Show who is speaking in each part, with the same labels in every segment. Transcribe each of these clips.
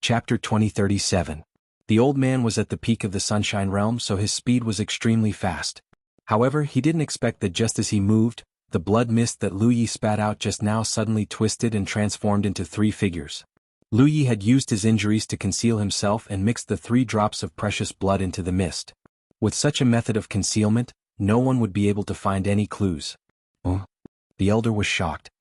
Speaker 1: Chapter 2037. The old man was at the peak of the Sunshine Realm, so his speed was extremely fast. However, he didn't expect that just as he moved, the blood mist that Lu Yi spat out just now suddenly twisted and transformed into 3 figures. Lu Yi had used his injuries to conceal himself and mixed the 3 drops of precious blood into the mist. With such a method of concealment, no one would be able to find any clues. The elder was shocked.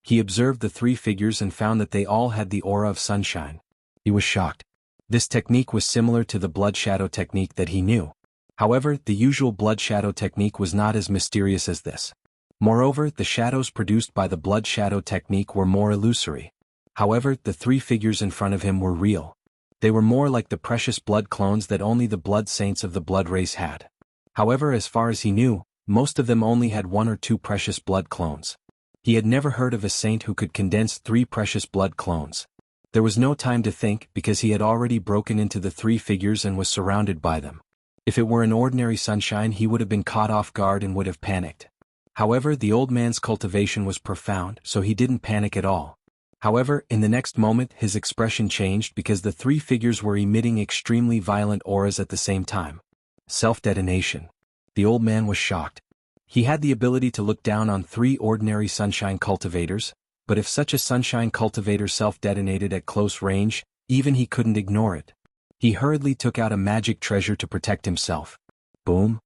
Speaker 1: He observed the 3 figures and found that they all had the aura of sunshine. He was shocked. This technique was similar to the blood shadow technique that he knew. However, the usual blood shadow technique was not as mysterious as this. Moreover, the shadows produced by the blood shadow technique were more illusory. However, the 3 figures in front of him were real. They were more like the precious blood clones that only the blood saints of the blood race had. However, as far as he knew, most of them only had 1 or 2 precious blood clones. He had never heard of a saint who could condense 3 precious blood clones. There was no time to think because he had already broken into the 3 figures and was surrounded by them. If it were an ordinary sunshine, he would have been caught off guard and would have panicked. However, the old man's cultivation was profound, so he didn't panic at all. However, in the next moment his expression changed because the 3 figures were emitting extremely violent auras at the same time. Self-detonation. The old man was shocked. He had the ability to look down on 3 ordinary sunshine cultivators, but if such a sunshine cultivator self-detonated at close range, even he couldn't ignore it. He hurriedly took out a magic treasure to protect himself. Boom!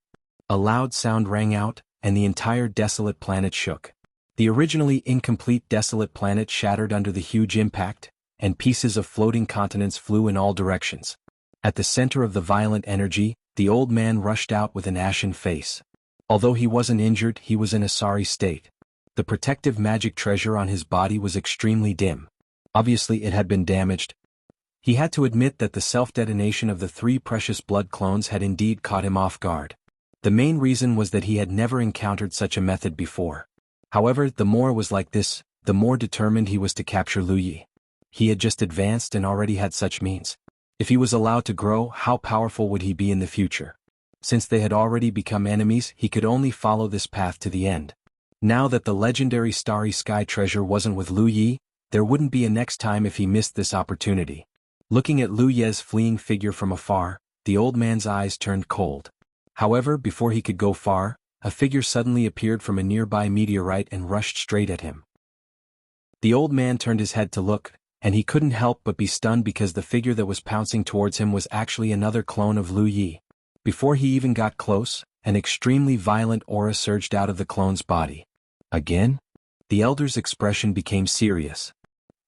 Speaker 1: A loud sound rang out, and the entire desolate planet shook. The originally incomplete desolate planet shattered under the huge impact, and pieces of floating continents flew in all directions. At the center of the violent energy, the old man rushed out with an ashen face. Although he wasn't injured, he was in a sorry state. The protective magic treasure on his body was extremely dim. Obviously it had been damaged. He had to admit that the self-detonation of the 3 precious blood clones had indeed caught him off guard. The main reason was that he had never encountered such a method before. However, the more it was like this, the more determined he was to capture Lu Yi. He had just advanced and already had such means. If he was allowed to grow, how powerful would he be in the future? Since they had already become enemies, he could only follow this path to the end. Now that the legendary Starry Sky treasure wasn't with Lu Yi, there wouldn't be a next time if he missed this opportunity. Looking at Lu Yi's fleeing figure from afar, the old man's eyes turned cold. However, before he could go far, a figure suddenly appeared from a nearby meteorite and rushed straight at him. The old man turned his head to look, and he couldn't help but be stunned because the figure that was pouncing towards him was actually another clone of Lu Yi. Before he even got close, an extremely violent aura surged out of the clone's body. Again? The elder's expression became serious.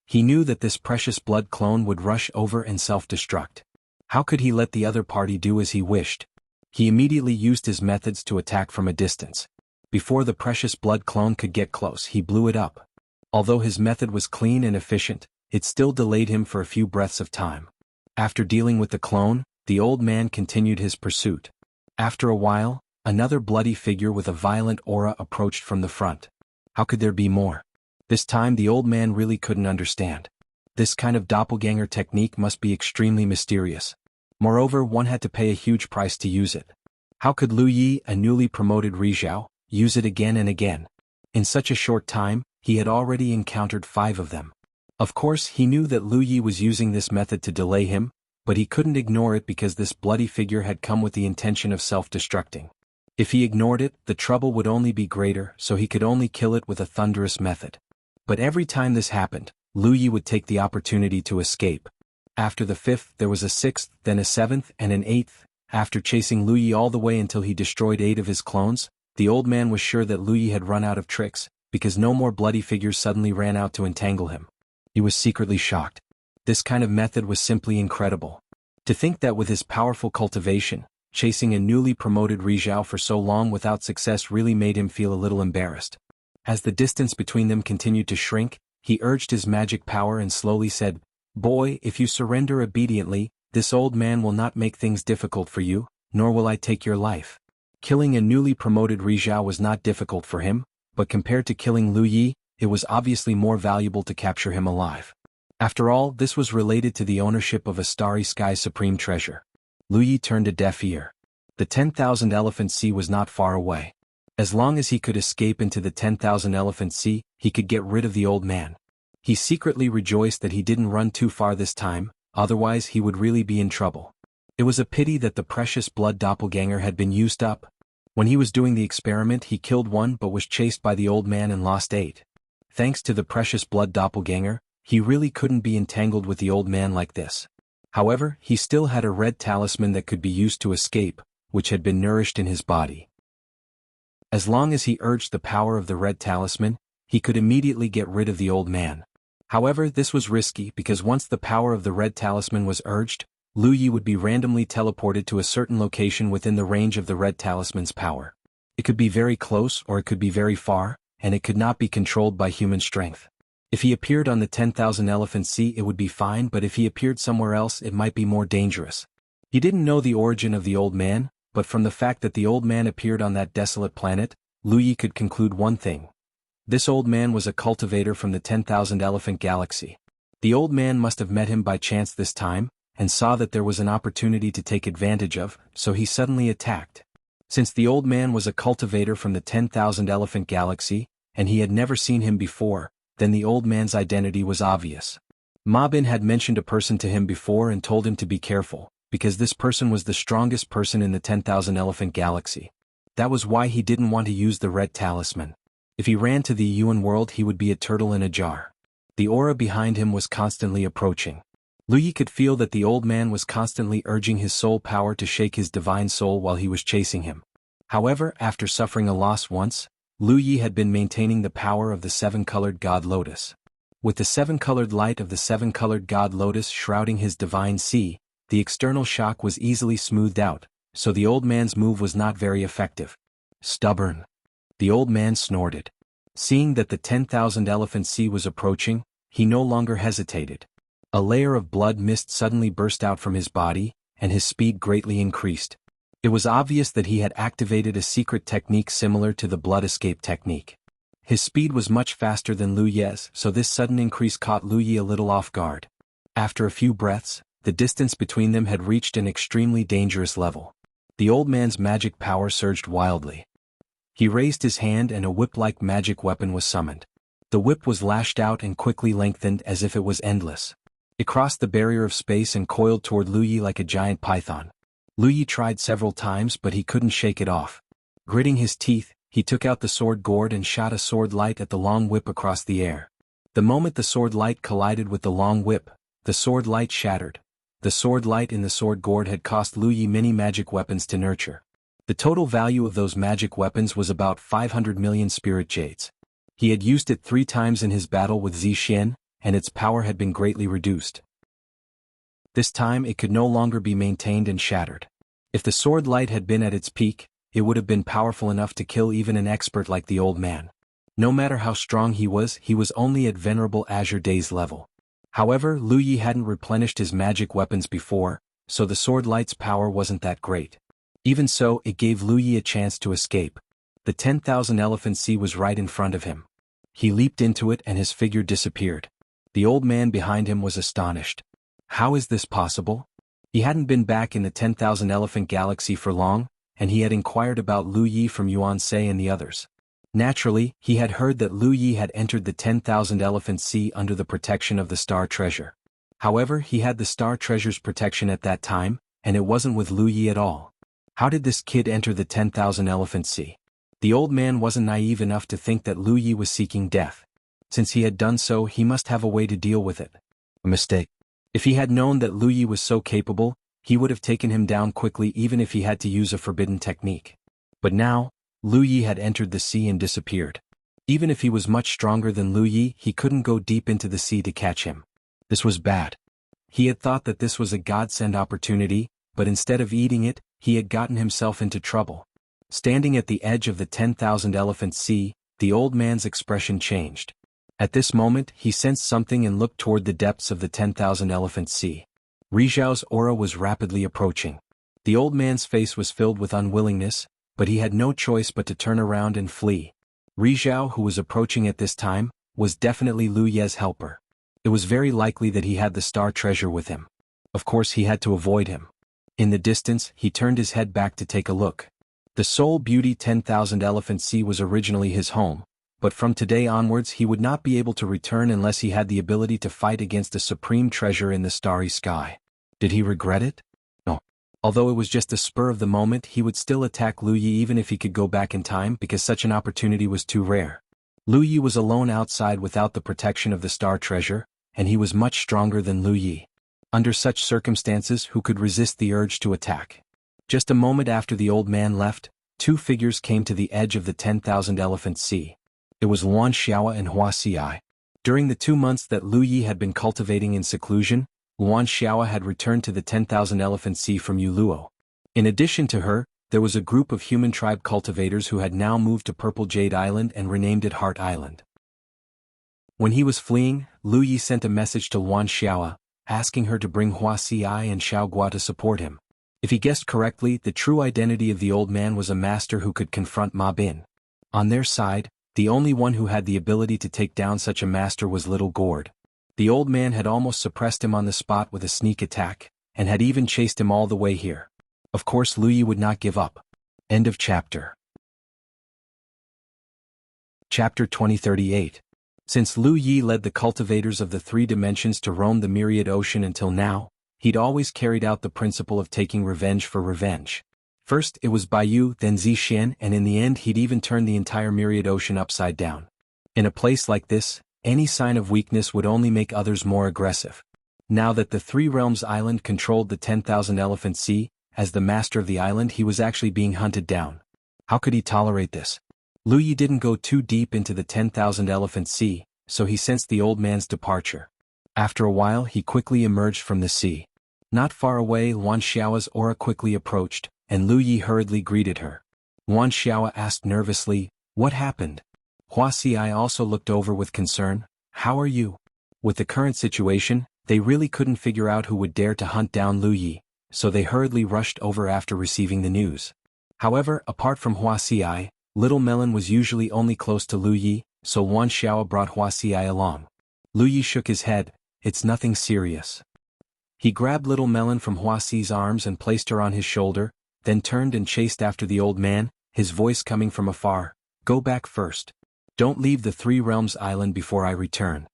Speaker 1: He knew that this precious blood clone would rush over and self-destruct. How could he let the other party do as he wished? He immediately used his methods to attack from a distance. Before the precious blood clone could get close, he blew it up. Although his method was clean and efficient, it still delayed him for a few breaths of time. After dealing with the clone, the old man continued his pursuit. After a while, another bloody figure with a violent aura approached from the front. How could there be more? This time the old man really couldn't understand. This kind of doppelganger technique must be extremely mysterious. Moreover, one had to pay a huge price to use it. How could Lu Yi, a newly promoted Rizhao, use it again and again? In such a short time, he had already encountered 5 of them. Of course, he knew that Lu Yi was using this method to delay him, but he couldn't ignore it because this bloody figure had come with the intention of self-destructing. If he ignored it, the trouble would only be greater, so he could only kill it with a thunderous method. But every time this happened, Lu Yi would take the opportunity to escape. After the 5th, there was a 6th, then a 7th, and an 8th. After chasing Lu Yi all the way until he destroyed 8 of his clones, the old man was sure that Lu Yi had run out of tricks, because no more bloody figures suddenly ran out to entangle him. He was secretly shocked. This kind of method was simply incredible. To think that with his powerful cultivation, chasing a newly promoted Rizhao for so long without success really made him feel a little embarrassed. As the distance between them continued to shrink, he urged his magic power and slowly said, "Boy, if you surrender obediently, this old man will not make things difficult for you, nor will I take your life." Killing a newly promoted Rizhao was not difficult for him, but compared to killing Lu Yi, it was obviously more valuable to capture him alive. After all, this was related to the ownership of a Starry Sky Supreme Treasure. Lu Yi turned a deaf ear. The 10,000 Elephant Sea was not far away. As long as he could escape into the 10,000 Elephant Sea, he could get rid of the old man. He secretly rejoiced that he didn't run too far this time, otherwise he would really be in trouble. It was a pity that the precious blood doppelganger had been used up. When he was doing the experiment he killed one but was chased by the old man and lost 8. Thanks to the precious blood doppelganger, he really couldn't be entangled with the old man like this. However, he still had a red talisman that could be used to escape, which had been nourished in his body. As long as he urged the power of the red talisman, he could immediately get rid of the old man. However, this was risky because once the power of the red talisman was urged, Lu Yi would be randomly teleported to a certain location within the range of the red talisman's power. It could be very close or it could be very far, and it could not be controlled by human strength. If he appeared on the 10,000 Elephant Sea it would be fine, but if he appeared somewhere else it might be more dangerous. He didn't know the origin of the old man, but from the fact that the old man appeared on that desolate planet, Lu Yi could conclude one thing. This old man was a cultivator from the 10,000 Elephant Galaxy. The old man must have met him by chance this time, and saw that there was an opportunity to take advantage of, so he suddenly attacked. Since the old man was a cultivator from the 10,000 Elephant Galaxy, and he had never seen him before, then the old man's identity was obvious. Ma Bin had mentioned a person to him before and told him to be careful, because this person was the strongest person in the 10,000 Elephant Galaxy. That was why he didn't want to use the red talisman. If he ran to the Yuan world he would be a turtle in a jar. The aura behind him was constantly approaching. Lu Yi could feel that the old man was constantly urging his soul power to shake his divine soul while he was chasing him. However, after suffering a loss once, Lu Yi had been maintaining the power of the 7-colored God Lotus. With the 7-colored light of the 7-colored God Lotus shrouding his divine sea, the external shock was easily smoothed out, so the old man's move was not very effective. Stubborn. The old man snorted. Seeing that the 10,000 Elephant Sea was approaching, he no longer hesitated. A layer of blood mist suddenly burst out from his body, and his speed greatly increased. It was obvious that he had activated a secret technique similar to the blood escape technique. His speed was much faster than Lu Ye's, so this sudden increase caught Lu Yi a little off guard. After a few breaths, the distance between them had reached an extremely dangerous level. The old man's magic power surged wildly. He raised his hand and a whip-like magic weapon was summoned. The whip was lashed out and quickly lengthened as if it was endless. It crossed the barrier of space and coiled toward Lu Yi like a giant python. Lu Yi tried several times but he couldn't shake it off. Gritting his teeth, he took out the sword gourd and shot a sword light at the long whip across the air. The moment the sword light collided with the long whip, the sword light shattered. The sword light in the sword gourd had cost Lu Yi many magic weapons to nurture. The total value of those magic weapons was about 500 million spirit jades. He had used it 3 times in his battle with Zixian, and its power had been greatly reduced. This time it could no longer be maintained and shattered. If the sword light had been at its peak, it would have been powerful enough to kill even an expert like the old man. No matter how strong he was only at Venerable Azure Days level. However, Lu Yi hadn't replenished his magic weapons before, so the sword light's power wasn't that great. Even so, it gave Lu Yi a chance to escape. The 10,000 Elephant Sea was right in front of him. He leaped into it and his figure disappeared. The old man behind him was astonished. How is this possible? He hadn't been back in the 10,000 Elephant Galaxy for long, and he had inquired about Lu Yi from Yuan Sei and the others. Naturally, he had heard that Lu Yi had entered the 10,000 Elephant Sea under the protection of the Star Treasure. However, he had the Star Treasure's protection at that time, and it wasn't with Lu Yi at all. How did this kid enter the 10,000 Elephant Sea? The old man wasn't naive enough to think that Lu Yi was seeking death. Since he had done so, he must have a way to deal with it. A mistake. If he had known that Lu Yi was so capable, he would have taken him down quickly even if he had to use a forbidden technique. But now, Lu Yi had entered the sea and disappeared. Even if he was much stronger than Lu Yi, he couldn't go deep into the sea to catch him. This was bad. He had thought that this was a godsend opportunity, but instead of eating it, he had gotten himself into trouble. Standing at the edge of the 10,000 Elephant Sea, the old man's expression changed. At this moment, he sensed something and looked toward the depths of the 10,000 Elephant Sea. Rizhao's aura was rapidly approaching. The old man's face was filled with unwillingness, but he had no choice but to turn around and flee. Rizhao, who was approaching at this time, was definitely Lu Ye's helper. It was very likely that he had the Star Treasure with him. Of course he had to avoid him. In the distance, he turned his head back to take a look. The Soul Beauty 10,000 Elephant Sea was originally his home, but from today onwards he would not be able to return unless he had the ability to fight against a supreme treasure in the starry sky. Did he regret it? No. Although it was just a spur of the moment, he would still attack Lu Yi even if he could go back in time, because such an opportunity was too rare. Lu Yi was alone outside without the protection of the star treasure, and he was much stronger than Lu Yi. Under such circumstances, who could resist the urge to attack? Just a moment after the old man left, two figures came to the edge of the 10,000 Elephant Sea. It was Luan Xiao and Hua Xi. During the 2 months that Lu Yi had been cultivating in seclusion, Luan Xiao had returned to the 10,000 Elephant Sea from Yuluo. In addition to her, there was a group of human tribe cultivators who had now moved to Purple Jade Island and renamed it Heart Island. When he was fleeing, Lu Yi sent a message to Luan Xiao, asking her to bring Hua Xi and Xiao Gua to support him. If he guessed correctly, the true identity of the old man was a master who could confront Ma Bin. On their side, the only one who had the ability to take down such a master was Little Gourd. The old man had almost suppressed him on the spot with a sneak attack, and had even chased him all the way here. Of course Lu Yi would not give up. End of chapter. Chapter 2038. Since Lu Yi led the cultivators of the three dimensions to roam the myriad ocean until now, he'd always carried out the principle of taking revenge for revenge. First it was Baiyu, then Zixin, and in the end he'd even turned the entire myriad ocean upside down. In a place like this, any sign of weakness would only make others more aggressive. Now that the Three Realms Island controlled the 10,000 Elephant Sea, as the master of the island he was actually being hunted down. How could he tolerate this? Lu Yi didn't go too deep into the 10,000 Elephant Sea, so he sensed the old man's departure. After a while he quickly emerged from the sea. Not far away Luan Xiao's aura quickly approached, and Lu Yi hurriedly greeted her. Luan Xiao asked nervously, "What happened?" Hua Xi also looked over with concern. "How are you?" With the current situation, they really couldn't figure out who would dare to hunt down Lu Yi, so they hurriedly rushed over after receiving the news. However, apart from Hua Xi, Little Melon was usually only close to Lu Yi, so Luan Xiao brought Hua Xi along. Lu Yi shook his head. "It's nothing serious." He grabbed Little Melon from Hua Xi's arms and placed her on his shoulder, then turned and chased after the old man, his voice coming from afar. "Go back first. Don't leave the Three Realms Island before I return."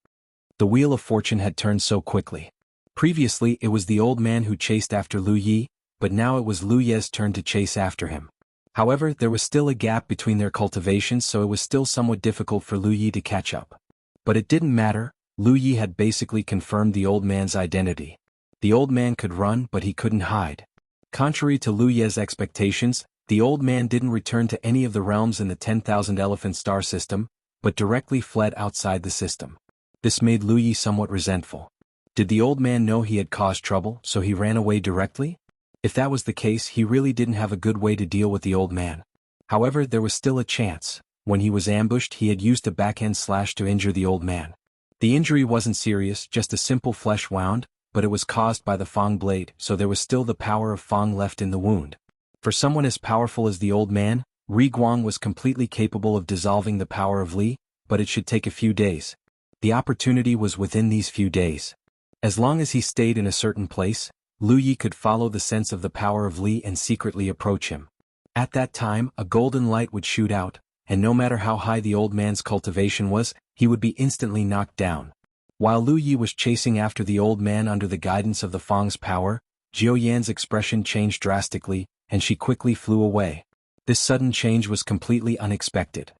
Speaker 1: The wheel of fortune had turned so quickly. Previously it was the old man who chased after Lu Yi, but now it was Lu Ye's turn to chase after him. However, there was still a gap between their cultivations, so it was still somewhat difficult for Lu Yi to catch up. But it didn't matter, Lu Yi had basically confirmed the old man's identity. The old man could run, but he couldn't hide. Contrary to Lu Ye's expectations, the old man didn't return to any of the realms in the 10,000 Elephant Star system, but directly fled outside the system. This made Lu Yi somewhat resentful. Did the old man know he had caused trouble, so he ran away directly? If that was the case, he really didn't have a good way to deal with the old man. However, there was still a chance. When he was ambushed, he had used a backhand slash to injure the old man. The injury wasn't serious, just a simple flesh wound, but it was caused by the Fang blade, so there was still the power of Fang left in the wound. For someone as powerful as the old man, Ri Guang was completely capable of dissolving the power of Li, but it should take a few days. The opportunity was within these few days. As long as he stayed in a certain place, Lu Yi could follow the sense of the power of Li and secretly approach him. At that time, a golden light would shoot out, and no matter how high the old man's cultivation was, he would be instantly knocked down. While Lu Yi was chasing after the old man under the guidance of the Fang's power, Jiao Yan's expression changed drastically, and she quickly flew away. This sudden change was completely unexpected.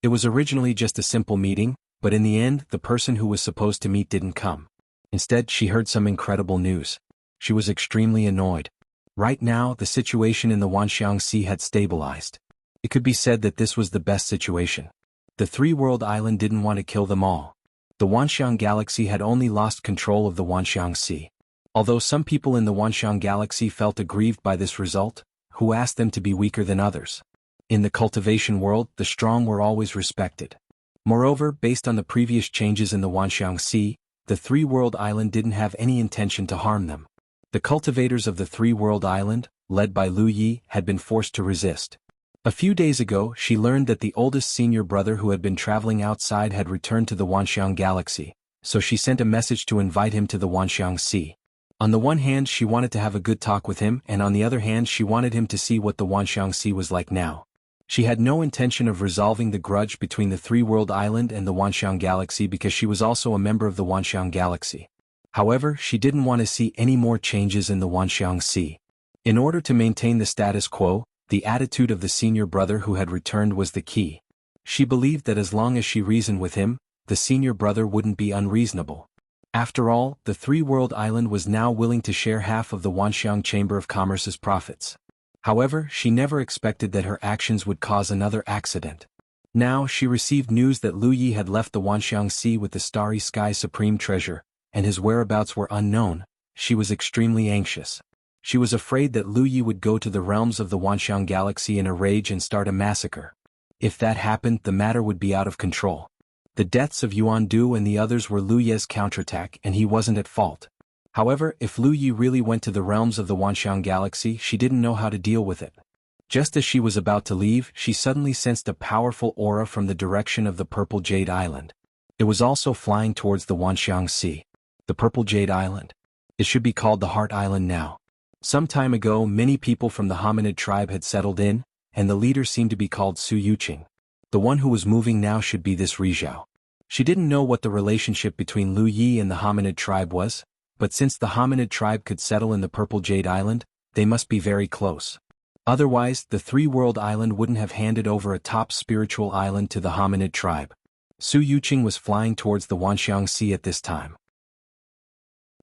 Speaker 1: It was originally just a simple meeting, but in the end, the person who was supposed to meet didn't come. Instead, she heard some incredible news. She was extremely annoyed. Right now, the situation in the Wanxiang Sea had stabilized. It could be said that this was the best situation. The three-world island didn't want to kill them all. The Wanxiang Galaxy had only lost control of the Wanxiang Sea. Although some people in the Wanxiang Galaxy felt aggrieved by this result, who asked them to be weaker than others. In the cultivation world, the strong were always respected. Moreover, based on the previous changes in the Wanxiang Sea, the three-world island didn't have any intention to harm them. The cultivators of the three-world island, led by Lu Yi, had been forced to resist. A few days ago, she learned that the oldest senior brother who had been traveling outside had returned to the Wanxiang Galaxy, so she sent a message to invite him to the Wanxiang Sea. On the one hand, she wanted to have a good talk with him, and on the other hand, she wanted him to see what the Wanxiang Sea was like now. She had no intention of resolving the grudge between the Three-World Island and the Wanxiang Galaxy because she was also a member of the Wanxiang Galaxy. However, she didn't want to see any more changes in the Wanxiang Sea. In order to maintain the status quo, the attitude of the senior brother who had returned was the key. She believed that as long as she reasoned with him, the senior brother wouldn't be unreasonable. After all, the Three-World Island was now willing to share half of the Wanxiang Chamber of Commerce's profits. However, she never expected that her actions would cause another accident. Now she received news that Lu Yi had left the Wanxiang Sea with the Starry Sky Supreme Treasure, and his whereabouts were unknown. She was extremely anxious. She was afraid that Lu Yi would go to the realms of the Wanxiang Galaxy in a rage and start a massacre. If that happened, the matter would be out of control. The deaths of Yuan Du and the others were Lu Ye's counterattack, and he wasn't at fault. However, if Lu Yi really went to the realms of the Wanxiang Galaxy, she didn't know how to deal with it. Just as she was about to leave, she suddenly sensed a powerful aura from the direction of the Purple Jade Island. It was also flying towards the Wanxiang Sea. The Purple Jade Island. It should be called the Heart Island now. Some time ago, many people from the hominid tribe had settled in, and the leader seemed to be called Su Yuqing. The one who was moving now should be this Rizhao. She didn't know what the relationship between Lu Yi and the hominid tribe was, but since the hominid tribe could settle in the Purple Jade Island, they must be very close. Otherwise, the Three-World Island wouldn't have handed over a top spiritual island to the hominid tribe. Su Yuqing was flying towards the Wanxiang Sea at this time.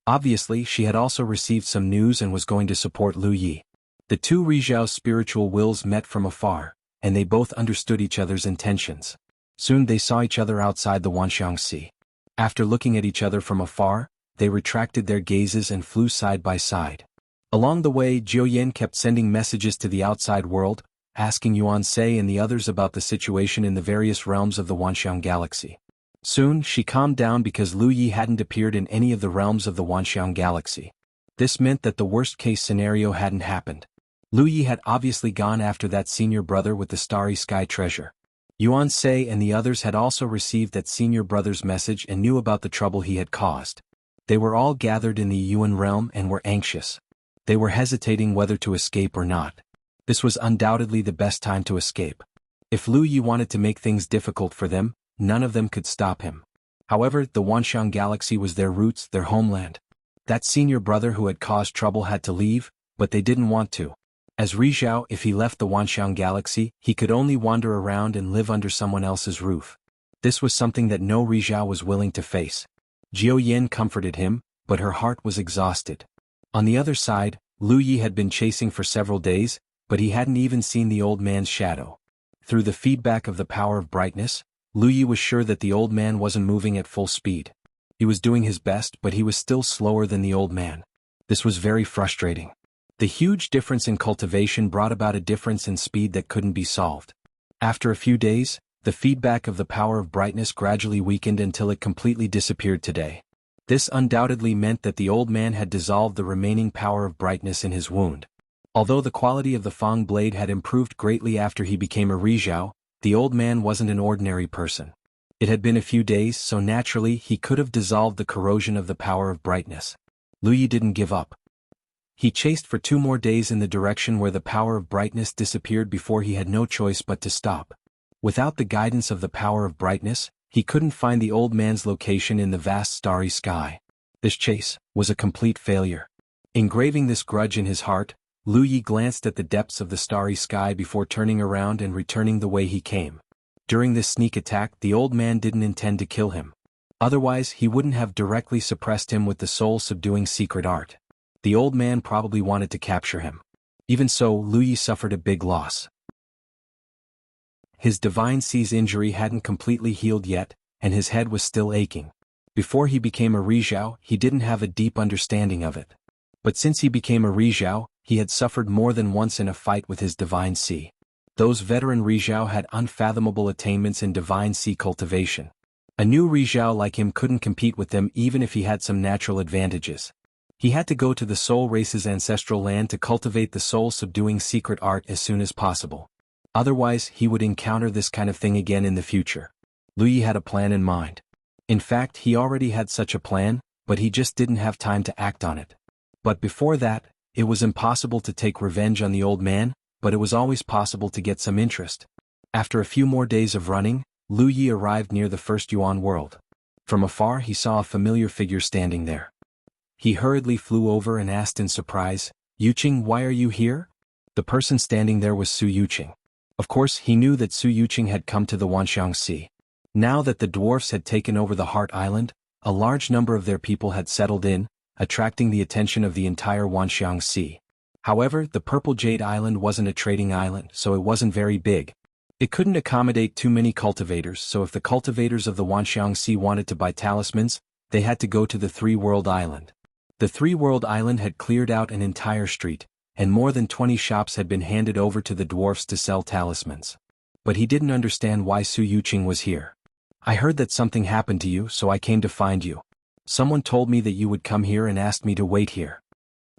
Speaker 1: Obviously, she had also received some news and was going to support Lu Yi. The two Rizhao's spiritual wills met from afar, and they both understood each other's intentions. Soon they saw each other outside the Wanxiang Sea. After looking at each other from afar, they retracted their gazes and flew side by side. Along the way, Jiao Yan kept sending messages to the outside world, asking Yuan Sei and the others about the situation in the various realms of the Wanxiang Galaxy. Soon, she calmed down because Lu Yi hadn't appeared in any of the realms of the Wanxiang Galaxy. This meant that the worst-case scenario hadn't happened. Lu Yi had obviously gone after that senior brother with the Starry Sky treasure. Yuan Sei and the others had also received that senior brother's message and knew about the trouble he had caused. They were all gathered in the Yuan realm and were anxious. They were hesitating whether to escape or not. This was undoubtedly the best time to escape. If Lu Yi wanted to make things difficult for them, none of them could stop him. However, the Wanxiang Galaxy was their roots, their homeland. That senior brother who had caused trouble had to leave, but they didn't want to. As Rizhao, if he left the Wanxiang Galaxy, he could only wander around and live under someone else's roof. This was something that no Rizhao was willing to face. Jiao Yan comforted him, but her heart was exhausted. On the other side, Lu Yi had been chasing for several days, but he hadn't even seen the old man's shadow. Through the feedback of the power of brightness, Lu Yi was sure that the old man wasn't moving at full speed. He was doing his best, but he was still slower than the old man. This was very frustrating. The huge difference in cultivation brought about a difference in speed that couldn't be solved. After a few days, the feedback of the power of brightness gradually weakened until it completely disappeared today. This undoubtedly meant that the old man had dissolved the remaining power of brightness in his wound. Although the quality of the Fang blade had improved greatly after he became a Rizhao, the old man wasn't an ordinary person. It had been a few days, so naturally he could have dissolved the corrosion of the power of brightness. Lu Yi didn't give up. He chased for 2 more days in the direction where the power of brightness disappeared before he had no choice but to stop. Without the guidance of the power of brightness, he couldn't find the old man's location in the vast starry sky. This chase was a complete failure. Engraving this grudge in his heart, Lu Yi glanced at the depths of the starry sky before turning around and returning the way he came. During this sneak attack, the old man didn't intend to kill him. Otherwise, he wouldn't have directly suppressed him with the soul-subduing secret art. The old man probably wanted to capture him. Even so, Lu Yi suffered a big loss. His divine see's injury hadn't completely healed yet, and his head was still aching. Before he became a Rizhao, he didn't have a deep understanding of it. But since he became a Rizhao, he had suffered more than once in a fight with his divine sea. Those veteran Rizhao had unfathomable attainments in divine sea cultivation. A new Rizhao like him couldn't compete with them even if he had some natural advantages. He had to go to the soul race's ancestral land to cultivate the soul-subduing secret art as soon as possible. Otherwise, he would encounter this kind of thing again in the future. Lu Yi had a plan in mind. In fact, he already had such a plan, but he just didn't have time to act on it. But before that, it was impossible to take revenge on the old man, but it was always possible to get some interest. After a few more days of running, Lu Yi arrived near the first Yuan world. From afar he saw a familiar figure standing there. He hurriedly flew over and asked in surprise, "Yuqing, why are you here?" The person standing there was Su Yuqing. Of course, he knew that Su Yuqing had come to the Wanxiang Sea. Now that the dwarfs had taken over the Heart Island, a large number of their people had settled in, attracting the attention of the entire Wanxiang Sea. However, the Purple Jade Island wasn't a trading island, so it wasn't very big. It couldn't accommodate too many cultivators, so if the cultivators of the Wanxiang Sea wanted to buy talismans, they had to go to the Three-World Island. The Three-World Island had cleared out an entire street, and more than 20 shops had been handed over to the dwarfs to sell talismans. But he didn't understand why Su Yuqing was here. "I heard that something happened to you, so I came to find you. Someone told me that you would come here and asked me to wait here."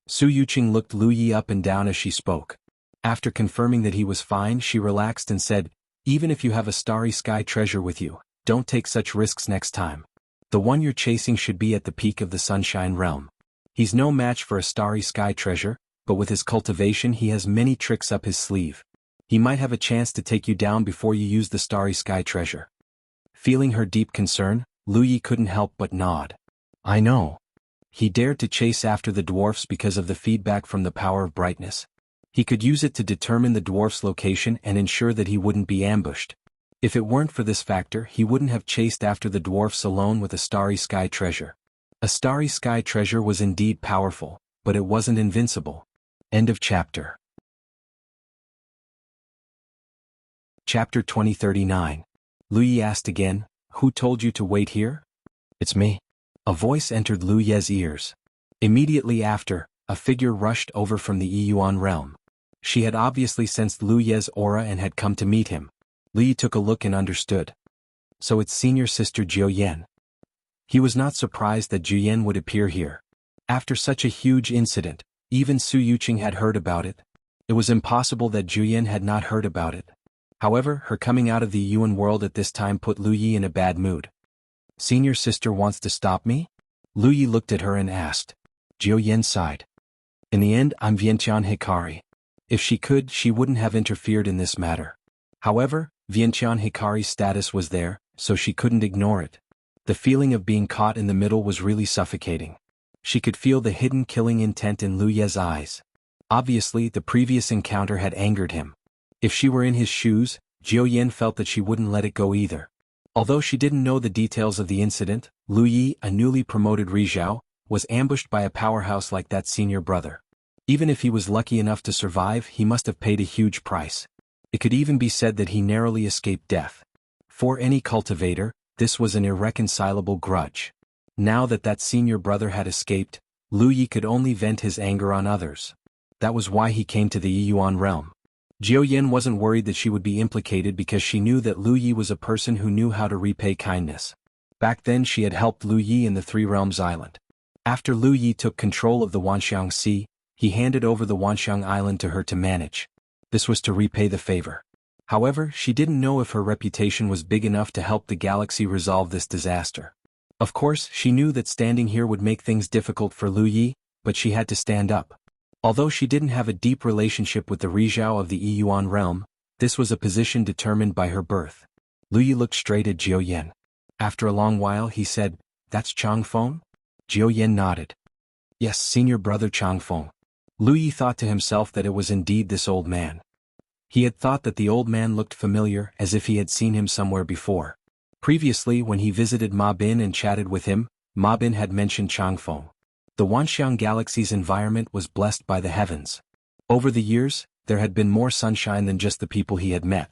Speaker 1: Su Yuqing looked Lu Yi up and down as she spoke. After confirming that he was fine, she relaxed and said, "Even if you have a starry sky treasure with you, don't take such risks next time. The one you're chasing should be at the peak of the Sunshine Realm. He's no match for a starry sky treasure, but with his cultivation he has many tricks up his sleeve. He might have a chance to take you down before you use the starry sky treasure." Feeling her deep concern, Lu Yi couldn't help but nod. "I know." He dared to chase after the dwarfs because of the feedback from the power of brightness. He could use it to determine the dwarf's location and ensure that he wouldn't be ambushed. If it weren't for this factor, he wouldn't have chased after the dwarfs alone with a starry sky treasure. A starry sky treasure was indeed powerful, but it wasn't invincible. End of chapter. Chapter 2039. Lu Yi asked again, "Who told you to wait here?" "It's me." A voice entered Lu Ye's ears. Immediately after, a figure rushed over from the Yuan realm. She had obviously sensed Lu Ye's aura and had come to meet him. Lu Yi took a look and understood. So it's senior sister Jiu Yan. He was not surprised that Jiu Yan would appear here. After such a huge incident, even Su Yuqing had heard about it. It was impossible that Jiu Yan had not heard about it. However, her coming out of the Yuan world at this time put Lu Yi in a bad mood. "Senior sister wants to stop me?" Lu Yi looked at her and asked. Jiu Yan sighed. "In the end, I'm Vientiane Hikari. If she could, she wouldn't have interfered in this matter. However, Vientiane Hikari's status was there, so she couldn't ignore it. The feeling of being caught in the middle was really suffocating. She could feel the hidden killing intent in Lu Ye's eyes. Obviously, the previous encounter had angered him. If she were in his shoes, Jiu Yan felt that she wouldn't let it go either. Although she didn't know the details of the incident, Lu Yi, a newly promoted Rizhao, was ambushed by a powerhouse like that senior brother. Even if he was lucky enough to survive, he must have paid a huge price. It could even be said that he narrowly escaped death. For any cultivator, this was an irreconcilable grudge. Now that that senior brother had escaped, Lu Yi could only vent his anger on others. That was why he came to the Yuan realm. Jiu Yan wasn't worried that she would be implicated because she knew that Lu Yi was a person who knew how to repay kindness. Back then she had helped Lu Yi in the Three Realms Island. After Lu Yi took control of the Wanxiang Sea, he handed over the Wanxiang Island to her to manage. This was to repay the favor. However, she didn't know if her reputation was big enough to help the galaxy resolve this disaster. Of course, she knew that standing here would make things difficult for Lu Yi, but she had to stand up. Although she didn't have a deep relationship with the Rizhao of the Yuan realm, this was a position determined by her birth. Lu Yi looked straight at Jiu Yan. After a long while he said, "That's Chang Feng?" Jiu Yan nodded. "Yes, senior brother Chang Feng." Lu Yi thought to himself that it was indeed this old man. He had thought that the old man looked familiar, as if he had seen him somewhere before. Previously, when he visited Ma Bin and chatted with him, Ma Bin had mentioned Chang Feng. The Wanxiang galaxy's environment was blessed by the heavens. Over the years, there had been more sunshine than just the people he had met.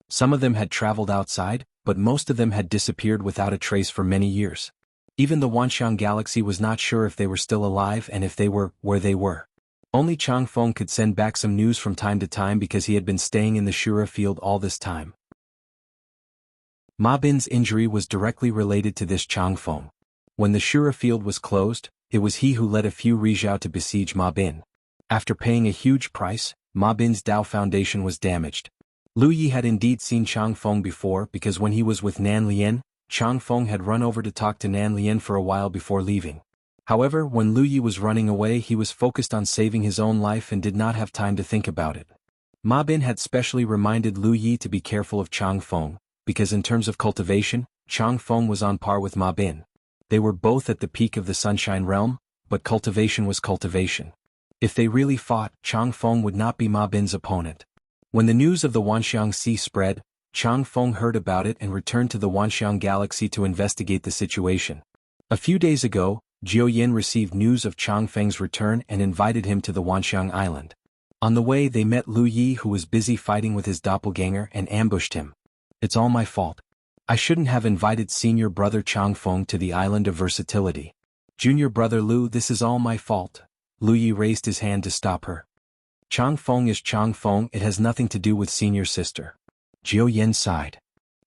Speaker 1: Some of them had traveled outside, but most of them had disappeared without a trace for many years. Even the Wanxiang galaxy was not sure if they were still alive and if they were, where they were. Only Chang Feng could send back some news from time to time because he had been staying in the Shura field all this time. Ma Bin's injury was directly related to this Chang Feng. When the Shura field was closed, it was he who led a few Rizhao to besiege Ma Bin. After paying a huge price, Ma Bin's Dao Foundation was damaged. Lu Yi had indeed seen Chang Feng before because when he was with Nan Lian, Chang Feng had run over to talk to Nan Lian for a while before leaving. However, when Lu Yi was running away, he was focused on saving his own life and did not have time to think about it. Ma Bin had specially reminded Lu Yi to be careful of Chang Feng, because in terms of cultivation, Chang Feng was on par with Ma Bin. They were both at the peak of the Sunshine Realm, but cultivation was cultivation. If they really fought, Chang Feng would not be Ma Bin's opponent. When the news of the Wanxiang Sea spread, Chang Feng heard about it and returned to the Wanxiang Galaxy to investigate the situation. A few days ago, Jiao Yin received news of Chang Feng's return and invited him to the Wanxiang Island. On the way they met Lu Yi, who was busy fighting with his doppelganger, and ambushed him. "It's all my fault. I shouldn't have invited senior brother Chang Feng to the island of versatility. Junior brother Lu, this is all my fault." Lu Yi raised his hand to stop her. "Chang Feng is Chang Feng, it has nothing to do with senior sister." Jiao Yin sighed.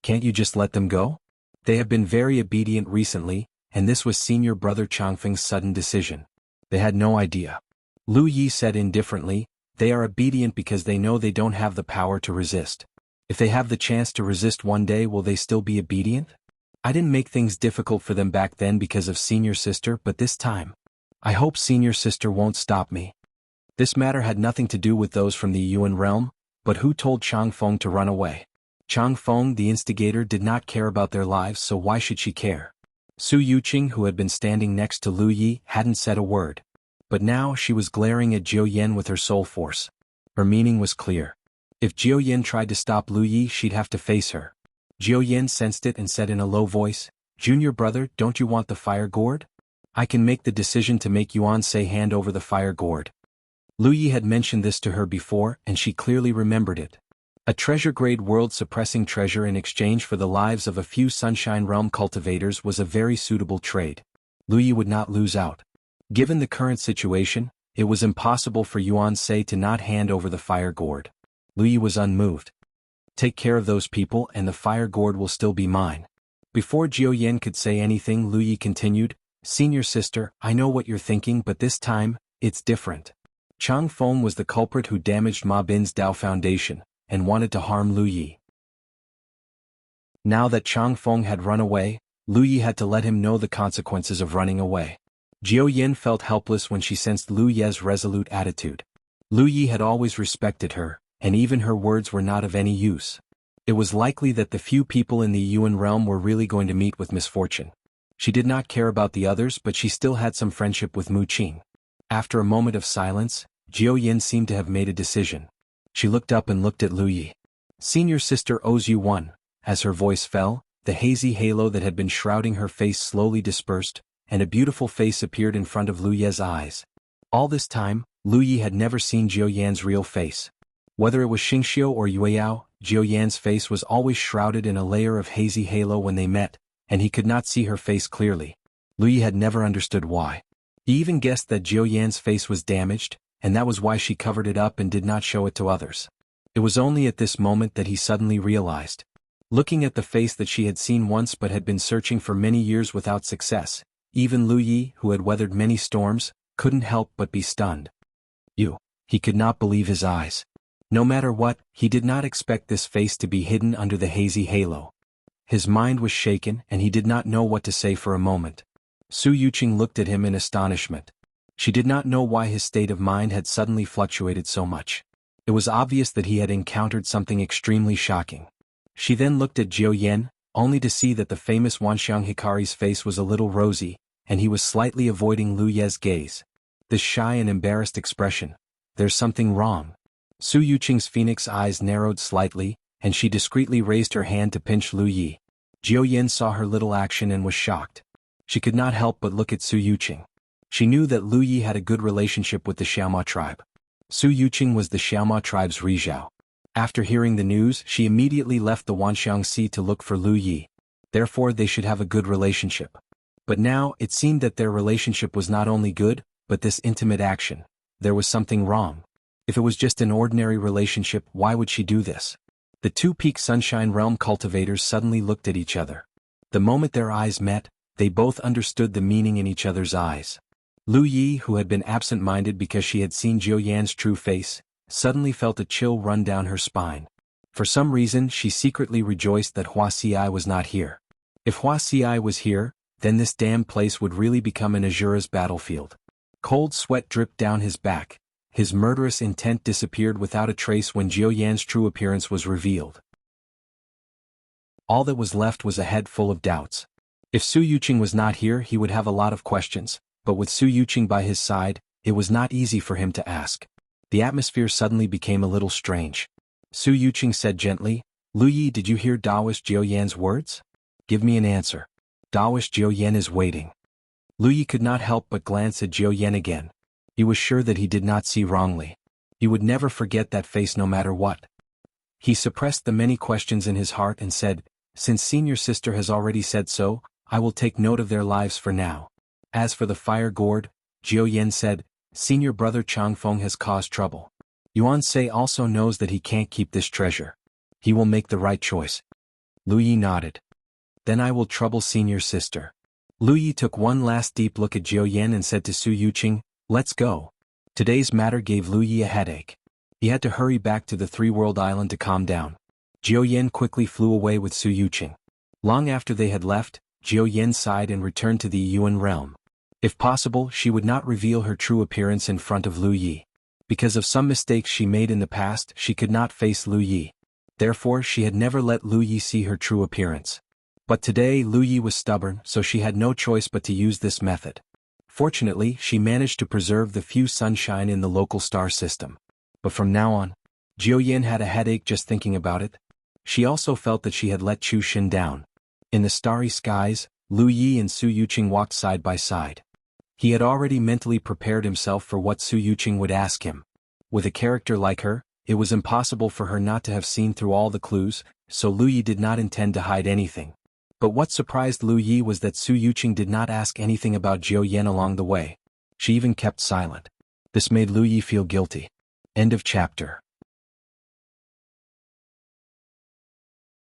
Speaker 1: "Can't you just let them go? They have been very obedient recently, and this was senior brother Chang Feng's sudden decision. They had no idea." Lu Yi said indifferently, "They are obedient because they know they don't have the power to resist. If they have the chance to resist one day, will they still be obedient? I didn't make things difficult for them back then because of senior sister, but this time, I hope senior sister won't stop me." This matter had nothing to do with those from the Yuan realm, but who told Chang Feng to run away? Chang Feng, the instigator, did not care about their lives, so why should she care? Su Yuqing, who had been standing next to Lu Yi, hadn't said a word. But now she was glaring at Jiao Yin with her soul force. Her meaning was clear. If Jiao Yin tried to stop Lu Yi, she'd have to face her. Jiao Yin sensed it and said in a low voice, "Junior brother, don't you want the fire gourd? I can make the decision to make Yuan say hand over the fire gourd." Lu Yi had mentioned this to her before, and she clearly remembered it. A treasure-grade world-suppressing treasure in exchange for the lives of a few Sunshine Realm cultivators was a very suitable trade. Lu Yi would not lose out. Given the current situation, it was impossible for Yuan Sei to not hand over the fire gourd. Lu Yi was unmoved. "Take care of those people and the fire gourd will still be mine." Before Jiao Yin could say anything, Lu Yi continued, "Senior sister, I know what you're thinking, but this time, it's different. Chang Feng was the culprit who damaged Ma Bin's Dao Foundation, and wanted to harm Lu Yi. Now that Chang Feng had run away, Lu Yi had to let him know the consequences of running away. Jiao Yin felt helpless when she sensed Lu Ye's resolute attitude. Lu Yi had always respected her, and even her words were not of any use. It was likely that the few people in the Yuan realm were really going to meet with misfortune. She did not care about the others, but she still had some friendship with Mu Qing. After a moment of silence, Jiao Yin seemed to have made a decision. She looked up and looked at Lu Yi. "Senior sister owes you one." As her voice fell, the hazy halo that had been shrouding her face slowly dispersed, and a beautiful face appeared in front of Lu Ye's eyes. All this time, Lu Yi had never seen Jiao Yan's real face. Whether it was Xingxiu or Yueyao, Jiao Yan's face was always shrouded in a layer of hazy halo when they met, and he could not see her face clearly. Lu Yi had never understood why. He even guessed that Jiao Yan's face was damaged, and that was why she covered it up and did not show it to others. It was only at this moment that he suddenly realized. Looking at the face that she had seen once but had been searching for many years without success, even Lu Yi, who had weathered many storms, couldn't help but be stunned. He could not believe his eyes. No matter what, he did not expect this face to be hidden under the hazy halo. His mind was shaken and he did not know what to say for a moment. Su Yuqing looked at him in astonishment. She did not know why his state of mind had suddenly fluctuated so much. It was obvious that he had encountered something extremely shocking. She then looked at Jiao Yin, only to see that the famous Wanxiang Hikari's face was a little rosy, and he was slightly avoiding Lu Ye's gaze. This shy and embarrassed expression. There's something wrong. Su Yuqing's phoenix eyes narrowed slightly, and she discreetly raised her hand to pinch Lu Yi. Jiao Yin saw her little action and was shocked. She could not help but look at Su Yuqing. She knew that Lu Yi had a good relationship with the Xiaoma tribe. Su Yuqing was the Xiaoma tribe's Rizhao. After hearing the news, she immediately left the Wanxiang Sea to look for Lu Yi. Therefore they should have a good relationship. But now, it seemed that their relationship was not only good, but this intimate action. There was something wrong. If it was just an ordinary relationship, why would she do this? The two Peak Sunshine Realm cultivators suddenly looked at each other. The moment their eyes met, they both understood the meaning in each other's eyes. Lu Yi, who had been absent-minded because she had seen Jiao Yan's true face, suddenly felt a chill run down her spine. For some reason, she secretly rejoiced that Hua Xi was not here. If Hua Xi was here, then this damned place would really become an Azura's battlefield. Cold sweat dripped down his back, his murderous intent disappeared without a trace when Jiao Yan's true appearance was revealed. All that was left was a head full of doubts. If Su Yuqing was not here, he would have a lot of questions, but with Su Yuqing by his side, it was not easy for him to ask. The atmosphere suddenly became a little strange. Su Yuqing said gently, "Lu Yi, did you hear Daoist Jiao Yan's words? Give me an answer. Daoist Jiao Yan is waiting." Lu Yi could not help but glance at Jiao Yan again. He was sure that he did not see wrongly. He would never forget that face no matter what. He suppressed the many questions in his heart and said, "Since senior sister has already said so, I will take note of their lives for now." As for the fire gourd, Jiao Yan said, "Senior brother Changfeng has caused trouble. Yuan Sei also knows that he can't keep this treasure. He will make the right choice." Lu Yi nodded. "Then I will trouble senior sister." Lu Yi took one last deep look at Jiao Yan and said to Su Yuqing, "Let's go." Today's matter gave Lu Yi a headache. He had to hurry back to the three-world island to calm down. Jiao Yan quickly flew away with Su Yuqing. Long after they had left, Jiao Yan sighed and returned to the Yuan realm. If possible, she would not reveal her true appearance in front of Lu Yi. Because of some mistakes she made in the past, she could not face Lu Yi. Therefore, she had never let Lu Yi see her true appearance. But today Lu Yi was stubborn, so she had no choice but to use this method. Fortunately, she managed to preserve the few sunshine in the local star system. But from now on, Jiao Yan had a headache just thinking about it. She also felt that she had let Chu Xin down. In the starry skies, Lu Yi and Su Yuqing walked side by side. He had already mentally prepared himself for what Su Yuqing would ask him. With a character like her, it was impossible for her not to have seen through all the clues, so Lu Yi did not intend to hide anything. But what surprised Lu Yi was that Su Yuqing did not ask anything about Jiao Yan along the way. She even kept silent. This made Lu Yi feel guilty. End of chapter.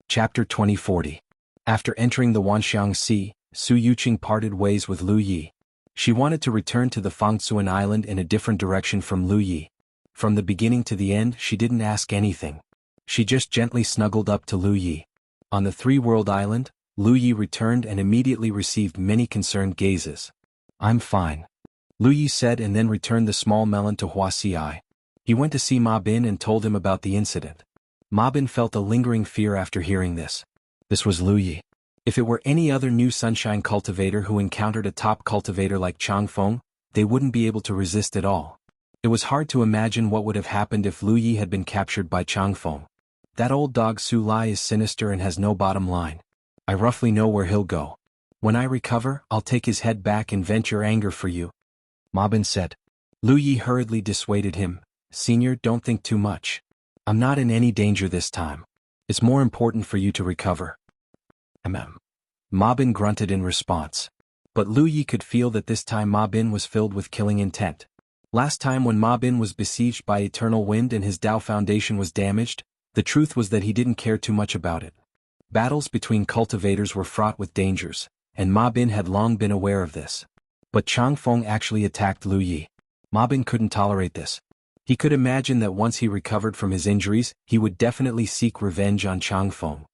Speaker 1: Chapter 2040. After entering the Wanxiang Sea, Su Yuqing parted ways with Lu Yi. She wanted to return to the Fangtsuan Island in a different direction from Lu Yi. From the beginning to the end, she didn't ask anything. She just gently snuggled up to Lu Yi. On the three-world island, Lu Yi returned and immediately received many concerned gazes. "I'm fine," Lu Yi said, and then returned the small melon to Wuxia. He went to see Ma Bin and told him about the incident. Ma Bin felt a lingering fear after hearing this. This was Lu Yi. If it were any other new sunshine cultivator who encountered a top cultivator like Changfeng, they wouldn't be able to resist at all. It was hard to imagine what would have happened if Lu Yi had been captured by Changfeng. That old dog Su Lai is sinister and has no bottom line. I roughly know where he'll go. When I recover, I'll take his head back and vent your anger for you," Ma Bin said. Lu Yi hurriedly dissuaded him. "Senior, don't think too much. I'm not in any danger this time. It's more important for you to recover." Ma Bin grunted in response. But Lu Yi could feel that this time Ma Bin was filled with killing intent. Last time when Ma Bin was besieged by eternal wind and his Dao foundation was damaged, the truth was that he didn't care too much about it. Battles between cultivators were fraught with dangers, and Ma Bin had long been aware of this. But Changfeng actually attacked Lu Yi. Ma Bin couldn't tolerate this. He could imagine that once he recovered from his injuries, he would definitely seek revenge on Changfeng.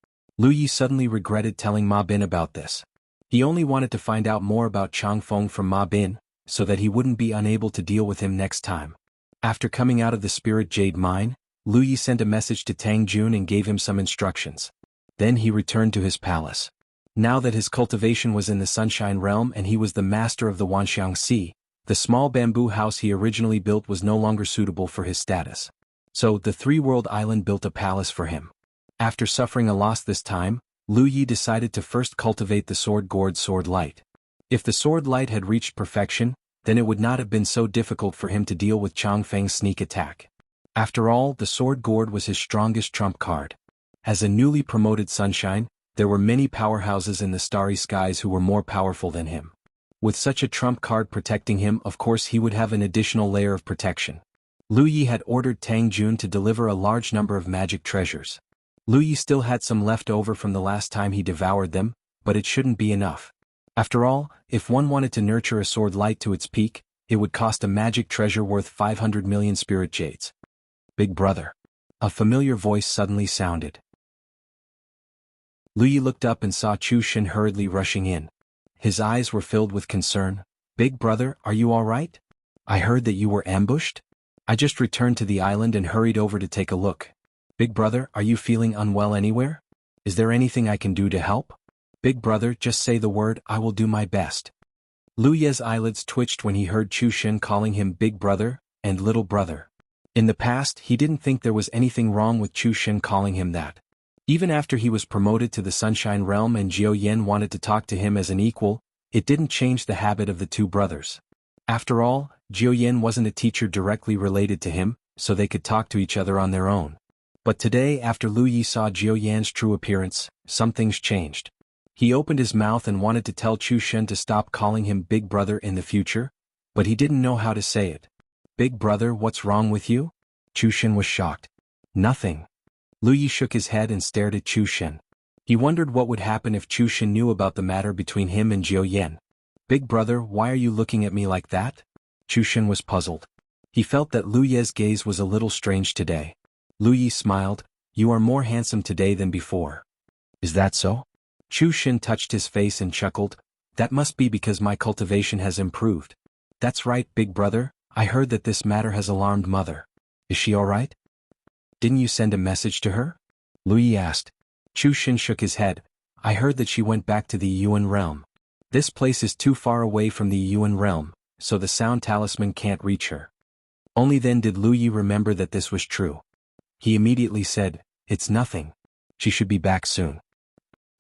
Speaker 1: Lu Yi suddenly regretted telling Ma Bin about this. He only wanted to find out more about Changfeng from Ma Bin, so that he wouldn't be unable to deal with him next time. After coming out of the Spirit Jade mine, Lu Yi sent a message to Tang Jun and gave him some instructions. Then he returned to his palace. Now that his cultivation was in the Sunshine Realm and he was the master of the Wanxiang Sea, the small bamboo house he originally built was no longer suitable for his status. So the three-world island built a palace for him. After suffering a loss this time, Lu Yi decided to first cultivate the sword gourd Sword Light. If the Sword Light had reached perfection, then it would not have been so difficult for him to deal with Changfeng's sneak attack. After all, the sword gourd was his strongest trump card. As a newly promoted Sunshine, there were many powerhouses in the starry skies who were more powerful than him. With such a trump card protecting him, of course he would have an additional layer of protection. Lu Yi had ordered Tang Jun to deliver a large number of magic treasures. Lu Yi still had some left over from the last time he devoured them, but it shouldn't be enough. After all, if one wanted to nurture a sword light to its peak, it would cost a magic treasure worth 500 million spirit jades. "Big brother." A familiar voice suddenly sounded. Lu Yi looked up and saw Chu Xin hurriedly rushing in. His eyes were filled with concern. "Big brother, are you all right? I heard that you were ambushed." I just returned to the island and hurried over to take a look. Big brother, are you feeling unwell anywhere? Is there anything I can do to help? Big brother, just say the word, I will do my best. Lu Ye's eyelids twitched when he heard Chu Shen calling him big brother and little brother. In the past, he didn't think there was anything wrong with Chu Shen calling him that. Even after he was promoted to the Sunshine Realm and Jiao Yan wanted to talk to him as an equal, it didn't change the habit of the two brothers. After all, Jiao Yan wasn't a teacher directly related to him, so they could talk to each other on their own. But today, after Lu Yi saw Jiao Yan's true appearance, some things changed. He opened his mouth and wanted to tell Chu Shen to stop calling him big brother in the future, but he didn't know how to say it. Big brother, what's wrong with you? Chu Shen was shocked. Nothing. Lu Yi shook his head and stared at Chu Shen. He wondered what would happen if Chu Shen knew about the matter between him and Jiao Yan. Big brother, why are you looking at me like that? Chu Shen was puzzled. He felt that Lu Ye's gaze was a little strange today. Lu Yi smiled, you are more handsome today than before. Is that so? Chu Shen touched his face and chuckled, that must be because my cultivation has improved. That's right, big brother, I heard that this matter has alarmed mother. Is she alright? Didn't you send a message to her? Lu Yi asked. Chu Shen shook his head, I heard that she went back to the Yuan realm. This place is too far away from the Yuan realm, so the sound talisman can't reach her. Only then did Lu Yi remember that this was true. He immediately said, it's nothing. She should be back soon.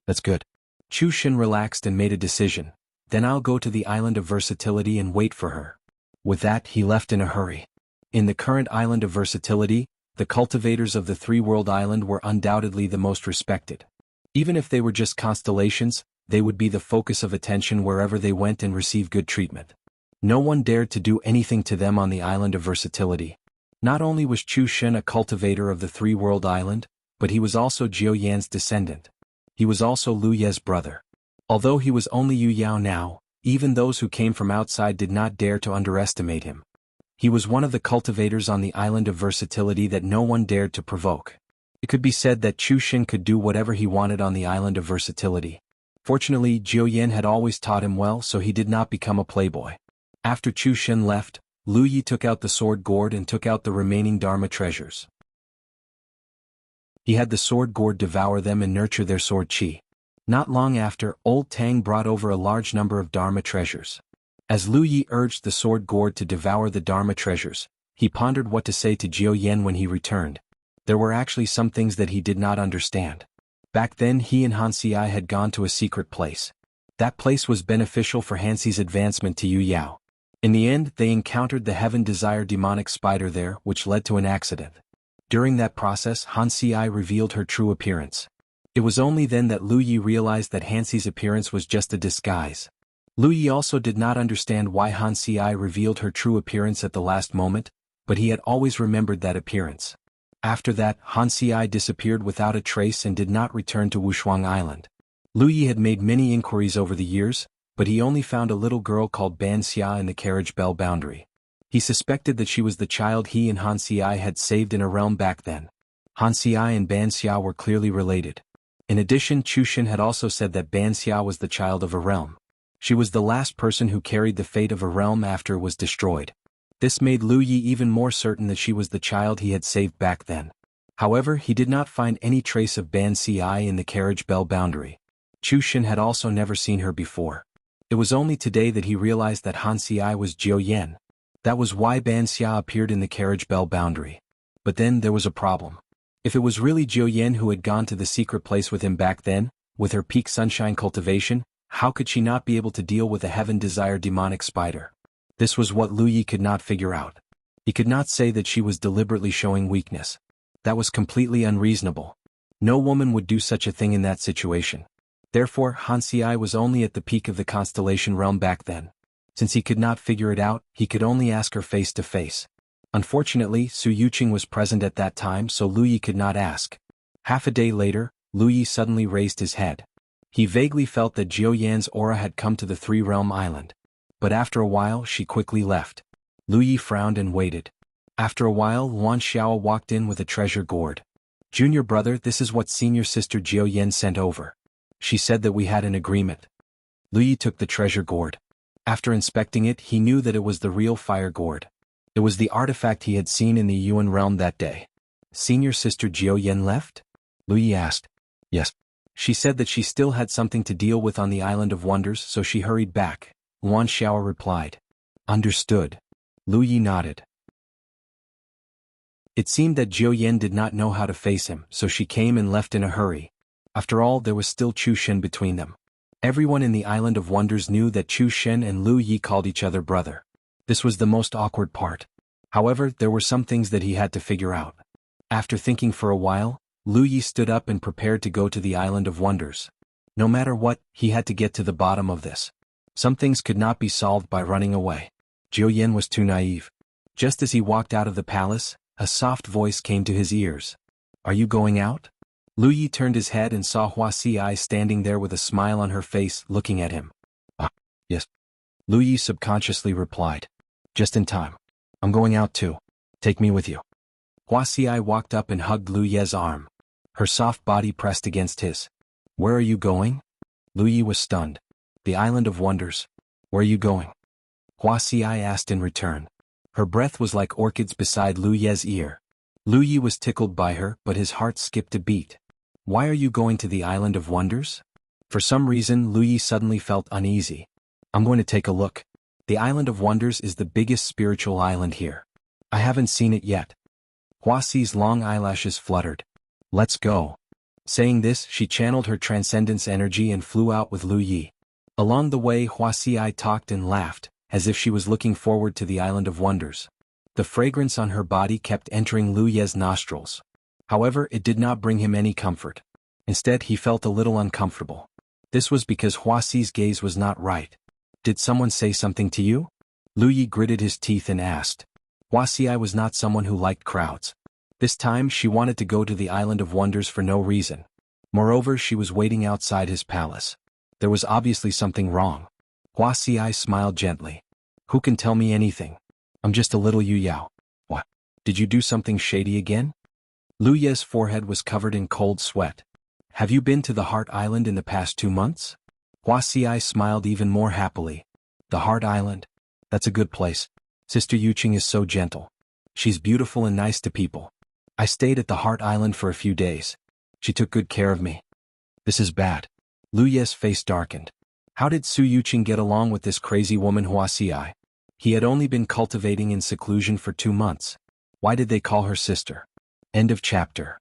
Speaker 1: That's good. Chu Shen relaxed and made a decision. Then I'll go to the island of versatility and wait for her. With that, he left in a hurry. In the current island of versatility, the cultivators of the three-world island were undoubtedly the most respected. Even if they were just constellations, they would be the focus of attention wherever they went and receive good treatment. No one dared to do anything to them on the island of versatility. Not only was Chu Shen a cultivator of the three-world island, but he was also Jiao Yan's descendant. He was also Lu Ye's brother. Although he was only Yu Yao now, even those who came from outside did not dare to underestimate him. He was one of the cultivators on the island of versatility that no one dared to provoke. It could be said that Chu Shen could do whatever he wanted on the island of versatility. Fortunately, Jiao Yan had always taught him well, so he did not become a playboy. After Chu Shen left, Lu Yi took out the sword gourd and took out the remaining Dharma treasures. He had the sword gourd devour them and nurture their sword chi. Not long after, Old Tang brought over a large number of Dharma treasures. As Lu Yi urged the sword gourd to devour the Dharma treasures, he pondered what to say to Jiao Yan when he returned. There were actually some things that he did not understand. Back then he and Hansi had gone to a secret place. That place was beneficial for Hansi's advancement to Yu Yao. In the end, they encountered the Heaven Desire demonic spider there, which led to an accident. During that process, Hansi revealed her true appearance. It was only then that Lu Yi realized that Hansi's appearance was just a disguise. Lu Yi also did not understand why Hansi revealed her true appearance at the last moment, but he had always remembered that appearance. After that, Hansi disappeared without a trace and did not return to Wushuang Island. Lu Yi had made many inquiries over the years, but he only found a little girl called Ban Xia in the carriage bell boundary. He suspected that she was the child he and Hansi had saved in a realm back then. Hansi and Ban Xia were clearly related. In addition, Chu Shen had also said that Ban Xia was the child of a realm. She was the last person who carried the fate of a realm after it was destroyed. This made Lu Yi even more certain that she was the child he had saved back then. However, he did not find any trace of Ban Xia in the carriage bell boundary. Chu Shen had also never seen her before. It was only today that he realized that Hansi was Jiao Yan. That was why Ban Xia appeared in the carriage bell boundary. But then there was a problem. If it was really Jiao Yan who had gone to the secret place with him back then, with her peak sunshine cultivation, how could she not be able to deal with a Heaven Desire demonic spider? This was what Lu Yi could not figure out. He could not say that she was deliberately showing weakness. That was completely unreasonable. No woman would do such a thing in that situation. Therefore, Hansi was only at the peak of the constellation realm back then. Since he could not figure it out, he could only ask her face to face. Unfortunately, Su Yuqing was present at that time, so Lu Yi could not ask. Half a day later, Lu Yi suddenly raised his head. He vaguely felt that Jiao Yan's aura had come to the three-realm island. But after a while, she quickly left. Lu Yi frowned and waited. After a while, Luan Xiao walked in with a treasure gourd. Junior brother, this is what senior sister Jiao Yan sent over. She said that we had an agreement. Lu Yi took the treasure gourd. After inspecting it, he knew that it was the real fire gourd. It was the artifact he had seen in the Yuan realm that day. Senior sister Jiao Yan left? Lu Yi asked. Yes. She said that she still had something to deal with on the Island of Wonders, so she hurried back. Wan Xiao replied. Understood. Lu Yi nodded. It seemed that Jiao Yan did not know how to face him, so she came and left in a hurry. After all, there was still Chu Shen between them. Everyone in the Island of Wonders knew that Chu Shen and Lu Yi called each other brother. This was the most awkward part. However, there were some things that he had to figure out. After thinking for a while, Lu Yi stood up and prepared to go to the Island of Wonders. No matter what, he had to get to the bottom of this. Some things could not be solved by running away. Jiao Yan was too naive. Just as he walked out of the palace, a soft voice came to his ears. Are you going out? Lu Yi turned his head and saw Wuxia standing there with a smile on her face, looking at him. Yes. Lu Yi subconsciously replied. Just in time. I'm going out too. Take me with you. Wuxia walked up and hugged Lu Yi's arm. Her soft body pressed against his. Where are you going? Lu Yi was stunned. The Island of Wonders. Where are you going? Wuxia asked in return. Her breath was like orchids beside Lu Yi's ear. Lu Yi was tickled by her, but his heart skipped a beat. Why are you going to the Island of Wonders? For some reason, Lu Yi suddenly felt uneasy. I'm going to take a look. The Island of Wonders is the biggest spiritual island here. I haven't seen it yet. Huaxi's long eyelashes fluttered. Let's go. Saying this, she channeled her transcendence energy and flew out with Lu Yi. Along the way, Huaxi talked and laughed, as if she was looking forward to the Island of Wonders. The fragrance on her body kept entering Lu Yi's nostrils. However, it did not bring him any comfort. Instead, he felt a little uncomfortable. This was because Huaxi's gaze was not right. Did someone say something to you? Lu Yi gritted his teeth and asked. Huaxi was not someone who liked crowds. This time, she wanted to go to the Island of Wonders for no reason. Moreover, she was waiting outside his palace. There was obviously something wrong. Huaxi smiled gently. Who can tell me anything? I'm just a little Yu Yao. What? Did you do something shady again? Lu Yi's forehead was covered in cold sweat. Have you been to the Heart Island in the past 2 months? Huaxi smiled even more happily. The Heart Island? That's a good place. Sister Yuqing is so gentle. She's beautiful and nice to people. I stayed at the Heart Island for a few days. She took good care of me. This is bad. Lu Yi's face darkened. How did Su Yuqing get along with this crazy woman Huaxi? He had only been cultivating in seclusion for 2 months. Why did they call her sister? End of chapter.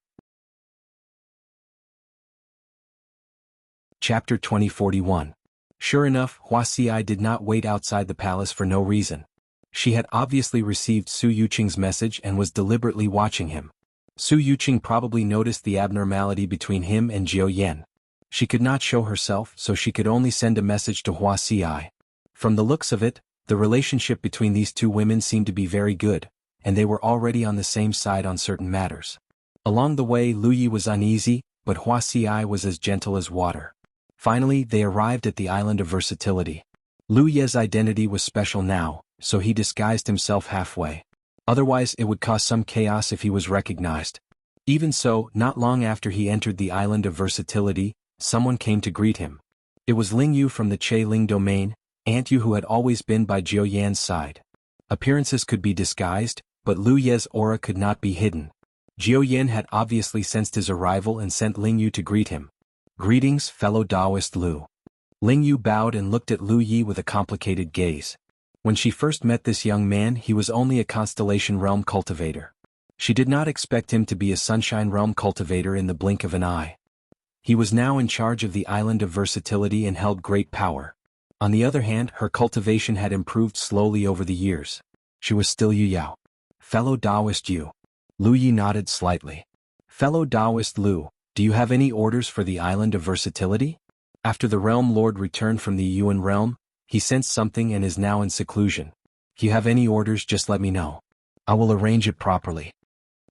Speaker 1: Chapter 2041. Sure enough, Huaxi did not wait outside the palace for no reason. She had obviously received Su Yuqing's message and was deliberately watching him. Su Yuqing probably noticed the abnormality between him and Jiao Yan. She could not show herself, so she could only send a message to Huaxi. From the looks of it, the relationship between these two women seemed to be very good, and they were already on the same side on certain matters. Along the way, Lu Yi was uneasy, but Huaxi was as gentle as water. Finally, they arrived at the Island of Versatility. Lu Yi's identity was special now, so he disguised himself halfway. Otherwise, it would cause some chaos if he was recognized. Even so, not long after he entered the Island of Versatility, someone came to greet him. It was Ling Yu from the Che Ling domain, Aunt Yu who had always been by Jiao Yan's side. Appearances could be disguised, but Lu Yi's aura could not be hidden. Jiao Yan had obviously sensed his arrival and sent Ling Yu to greet him. Greetings, fellow Taoist Lu. Ling Yu bowed and looked at Lu Yi with a complicated gaze. When she first met this young man, he was only a Constellation Realm cultivator. She did not expect him to be a Sunshine Realm cultivator in the blink of an eye. He was now in charge of the Island of Versatility and held great power. On the other hand, her cultivation had improved slowly over the years. She was still Yu Yao. Fellow Taoist Yu. Lu Yi nodded slightly. Fellow Taoist Lu, do you have any orders for the Island of Versatility? After the Realm Lord returned from the Yuan realm, he sensed something and is now in seclusion. If you have any orders, just let me know. I will arrange it properly.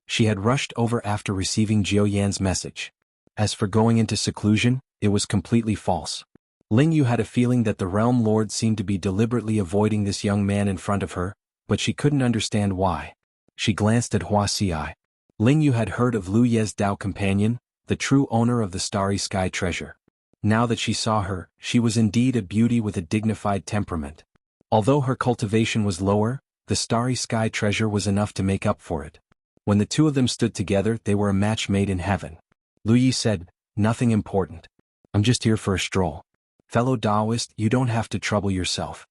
Speaker 1: She had rushed over after receiving Jiao Yan's message. As for going into seclusion, it was completely false. Ling Yu had a feeling that the Realm Lord seemed to be deliberately avoiding this young man in front of her, but she couldn't understand why. She glanced at Huaxi. Ling Yu had heard of Lu Yi's Tao companion, the true owner of the Starry Sky treasure. Now that she saw her, she was indeed a beauty with a dignified temperament. Although her cultivation was lower, the starry sky treasure was enough to make up for it. When the two of them stood together, they were a match made in heaven. Lu Yi said, "Nothing important. I'm just here for a stroll. Fellow Taoist, you don't have to trouble yourself."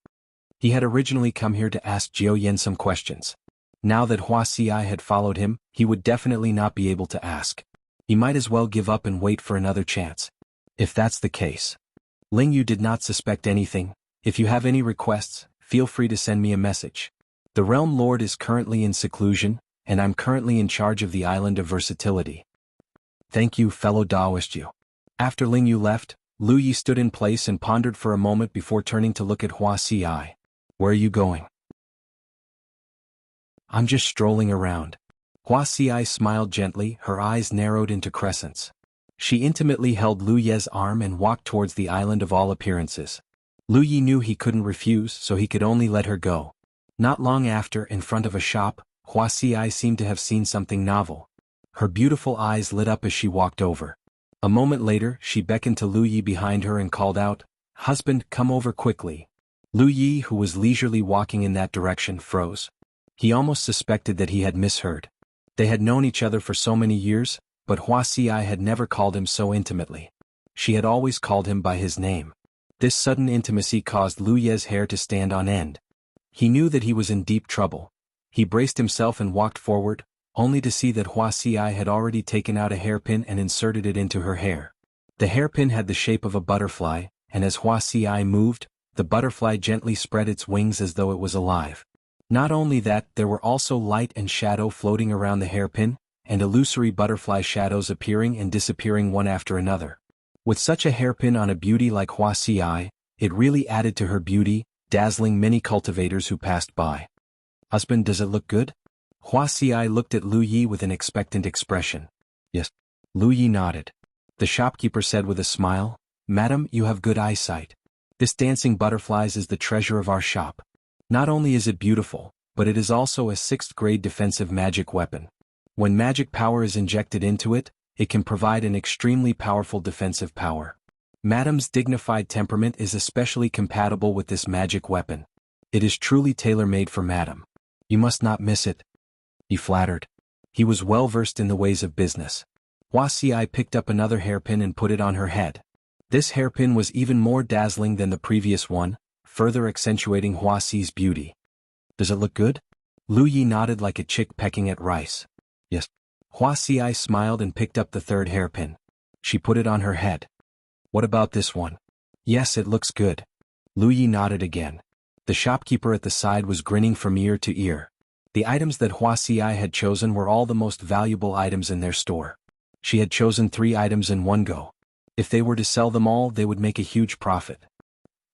Speaker 1: He had originally come here to ask Jiao Yan some questions. Now that Wuxia had followed him, he would definitely not be able to ask. He might as well give up and wait for another chance. If that's the case. Ling Yu did not suspect anything. If you have any requests, feel free to send me a message. The Realm Lord is currently in seclusion, and I'm currently in charge of the Island of Versatility. Thank you, fellow Taoist Yu. After Ling Yu left, Lu Yi stood in place and pondered for a moment before turning to look at Wuxia. Where are you going? I'm just strolling around. Wuxia smiled gently, her eyes narrowed into crescents. She intimately held Lu Ye's arm and walked towards the island of all appearances. Lu Yi knew he couldn't refuse, so he could only let her go. Not long after, in front of a shop, Wuxia seemed to have seen something novel. Her beautiful eyes lit up as she walked over. A moment later, she beckoned to Lu Yi behind her and called out, "Husband, come over quickly." Lu Yi, who was leisurely walking in that direction, froze. He almost suspected that he had misheard. They had known each other for so many years, but Wuxia had never called him so intimately. She had always called him by his name. This sudden intimacy caused Lu Ye's hair to stand on end. He knew that he was in deep trouble. He braced himself and walked forward, only to see that Wuxia had already taken out a hairpin and inserted it into her hair. The hairpin had the shape of a butterfly, and as Wuxia moved, the butterfly gently spread its wings as though it was alive. Not only that, there were also light and shadow floating around the hairpin, and illusory butterfly shadows appearing and disappearing one after another. With such a hairpin on a beauty like Wuxia, it really added to her beauty, dazzling many cultivators who passed by. "Husband, does it look good?" Wuxia looked at Lu Yi with an expectant expression. "Yes." Lu Yi nodded. The shopkeeper said with a smile, "Madam, you have good eyesight. This dancing butterflies is the treasure of our shop. Not only is it beautiful, but it is also a 6th-grade defensive magic weapon. When magic power is injected into it, it can provide an extremely powerful defensive power. Madam's dignified temperament is especially compatible with this magic weapon. It is truly tailor-made for Madam. You must not miss it." He flattered. He was well-versed in the ways of business. Wuxia picked up another hairpin and put it on her head. This hairpin was even more dazzling than the previous one, further accentuating Wuxia's beauty. "Does it look good?" Lu Yi nodded like a chick pecking at rice. "Yes." Wuxia smiled and picked up the third hairpin. She put it on her head. "What about this one?" "Yes, it looks good." Lu Yi nodded again. The shopkeeper at the side was grinning from ear to ear. The items that Wuxia had chosen were all the most valuable items in their store. She had chosen 3 items in one go. If they were to sell them all, they would make a huge profit.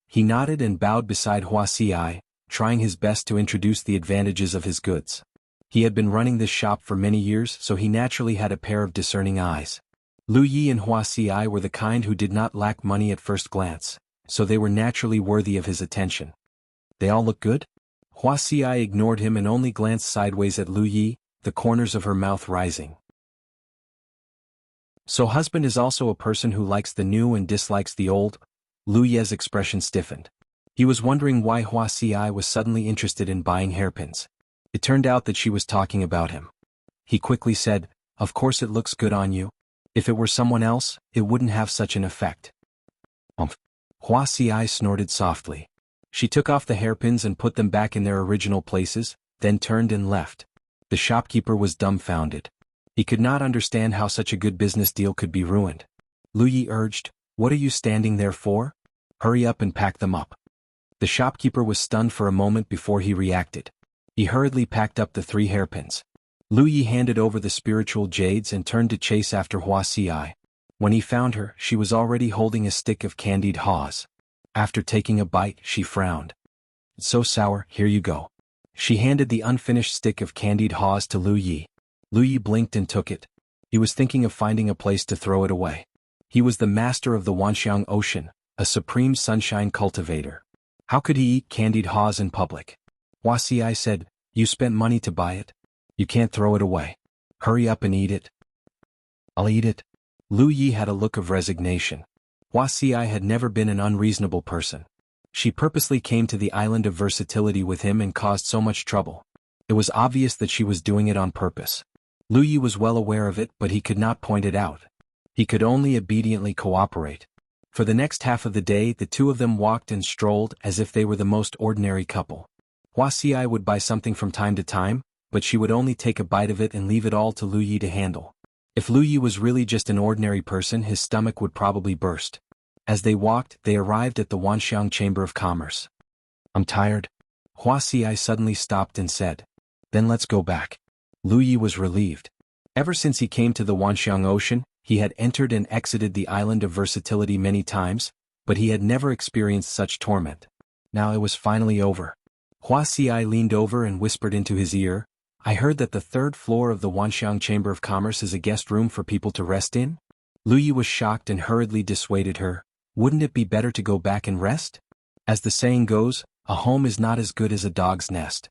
Speaker 1: He nodded and bowed beside Wuxia, trying his best to introduce the advantages of his goods. He had been running this shop for many years, so he naturally had a pair of discerning eyes. Lu Yi and Wuxia were the kind who did not lack money at first glance, so they were naturally worthy of his attention. "They all look good?" Wuxia ignored him and only glanced sideways at Lu Yi, the corners of her mouth rising. "So husband is also a person who likes the new and dislikes the old?" Lu Ye's expression stiffened. He was wondering why Wuxia was suddenly interested in buying hairpins. It turned out that she was talking about him. He quickly said, "Of course it looks good on you. If it were someone else, it wouldn't have such an effect." Wuxia snorted softly. She took off the hairpins and put them back in their original places, then turned and left. The shopkeeper was dumbfounded. He could not understand how such a good business deal could be ruined. Lu Yi urged, "What are you standing there for? Hurry up and pack them up." The shopkeeper was stunned for a moment before he reacted. He hurriedly packed up the 3 hairpins. Lu Yi handed over the spiritual jades and turned to chase after Wuxia. When he found her, she was already holding a stick of candied haws. After taking a bite, she frowned. "It's so sour, here you go." She handed the unfinished stick of candied haws to Lu Yi. Lu Yi blinked and took it. He was thinking of finding a place to throw it away. He was the master of the Wanxiang Ocean, a supreme sunshine cultivator. How could he eat candied haws in public? Wuxia said, "You spent money to buy it. You can't throw it away. Hurry up and eat it." "I'll eat it." Lu Yi had a look of resignation. Wuxia had never been an unreasonable person. She purposely came to the island of versatility with him and caused so much trouble. It was obvious that she was doing it on purpose. Lu Yi was well aware of it, but he could not point it out. He could only obediently cooperate. For the next half of the day the two of them walked and strolled as if they were the most ordinary couple. Wuxia would buy something from time to time, but she would only take a bite of it and leave it all to Lu Yi to handle. If Lu Yi was really just an ordinary person, his stomach would probably burst. As they walked, they arrived at the Wanxiang Chamber of Commerce. "I'm tired." Wuxia suddenly stopped and said. "Then let's go back." Lu Yi was relieved. Ever since he came to the Wanxiang Ocean, he had entered and exited the island of versatility many times, but he had never experienced such torment. Now it was finally over. Wuxia leaned over and whispered into his ear, "I heard that the third floor of the Wanxiang Chamber of Commerce is a guest room for people to rest in?" Lu Yi was shocked and hurriedly dissuaded her. "Wouldn't it be better to go back and rest? As the saying goes, a home is not as good as a dog's nest."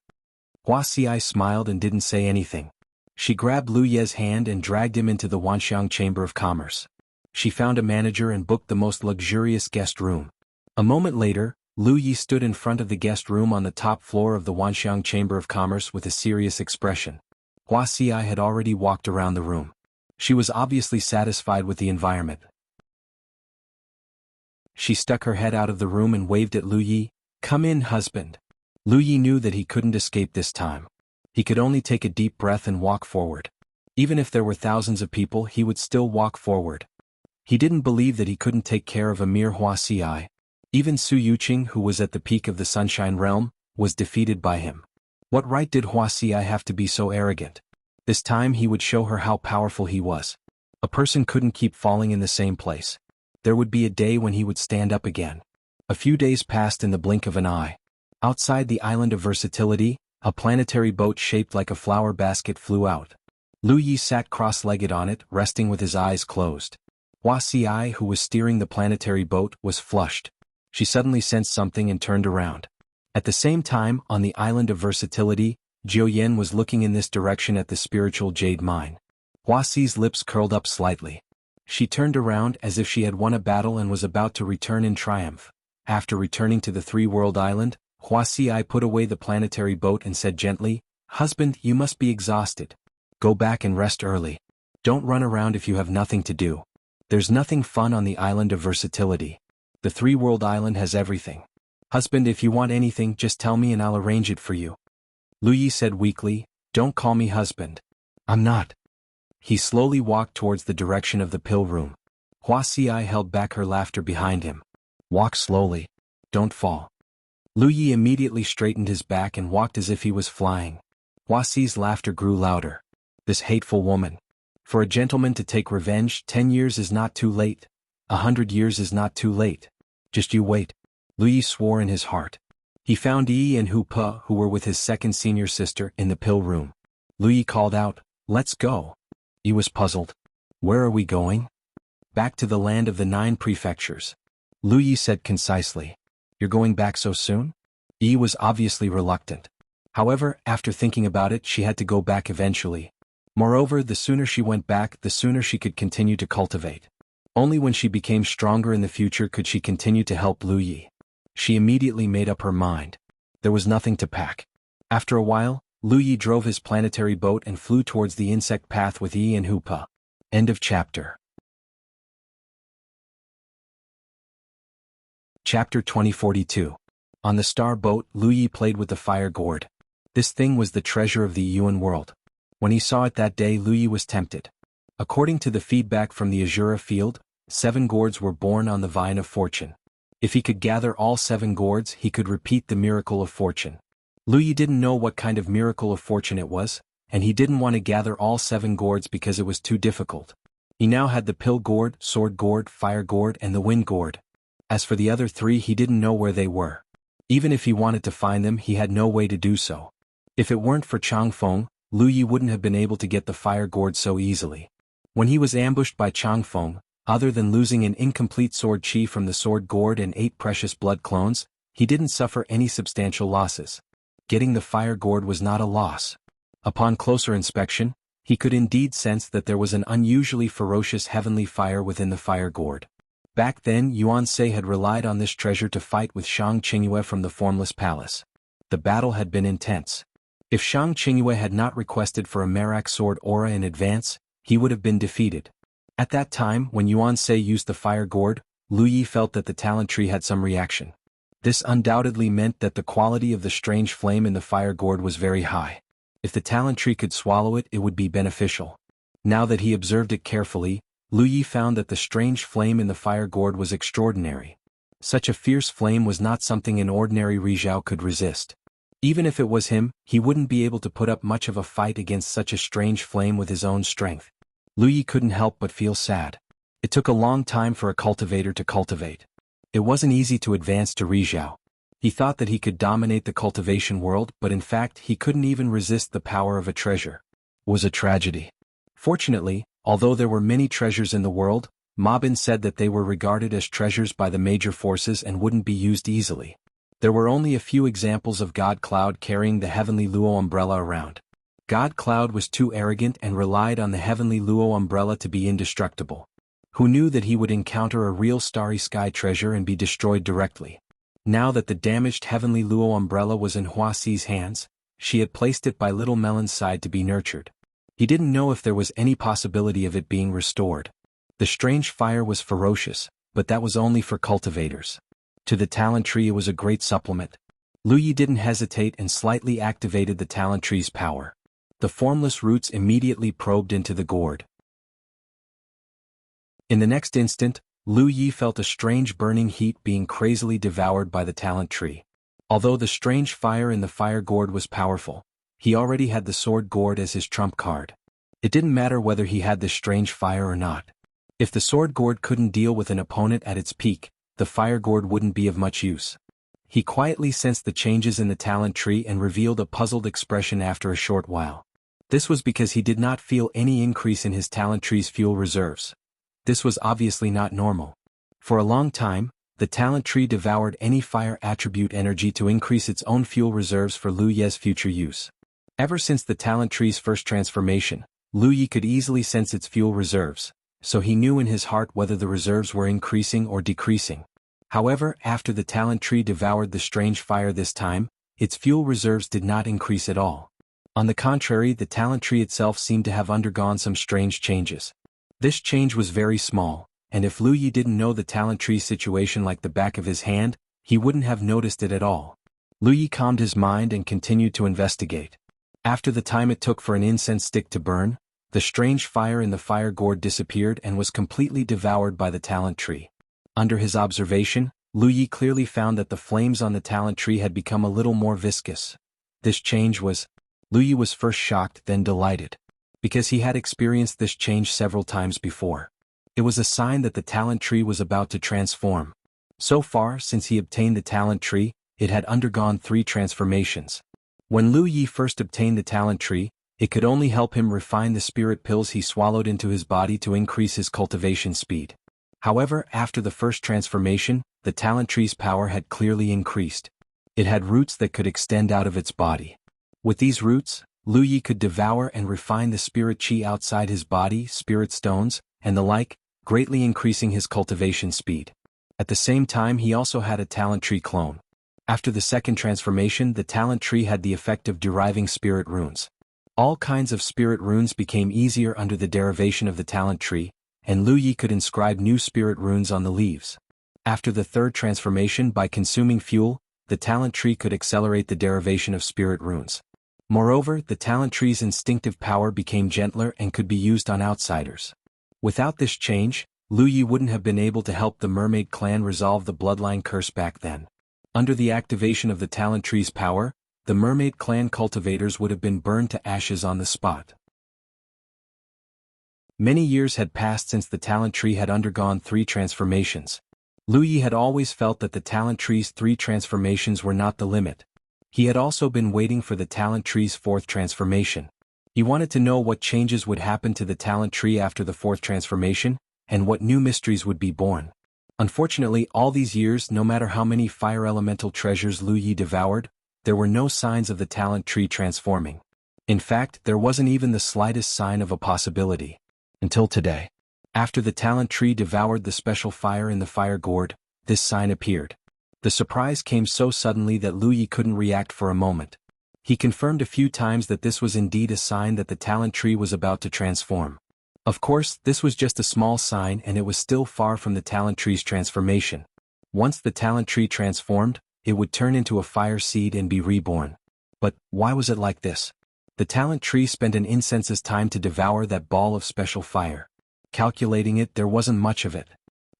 Speaker 1: Wuxia smiled and didn't say anything. She grabbed Lu Ye's hand and dragged him into the Wanxiang Chamber of Commerce. She found a manager and booked the most luxurious guest room. A moment later, Lu Yi stood in front of the guest room on the top floor of the Wanxiang Chamber of Commerce with a serious expression. Wuxia had already walked around the room. She was obviously satisfied with the environment. She stuck her head out of the room and waved at Lu Yi. "Come in, husband." Lu Yi knew that he couldn't escape this time. He could only take a deep breath and walk forward. Even if there were thousands of people, he would still walk forward. He didn't believe that he couldn't take care of a mere Wuxia. Even Su Yuqing, who was at the peak of the Sunshine Realm, was defeated by him. What right did Wuxia have to be so arrogant? This time he would show her how powerful he was. A person couldn't keep falling in the same place. There would be a day when he would stand up again. A few days passed in the blink of an eye. Outside the island of versatility, a planetary boat shaped like a flower basket flew out. Lu Yi sat cross-legged on it, resting with his eyes closed. Wuxia, who was steering the planetary boat, was flushed. She suddenly sensed something and turned around. At the same time, on the island of versatility, Jiu Yen was looking in this direction at the spiritual jade mine. Wuxia's lips curled up slightly. She turned around as if she had won a battle and was about to return in triumph. After returning to the three-world island, Wuxia put away the planetary boat and said gently, "Husband, you must be exhausted. Go back and rest early. Don't run around if you have nothing to do. There's nothing fun on the island of versatility. The three-world island has everything. Husband, if you want anything, just tell me and I'll arrange it for you." Lu Yi said weakly, "Don't call me husband. I'm not." He slowly walked towards the direction of the pill room. Wuxia held back her laughter behind him. "Walk slowly. Don't fall." Lu Yi immediately straightened his back and walked as if he was flying. Wuxia's laughter grew louder. This hateful woman. For a gentleman to take revenge, 10 years is not too late. 100 years is not too late. Just you wait. Lu Yi swore in his heart. He found Yi and Hu Pe, who were with his second senior sister, in the pill room. Lu Yi called out, "Let's go." Yi was puzzled. "Where are we going?" "Back to the land of the 9 prefectures." Lu Yi said concisely. "You're going back so soon?" Yi was obviously reluctant. However, after thinking about it, she had to go back eventually. Moreover, the sooner she went back, the sooner she could continue to cultivate. Only when she became stronger in the future could she continue to help Lu Yi. She immediately made up her mind. There was nothing to pack. After a while, Lu Yi drove his planetary boat and flew towards the insect path with Yi and Hu Pe. End of chapter. Chapter 2042. On the star boat, Lu Yi played with the fire gourd. This thing was the treasure of the Yuan world. When he saw it that day, Lu Yi was tempted. According to the feedback from the Azura field, 7 gourds were born on the vine of fortune. If he could gather all 7 gourds, he could repeat the miracle of fortune. Lu Yi didn't know what kind of miracle of fortune it was, and he didn't want to gather all 7 gourds because it was too difficult. He now had the pill gourd, sword gourd, fire gourd, and the wind gourd. As for the other 3, he didn't know where they were. Even if he wanted to find them, he had no way to do so. If it weren't for Changfeng, Lu Yi wouldn't have been able to get the fire gourd so easily. When he was ambushed by Changfeng, other than losing an incomplete sword chi from the sword gourd and 8 precious blood clones, he didn't suffer any substantial losses. Getting the fire gourd was not a loss. Upon closer inspection, he could indeed sense that there was an unusually ferocious heavenly fire within the fire gourd. Back then Yuan Sei had relied on this treasure to fight with Shang Qingyue from the Formless Palace. The battle had been intense. If Shang Qingyue had not requested for a Merak sword aura in advance, he would have been defeated. At that time, when Yuan Sei used the fire gourd, Lu Yi felt that the talent tree had some reaction. This undoubtedly meant that the quality of the strange flame in the fire gourd was very high. If the talent tree could swallow it, it would be beneficial. Now that he observed it carefully, Lu Yi found that the strange flame in the fire gourd was extraordinary. Such a fierce flame was not something an ordinary Rizhao could resist. Even if it was him, he wouldn't be able to put up much of a fight against such a strange flame with his own strength. Lu Yi couldn't help but feel sad. It took a long time for a cultivator to cultivate. It wasn't easy to advance to Rizhao. He thought that he could dominate the cultivation world, but in fact he couldn't even resist the power of a treasure. It was a tragedy. Fortunately, although there were many treasures in the world, Ma Bin said that they were regarded as treasures by the major forces and wouldn't be used easily. There were only a few examples of God Cloud carrying the heavenly Luo umbrella around. God Cloud was too arrogant and relied on the heavenly Luo umbrella to be indestructible. Who knew that he would encounter a real starry sky treasure and be destroyed directly? Now that the damaged heavenly Luo umbrella was in Hua Xi's hands, she had placed it by Little Melon's side to be nurtured. He didn't know if there was any possibility of it being restored. The strange fire was ferocious, but that was only for cultivators. To the talent tree it was a great supplement. Lu Yi didn't hesitate and slightly activated the talent tree's power. The formless roots immediately probed into the gourd. In the next instant, Lu Yi felt a strange burning heat being crazily devoured by the talent tree. Although the strange fire in the fire gourd was powerful, he already had the sword gourd as his trump card. It didn't matter whether he had this strange fire or not. If the sword gourd couldn't deal with an opponent at its peak, the fire gourd wouldn't be of much use. He quietly sensed the changes in the talent tree and revealed a puzzled expression after a short while. This was because he did not feel any increase in his talent tree's fuel reserves. This was obviously not normal. For a long time, the talent tree devoured any fire attribute energy to increase its own fuel reserves for Lu Ye's future use. Ever since the talent tree's first transformation, Lu Yi could easily sense its fuel reserves, so he knew in his heart whether the reserves were increasing or decreasing. However, after the talent tree devoured the strange fire this time, its fuel reserves did not increase at all. On the contrary, the talent tree itself seemed to have undergone some strange changes. This change was very small, and if Lu Yi didn't know the talent tree's situation like the back of his hand, he wouldn't have noticed it at all. Lu Yi calmed his mind and continued to investigate. After the time it took for an incense stick to burn, the strange fire in the fire gourd disappeared and was completely devoured by the talent tree. Under his observation, Lu Yi clearly found that the flames on the talent tree had become a little more viscous. This change was... Lu Yi was first shocked, then delighted. Because he had experienced this change several times before. It was a sign that the talent tree was about to transform. So far, since he obtained the talent tree, it had undergone 3 transformations. When Lu Yi first obtained the talent tree, it could only help him refine the spirit pills he swallowed into his body to increase his cultivation speed. However, after the first transformation, the talent tree's power had clearly increased. It had roots that could extend out of its body. With these roots, Lu Yi could devour and refine the spirit qi outside his body, spirit stones, and the like, greatly increasing his cultivation speed. At the same time, he also had a talent tree clone. After the second transformation, the talent tree had the effect of deriving spirit runes. All kinds of spirit runes became easier under the derivation of the talent tree, and Lu Yi could inscribe new spirit runes on the leaves. After the third transformation, by consuming fuel, the talent tree could accelerate the derivation of spirit runes. Moreover, the talent tree's instinctive power became gentler and could be used on outsiders. Without this change, Lu Yi wouldn't have been able to help the mermaid clan resolve the bloodline curse back then. Under the activation of the talent tree's power, the mermaid clan cultivators would have been burned to ashes on the spot. Many years had passed since the talent tree had undergone 3 transformations. Lu Yi had always felt that the talent tree's 3 transformations were not the limit. He had also been waiting for the talent tree's 4th transformation. He wanted to know what changes would happen to the talent tree after the 4th transformation, and what new mysteries would be born. Unfortunately, all these years, no matter how many fire elemental treasures Lu Yi devoured, there were no signs of the talent tree transforming. In fact, there wasn't even the slightest sign of a possibility. Until today. After the talent tree devoured the special fire in the fire gourd, this sign appeared. The surprise came so suddenly that Lu Yi couldn't react for a moment. He confirmed a few times that this was indeed a sign that the talent tree was about to transform. Of course, this was just a small sign and it was still far from the talent tree's transformation. Once the talent tree transformed, it would turn into a fire seed and be reborn. But why was it like this? The talent tree spent an incense's time to devour that ball of special fire. Calculating it, there wasn't much of it.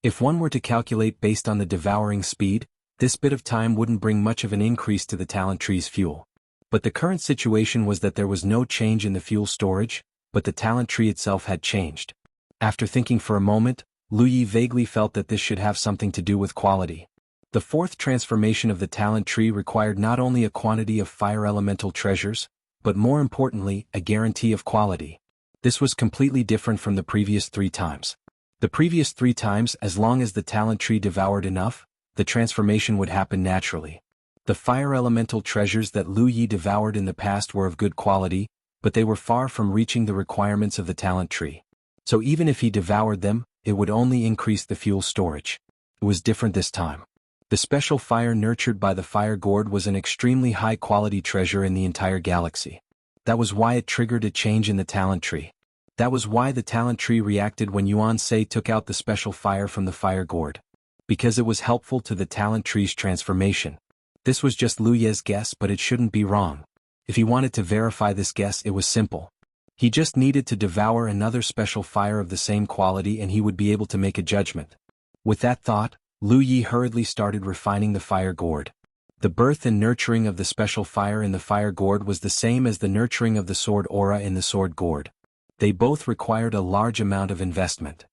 Speaker 1: If one were to calculate based on the devouring speed, this bit of time wouldn't bring much of an increase to the talent tree's fuel. But the current situation was that there was no change in the fuel storage, but the talent tree itself had changed. After thinking for a moment, Lu Yi vaguely felt that this should have something to do with quality. The fourth transformation of the talent tree required not only a quantity of fire elemental treasures, but more importantly, a guarantee of quality. This was completely different from the previous 3 times. The previous 3 times, as long as the talent tree devoured enough, the transformation would happen naturally. The fire elemental treasures that Lu Yi devoured in the past were of good quality, but they were far from reaching the requirements of the talent tree. So even if he devoured them, it would only increase the fuel storage. It was different this time. The special fire nurtured by the fire gourd was an extremely high-quality treasure in the entire galaxy. That was why it triggered a change in the talent tree. That was why the talent tree reacted when Yuan Sei took out the special fire from the fire gourd. Because it was helpful to the talent tree's transformation. This was just Lu Ye's guess, but it shouldn't be wrong. If he wanted to verify this guess, it was simple. He just needed to devour another special fire of the same quality and he would be able to make a judgment. With that thought, Lu Yi hurriedly started refining the fire gourd. The birth and nurturing of the special fire in the fire gourd was the same as the nurturing of the sword aura in the sword gourd. They both required a large amount of investment.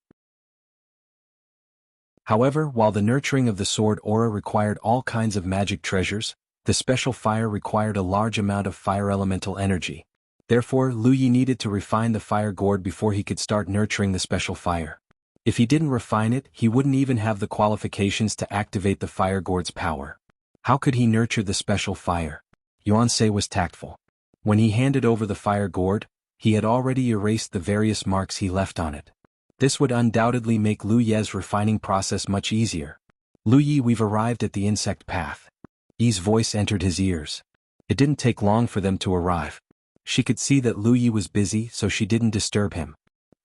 Speaker 1: However, while the nurturing of the sword aura required all kinds of magic treasures, the special fire required a large amount of fire elemental energy. Therefore, Lu Yi needed to refine the fire gourd before he could start nurturing the special fire. If he didn't refine it, he wouldn't even have the qualifications to activate the fire gourd's power. How could he nurture the special fire? Yuan Sei was tactful. When he handed over the fire gourd, he had already erased the various marks he left on it. This would undoubtedly make Lu Ye's refining process much easier. Lu Yi, we've arrived at the insect path. Yi's voice entered his ears. It didn't take long for them to arrive. She could see that Lu Yi was busy, so she didn't disturb him.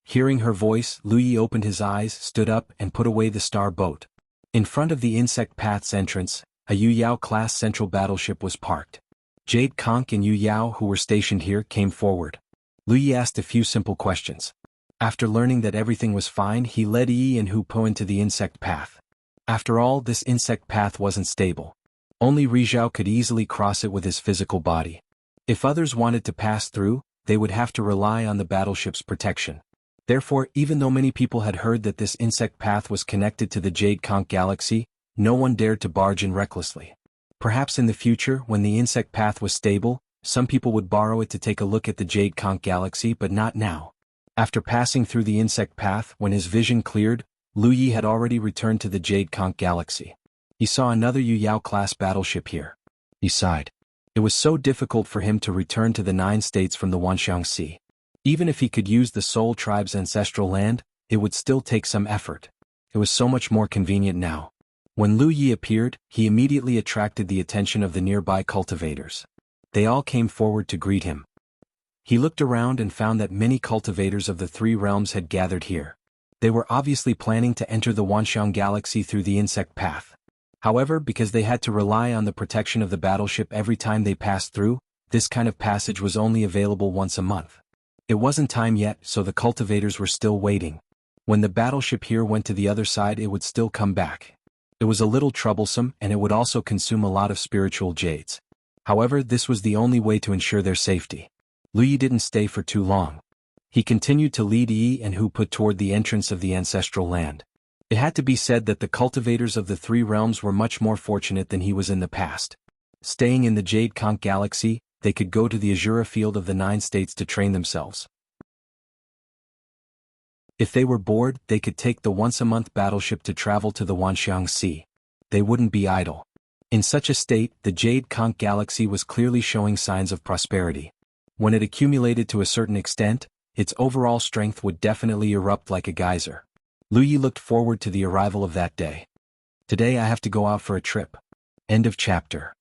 Speaker 1: Hearing her voice, Lu Yi opened his eyes, stood up, and put away the star boat. In front of the insect path's entrance, a Yu Yao-class central battleship was parked. Jade Conch and Yu Yao, who were stationed here, came forward. Lu Yi asked a few simple questions. After learning that everything was fine, he led Yi and Hu Po into the insect path. After all, this insect path wasn't stable. Only Rizhao could easily cross it with his physical body. If others wanted to pass through, they would have to rely on the battleship's protection. Therefore, even though many people had heard that this insect path was connected to the Jade Conch galaxy, no one dared to barge in recklessly. Perhaps in the future, when the insect path was stable, some people would borrow it to take a look at the Jade Conch galaxy, but not now. After passing through the insect path, when his vision cleared, Lu Yi had already returned to the Jade Conch galaxy. He saw another Yu Yao-class battleship here. He sighed. It was so difficult for him to return to the 9 states from the Wanxiang Sea. Even if he could use the Soul Tribe's ancestral land, it would still take some effort. It was so much more convenient now. When Lu Yi appeared, he immediately attracted the attention of the nearby cultivators. They all came forward to greet him. He looked around and found that many cultivators of the 3 realms had gathered here. They were obviously planning to enter the Wanxiang galaxy through the insect path. However, because they had to rely on the protection of the battleship every time they passed through, this kind of passage was only available once a month. It wasn't time yet, so the cultivators were still waiting. When the battleship here went to the other side, it would still come back. It was a little troublesome, and it would also consume a lot of spiritual jades. However, this was the only way to ensure their safety. Lu Yi didn't stay for too long. He continued to lead Yi and Hu Po toward the entrance of the ancestral land. It had to be said that the cultivators of the 3 realms were much more fortunate than he was in the past. Staying in the Jade Conch galaxy, they could go to the Azura field of the 9 states to train themselves. If they were bored, they could take the once-a-month battleship to travel to the Wanxiang Sea. They wouldn't be idle. In such a state, the Jade Conch galaxy was clearly showing signs of prosperity. When it accumulated to a certain extent, its overall strength would definitely erupt like a geyser. Lu Yi looked forward to the arrival of that day. Today I have to go out for a trip. End of chapter.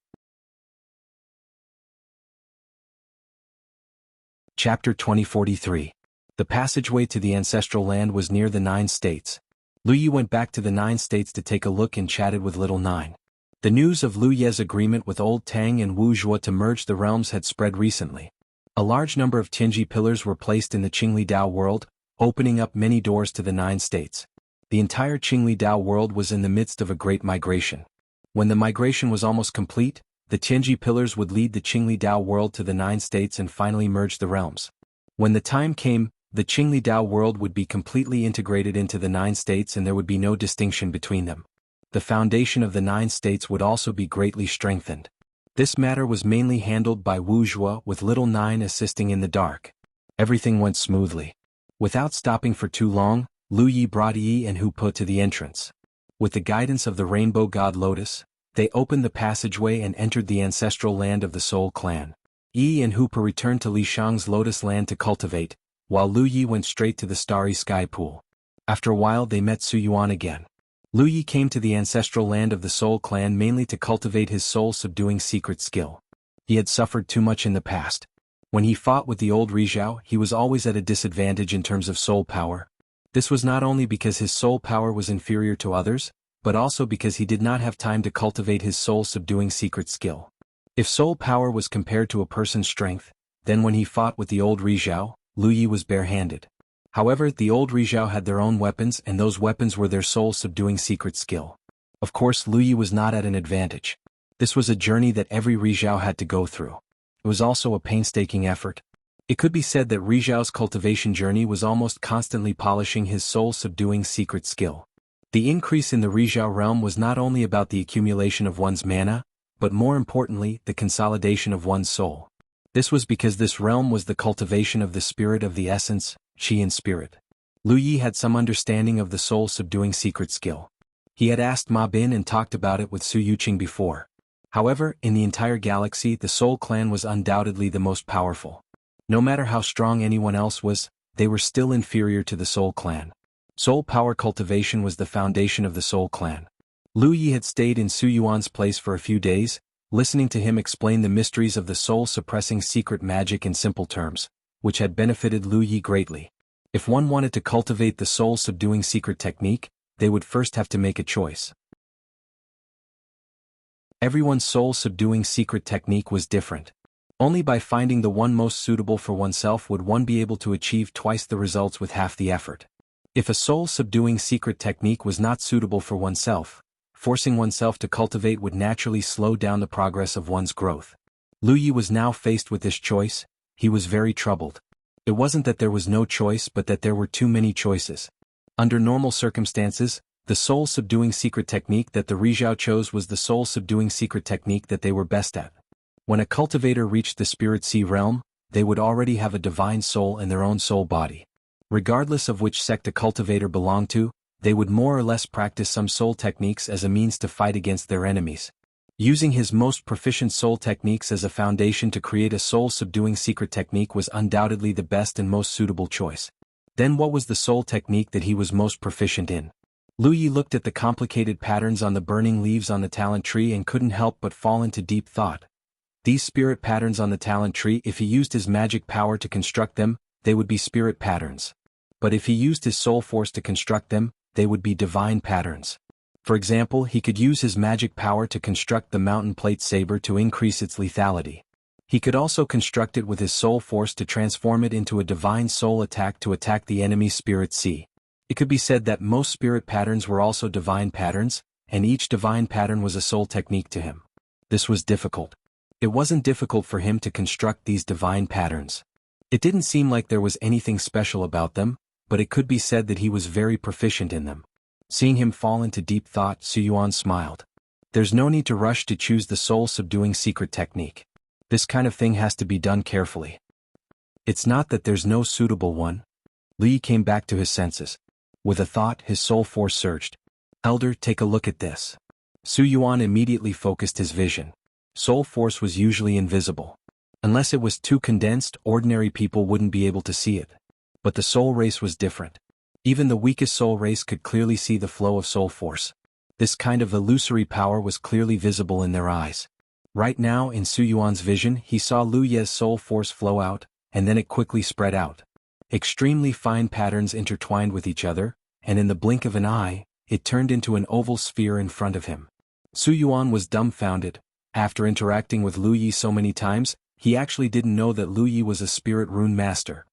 Speaker 1: Chapter 2043. The passageway to the ancestral land was near the 9 states. Lu Yi went back to the 9 states to take a look and chatted with Little Nine. The news of Lu Ye's agreement with Old Tang and Wu Zhuo to merge the realms had spread recently. A large number of Tianji pillars were placed in the Qingli Dao world, opening up many doors to the 9 states. The entire Qingli Dao world was in the midst of a great migration. When the migration was almost complete, the Tianji pillars would lead the Qingli Dao world to the 9 states and finally merge the realms. When the time came, the Qingli Dao world would be completely integrated into the 9 states and there would be no distinction between them. The foundation of the 9 states would also be greatly strengthened. This matter was mainly handled by Wu Zhuo, with Little Nine assisting in the dark. Everything went smoothly. Without stopping for too long, Lu Yi brought Yi and Hu Po to the entrance. With the guidance of the Rainbow God Lotus, they opened the passageway and entered the ancestral land of the Soul Clan. Yi and Hu Po returned to Li Shang's Lotus Land to cultivate, while Lu Yi went straight to the Starry Sky Pool. After a while they met Su Yuan again. Lu Yi came to the ancestral land of the Soul Clan mainly to cultivate his soul-subduing secret skill. He had suffered too much in the past. When he fought with the old Rizhao, he was always at a disadvantage in terms of soul power. This was not only because his soul power was inferior to others, but also because he did not have time to cultivate his soul-subduing secret skill. If soul power was compared to a person's strength, then when he fought with the old Rizhao, Lu Yi was barehanded. However, the old Rizhao had their own weapons and those weapons were their soul-subduing secret skill. Of course, Lu Yi was not at an advantage. This was a journey that every Rizhao had to go through. It was also a painstaking effort. It could be said that Rizhao's cultivation journey was almost constantly polishing his soul-subduing secret skill. The increase in the Rizhao realm was not only about the accumulation of one's mana, but more importantly, the consolidation of one's soul. This was because this realm was the cultivation of the spirit of the essence, Qi and spirit. Lu Yi had some understanding of the soul-subduing secret skill. He had asked Ma Bin and talked about it with Su Yuqing before. However, in the entire galaxy the Soul Clan was undoubtedly the most powerful. No matter how strong anyone else was, they were still inferior to the Soul Clan. Soul power cultivation was the foundation of the Soul Clan. Lu Yi had stayed in Su Yuan's place for a few days, listening to him explain the mysteries of the soul-suppressing secret magic in simple terms, which had benefited Lu Yi greatly. If one wanted to cultivate the soul-subduing secret technique, they would first have to make a choice. Everyone's soul-subduing secret technique was different. Only by finding the one most suitable for oneself would one be able to achieve twice the results with half the effort. If a soul-subduing secret technique was not suitable for oneself, forcing oneself to cultivate would naturally slow down the progress of one's growth. Lu Yi was now faced with this choice. He was very troubled. It wasn't that there was no choice but that there were too many choices. Under normal circumstances, the soul-subduing secret technique that the Rizhao chose was the soul-subduing secret technique that they were best at. When a cultivator reached the Spirit Sea realm, they would already have a divine soul in their own soul body. Regardless of which sect a cultivator belonged to, they would more or less practice some soul techniques as a means to fight against their enemies. Using his most proficient soul techniques as a foundation to create a soul-subduing secret technique was undoubtedly the best and most suitable choice. Then what was the soul technique that he was most proficient in? Lu Yi looked at the complicated patterns on the burning leaves on the talent tree and couldn't help but fall into deep thought. These spirit patterns on the talent tree, if he used his magic power to construct them, they would be spirit patterns. But if he used his soul force to construct them, they would be divine patterns. For example, he could use his magic power to construct the mountain plate saber to increase its lethality. He could also construct it with his soul force to transform it into a divine soul attack to attack the enemy's spirit sea. It could be said that most spirit patterns were also divine patterns, and each divine pattern was a soul technique to him. This was difficult. It wasn't difficult for him to construct these divine patterns. It didn't seem like there was anything special about them, but it could be said that he was very proficient in them. Seeing him fall into deep thought, Su Yuan smiled. There's no need to rush to choose the soul-subduing secret technique. This kind of thing has to be done carefully. It's not that there's no suitable one. Lu Yi came back to his senses. With a thought, his soul force surged. Elder, take a look at this. Su Yuan immediately focused his vision. Soul force was usually invisible. Unless it was too condensed, ordinary people wouldn't be able to see it. But the soul race was different. Even the weakest soul race could clearly see the flow of soul force. This kind of illusory power was clearly visible in their eyes. Right now in Su Yuan's vision he saw Lu Ye's soul force flow out, and then it quickly spread out. Extremely fine patterns intertwined with each other, and in the blink of an eye, it turned into an oval sphere in front of him. Su Yuan was dumbfounded. After interacting with Lu Yi so many times, he actually didn't know that Lu Yi was a spirit rune master.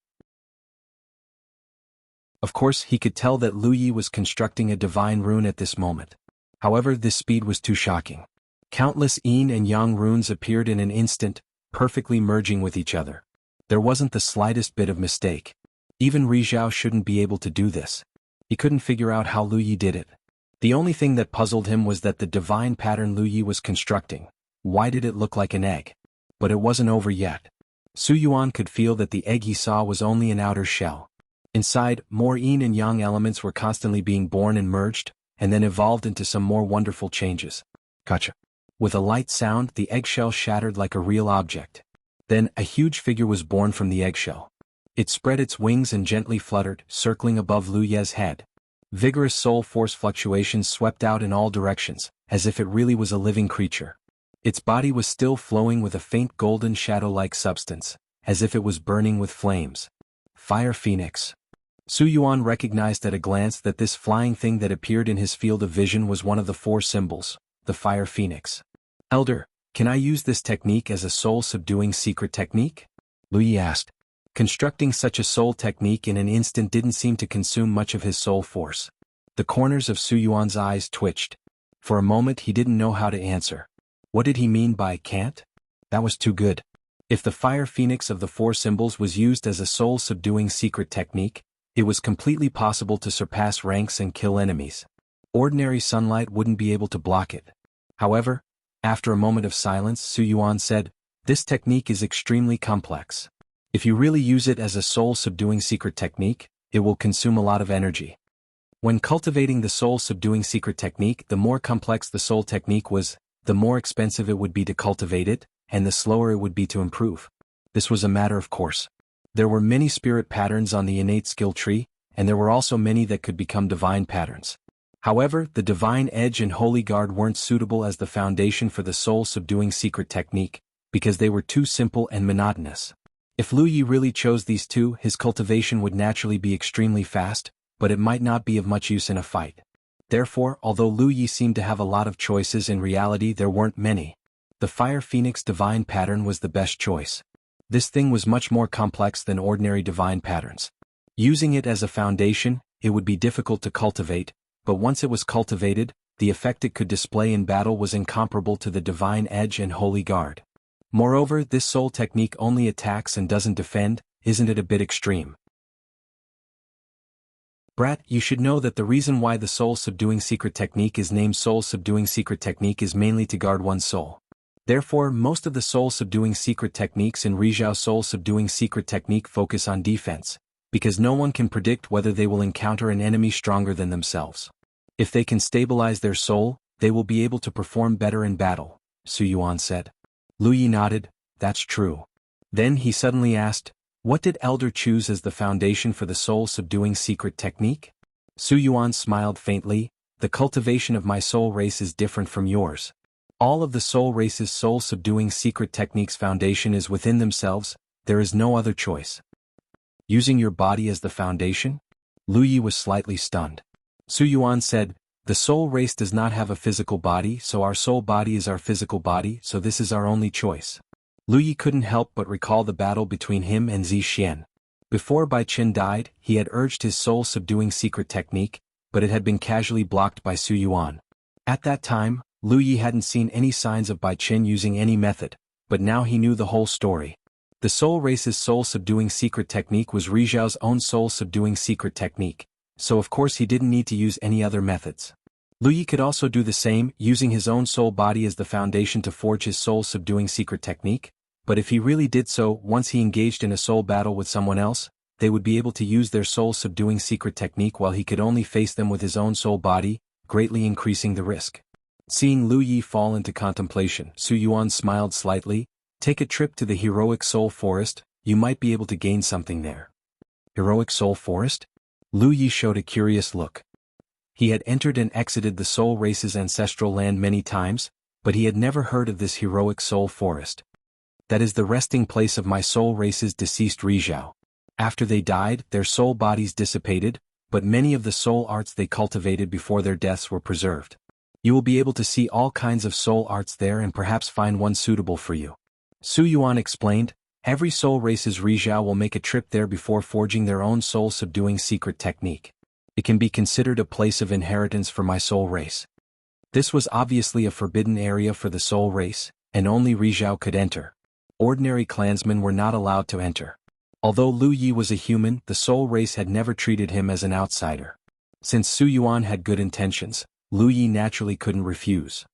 Speaker 1: Of course, he could tell that Lu Yi was constructing a divine rune at this moment. However, this speed was too shocking. Countless yin and yang runes appeared in an instant, perfectly merging with each other. There wasn't the slightest bit of mistake. Even Rizhao shouldn't be able to do this. He couldn't figure out how Lu Yi did it. The only thing that puzzled him was that the divine pattern Lu Yi was constructing. Why did it look like an egg? But it wasn't over yet. Su Yuan could feel that the egg he saw was only an outer shell. Inside, more yin and yang elements were constantly being born and merged, and then evolved into some more wonderful changes. Gotcha. With a light sound, the eggshell shattered like a real object. Then, a huge figure was born from the eggshell. It spread its wings and gently fluttered, circling above Lu Ye's head. Vigorous soul force fluctuations swept out in all directions, as if it really was a living creature. Its body was still flowing with a faint golden shadow-like substance, as if it was burning with flames. Fire Phoenix. Su Yuan recognized at a glance that this flying thing that appeared in his field of vision was one of the 4 symbols, the Fire Phoenix. Elder, can I use this technique as a soul-subduing secret technique? Lu Yi asked. Constructing such a soul technique in an instant didn't seem to consume much of his soul force. The corners of Su Yuan's eyes twitched. For a moment he didn't know how to answer. What did he mean by can't? That was too good. If the Fire Phoenix of the 4 symbols was used as a soul-subduing secret technique, it was completely possible to surpass ranks and kill enemies. Ordinary sunlight wouldn't be able to block it. However, after a moment of silence, Su Yuan said, "This technique is extremely complex. If you really use it as a soul-subduing secret technique, it will consume a lot of energy." When cultivating the soul-subduing secret technique, the more complex the soul technique was, the more expensive it would be to cultivate it, and the slower it would be to improve. This was a matter of course. There were many spirit patterns on the innate skill tree, and there were also many that could become divine patterns. However, the Divine Edge and Holy Guard weren't suitable as the foundation for the soul-subduing secret technique, because they were too simple and monotonous. If Lu Yi really chose these 2, his cultivation would naturally be extremely fast, but it might not be of much use in a fight. Therefore, although Lu Yi seemed to have a lot of choices, in reality there weren't many. The Fire Phoenix divine pattern was the best choice. This thing was much more complex than ordinary divine patterns. Using it as a foundation, it would be difficult to cultivate, but once it was cultivated, the effect it could display in battle was incomparable to the Divine Edge and Holy Guard. Moreover, this soul technique only attacks and doesn't defend. Isn't it a bit extreme? Brat, you should know that the reason why the soul-subduing secret technique is named soul-subduing secret technique is mainly to guard one's soul. Therefore, most of the soul-subduing secret techniques in Rizhao's soul-subduing secret technique focus on defense, because no one can predict whether they will encounter an enemy stronger than themselves. If they can stabilize their soul, they will be able to perform better in battle, Su Yuan said. Lu Yi nodded. That's true. Then he suddenly asked, what did Elder choose as the foundation for the soul-subduing secret technique? Su Yuan smiled faintly. The cultivation of my soul race is different from yours. All of the soul race's soul-subduing secret techniques' foundation is within themselves. There is no other choice. Using your body as the foundation? Lu Yi was slightly stunned. Su Yuan said, the soul race does not have a physical body, so our soul body is our physical body, so this is our only choice. Lu Yi couldn't help but recall the battle between him and Zi Xian. Before Bai Qin died, he had urged his soul-subduing secret technique, but it had been casually blocked by Su Yuan. At that time, Lu Yi hadn't seen any signs of Bai Qin using any method, but now he knew the whole story. The soul race's soul-subduing secret technique was Rizhao's own soul-subduing secret technique, so of course he didn't need to use any other methods. Lu Yi could also do the same, using his own soul body as the foundation to forge his soul-subduing secret technique, but if he really did so, once he engaged in a soul battle with someone else, they would be able to use their soul-subduing secret technique while he could only face them with his own soul body, greatly increasing the risk. Seeing Lu Yi fall into contemplation, Su Yuan smiled slightly. Take a trip to the heroic soul forest, you might be able to gain something there. Heroic Soul Forest? Lu Yi showed a curious look. He had entered and exited the soul race's ancestral land many times, but he had never heard of this heroic soul forest. That is the resting place of my soul race's deceased Rizhao. After they died, their soul bodies dissipated, but many of the soul arts they cultivated before their deaths were preserved. You will be able to see all kinds of soul arts there and perhaps find one suitable for you. Su Yuan explained, every soul race's Rizhao will make a trip there before forging their own soul-subduing secret technique. It can be considered a place of inheritance for my soul race. This was obviously a forbidden area for the soul race, and only Rizhao could enter. Ordinary clansmen were not allowed to enter. Although Lu Yi was a human, the soul race had never treated him as an outsider. Since Su Yuan had good intentions, Lu Yi naturally couldn't refuse.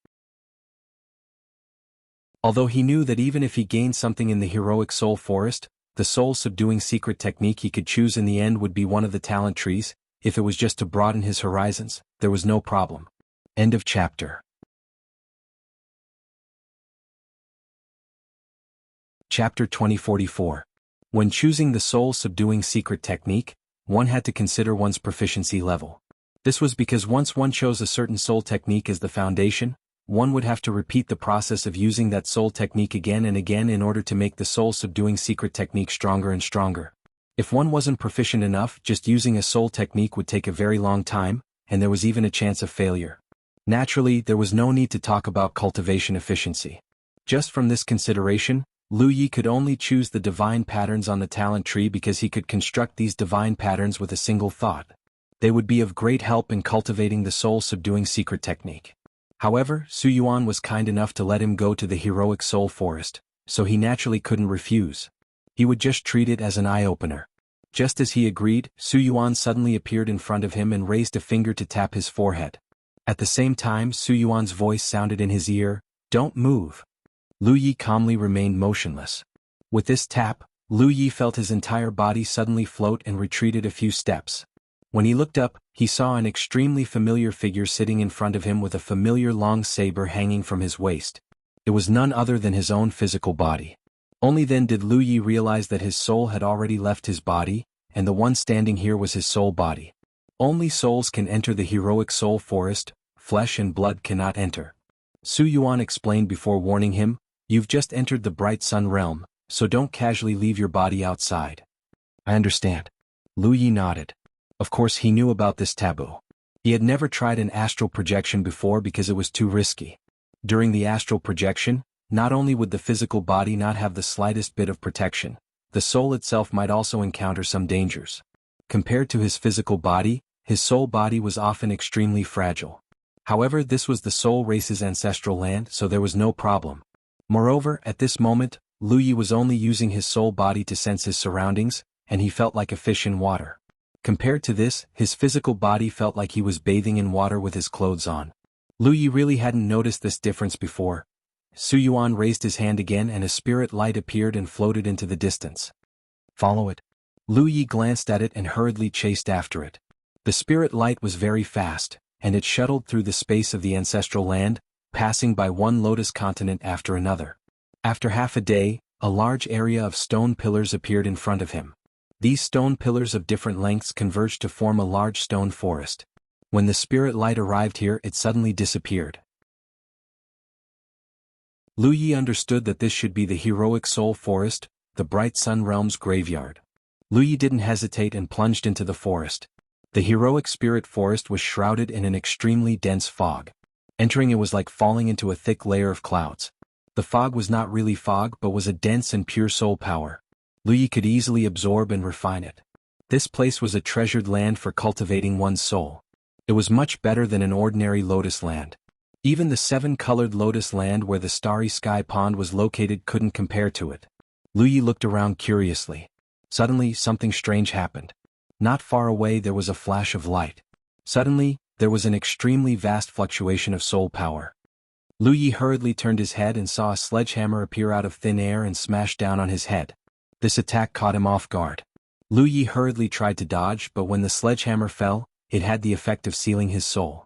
Speaker 1: Although he knew that even if he gained something in the heroic soul forest, the soul-subduing secret technique he could choose in the end would be one of the talent trees. If it was just to broaden his horizons, there was no problem. End of chapter. Chapter 2044. When choosing the soul-subduing secret technique, one had to consider one's proficiency level. This was because once one chose a certain soul technique as the foundation, one would have to repeat the process of using that soul technique again and again in order to make the soul-subduing secret technique stronger and stronger. If one wasn't proficient enough, just using a soul technique would take a very long time, and there was even a chance of failure. Naturally, there was no need to talk about cultivation efficiency. Just from this consideration, Lu Yi could only choose the divine patterns on the talent tree because he could construct these divine patterns with a single thought. They would be of great help in cultivating the soul-subduing secret technique. However, Su Yuan was kind enough to let him go to the heroic soul forest, so he naturally couldn't refuse. He would just treat it as an eye-opener. Just as he agreed, Su Yuan suddenly appeared in front of him and raised a finger to tap his forehead. At the same time, Su Yuan's voice sounded in his ear, "Don't move." Lu Yi calmly remained motionless. With this tap, Lu Yi felt his entire body suddenly float and retreated a few steps. When he looked up, he saw an extremely familiar figure sitting in front of him with a familiar long saber hanging from his waist. It was none other than his own physical body. Only then did Lu Yi realize that his soul had already left his body, and the one standing here was his soul body. Only souls can enter the heroic soul forest, flesh and blood cannot enter. Su Yuan explained before warning him, "You've just entered the bright sun realm, so don't casually leave your body outside." "I understand." Lu Yi nodded. Of course he knew about this taboo. He had never tried an astral projection before because it was too risky. During the astral projection, not only would the physical body not have the slightest bit of protection, the soul itself might also encounter some dangers. Compared to his physical body, his soul body was often extremely fragile. However, this was the soul race's ancestral land, so there was no problem. Moreover, at this moment, Lu Yi was only using his soul body to sense his surroundings, and he felt like a fish in water. Compared to this, his physical body felt like he was bathing in water with his clothes on. Lu Yi really hadn't noticed this difference before. Su Yuan raised his hand again and a spirit light appeared and floated into the distance. "Follow it." Lu Yi glanced at it and hurriedly chased after it. The spirit light was very fast, and it shuttled through the space of the ancestral land, passing by one lotus continent after another. After half a day, a large area of stone pillars appeared in front of him. These stone pillars of different lengths converged to form a large stone forest. When the spirit light arrived here, it suddenly disappeared. Lu Yi understood that this should be the heroic soul forest, the bright sun realm's graveyard. Lu Yi didn't hesitate and plunged into the forest. The heroic spirit forest was shrouded in an extremely dense fog. Entering it was like falling into a thick layer of clouds. The fog was not really fog but was a dense and pure soul power. Lu Yi could easily absorb and refine it. This place was a treasured land for cultivating one's soul. It was much better than an ordinary lotus land. Even the seven-colored lotus land where the starry sky pond was located couldn't compare to it. Lu Yi looked around curiously. Suddenly, something strange happened. Not far away there was a flash of light. Suddenly, there was an extremely vast fluctuation of soul power. Lu Yi hurriedly turned his head and saw a sledgehammer appear out of thin air and smash down on his head. This attack caught him off guard. Lu Yi hurriedly tried to dodge, but when the sledgehammer fell, it had the effect of sealing his soul.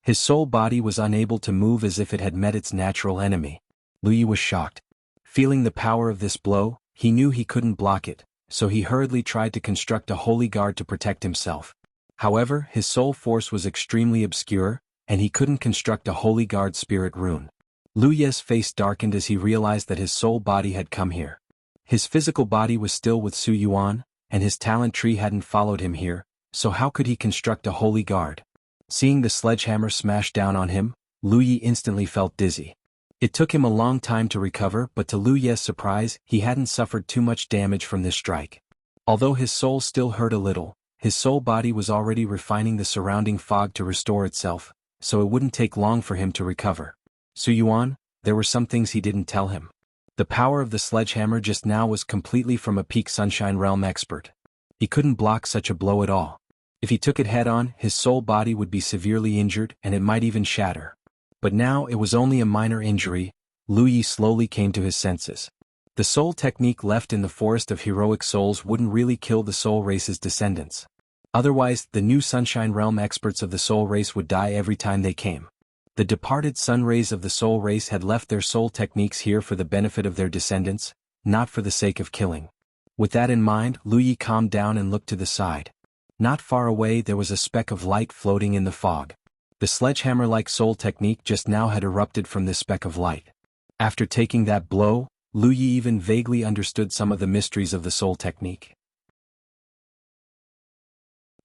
Speaker 1: His soul body was unable to move as if it had met its natural enemy. Lu Yi was shocked. Feeling the power of this blow, he knew he couldn't block it, so he hurriedly tried to construct a holy guard to protect himself. However, his soul force was extremely obscure, and he couldn't construct a holy guard spirit rune. Lu Ye's face darkened as he realized that his soul body had come here. His physical body was still with Su Yuan, and his talent tree hadn't followed him here, so how could he construct a holy guard? Seeing the sledgehammer smash down on him, Lu Yi instantly felt dizzy. It took him a long time to recover, but to Lu Ye's surprise, he hadn't suffered too much damage from this strike. Although his soul still hurt a little, his soul body was already refining the surrounding fog to restore itself, so it wouldn't take long for him to recover. Su Yuan, there were some things he didn't tell him. The power of the sledgehammer just now was completely from a peak Sunshine Realm expert. He couldn't block such a blow at all. If he took it head-on, his soul body would be severely injured and it might even shatter. But now it was only a minor injury. Lu Yi slowly came to his senses. The soul technique left in the forest of heroic souls wouldn't really kill the soul race's descendants. Otherwise, the new Sunshine Realm experts of the soul race would die every time they came. The departed sun rays of the soul race had left their soul techniques here for the benefit of their descendants, not for the sake of killing. With that in mind, Lu Yi calmed down and looked to the side. Not far away there was a speck of light floating in the fog. The sledgehammer-like soul technique just now had erupted from this speck of light. After taking that blow, Lu Yi even vaguely understood some of the mysteries of the soul technique.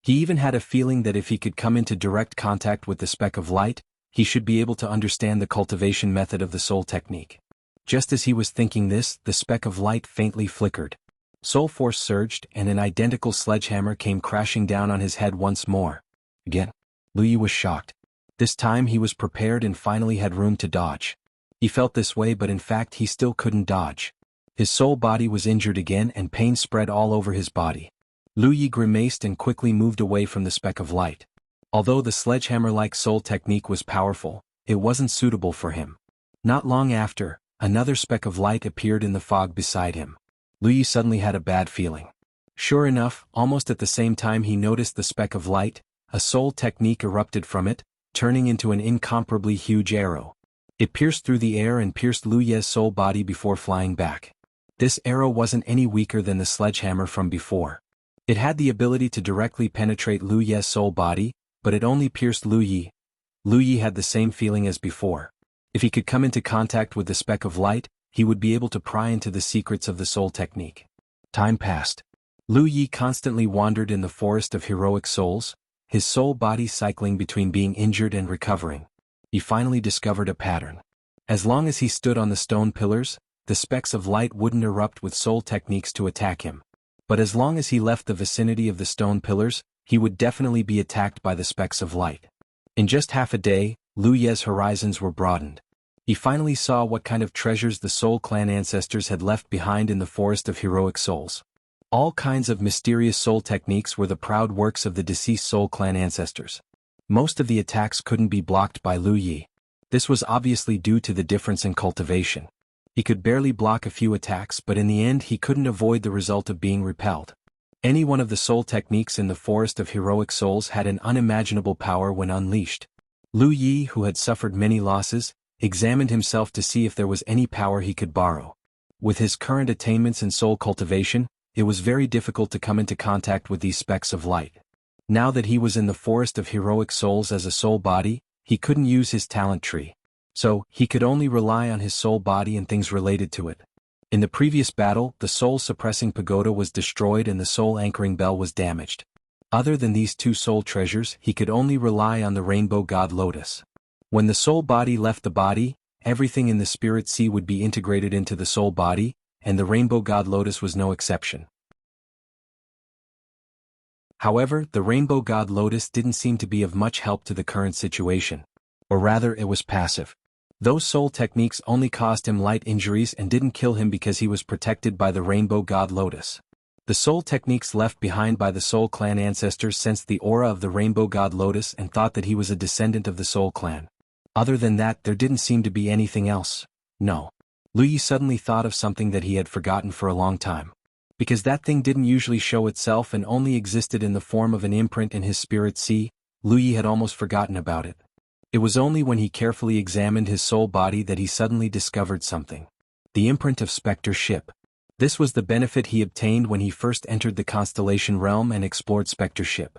Speaker 1: He even had a feeling that if he could come into direct contact with the speck of light, he should be able to understand the cultivation method of the soul technique. Just as he was thinking this, the speck of light faintly flickered. Soul force surged, and an identical sledgehammer came crashing down on his head once more. Again, Lu Yi was shocked. This time he was prepared and finally had room to dodge. He felt this way, but in fact he still couldn't dodge. His soul body was injured again and pain spread all over his body. Lu Yi grimaced and quickly moved away from the speck of light. Although the sledgehammer-like soul technique was powerful, it wasn't suitable for him. Not long after, another speck of light appeared in the fog beside him. Lu Yi suddenly had a bad feeling. Sure enough, almost at the same time he noticed the speck of light, a soul technique erupted from it, turning into an incomparably huge arrow. It pierced through the air and pierced Lu Ye's soul body before flying back. This arrow wasn't any weaker than the sledgehammer from before. It had the ability to directly penetrate Lu Ye's soul body, but it only pierced Lu Yi. Lu Yi had the same feeling as before. If he could come into contact with the speck of light, he would be able to pry into the secrets of the soul technique. Time passed. Lu Yi constantly wandered in the forest of heroic souls, his soul body cycling between being injured and recovering. He finally discovered a pattern. As long as he stood on the stone pillars, the specks of light wouldn't erupt with soul techniques to attack him. But as long as he left the vicinity of the stone pillars, he would definitely be attacked by the specks of light. In just half a day, Lu Ye's horizons were broadened. He finally saw what kind of treasures the Soul Clan ancestors had left behind in the forest of heroic souls. All kinds of mysterious soul techniques were the proud works of the deceased Soul Clan ancestors. Most of the attacks couldn't be blocked by Lu Yi. This was obviously due to the difference in cultivation. He could barely block a few attacks, but in the end he couldn't avoid the result of being repelled. Any one of the soul techniques in the forest of heroic souls had an unimaginable power when unleashed. Lu Yi, who had suffered many losses, examined himself to see if there was any power he could borrow. With his current attainments in soul cultivation, it was very difficult to come into contact with these specks of light. Now that he was in the forest of heroic souls as a soul body, he couldn't use his talent tree. So, he could only rely on his soul body and things related to it. In the previous battle, the soul-suppressing pagoda was destroyed and the soul-anchoring bell was damaged. Other than these two soul treasures, he could only rely on the rainbow god lotus. When the soul body left the body, everything in the spirit sea would be integrated into the soul body, and the rainbow god lotus was no exception. However, the rainbow god lotus didn't seem to be of much help to the current situation. Or rather, it was passive. Those soul techniques only caused him light injuries and didn't kill him because he was protected by the rainbow god lotus. The soul techniques left behind by the Soul Clan ancestors sensed the aura of the rainbow god lotus and thought that he was a descendant of the Soul Clan. Other than that, there didn't seem to be anything else. No. Lu Yi suddenly thought of something that he had forgotten for a long time. Because that thing didn't usually show itself and only existed in the form of an imprint in his spirit sea, Lu Yi had almost forgotten about it. It was only when he carefully examined his soul body that he suddenly discovered something. The imprint of Spectre Ship. This was the benefit he obtained when he first entered the Constellation realm and explored Spectreship.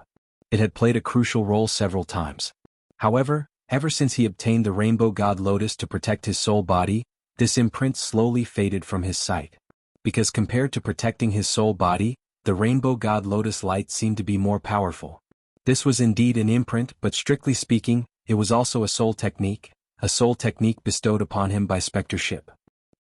Speaker 1: It had played a crucial role several times. However, ever since he obtained the Rainbow God Lotus to protect his soul body, this imprint slowly faded from his sight. Because compared to protecting his soul body, the Rainbow God Lotus light seemed to be more powerful. This was indeed an imprint, but strictly speaking, it was also a soul technique bestowed upon him by Spectreship.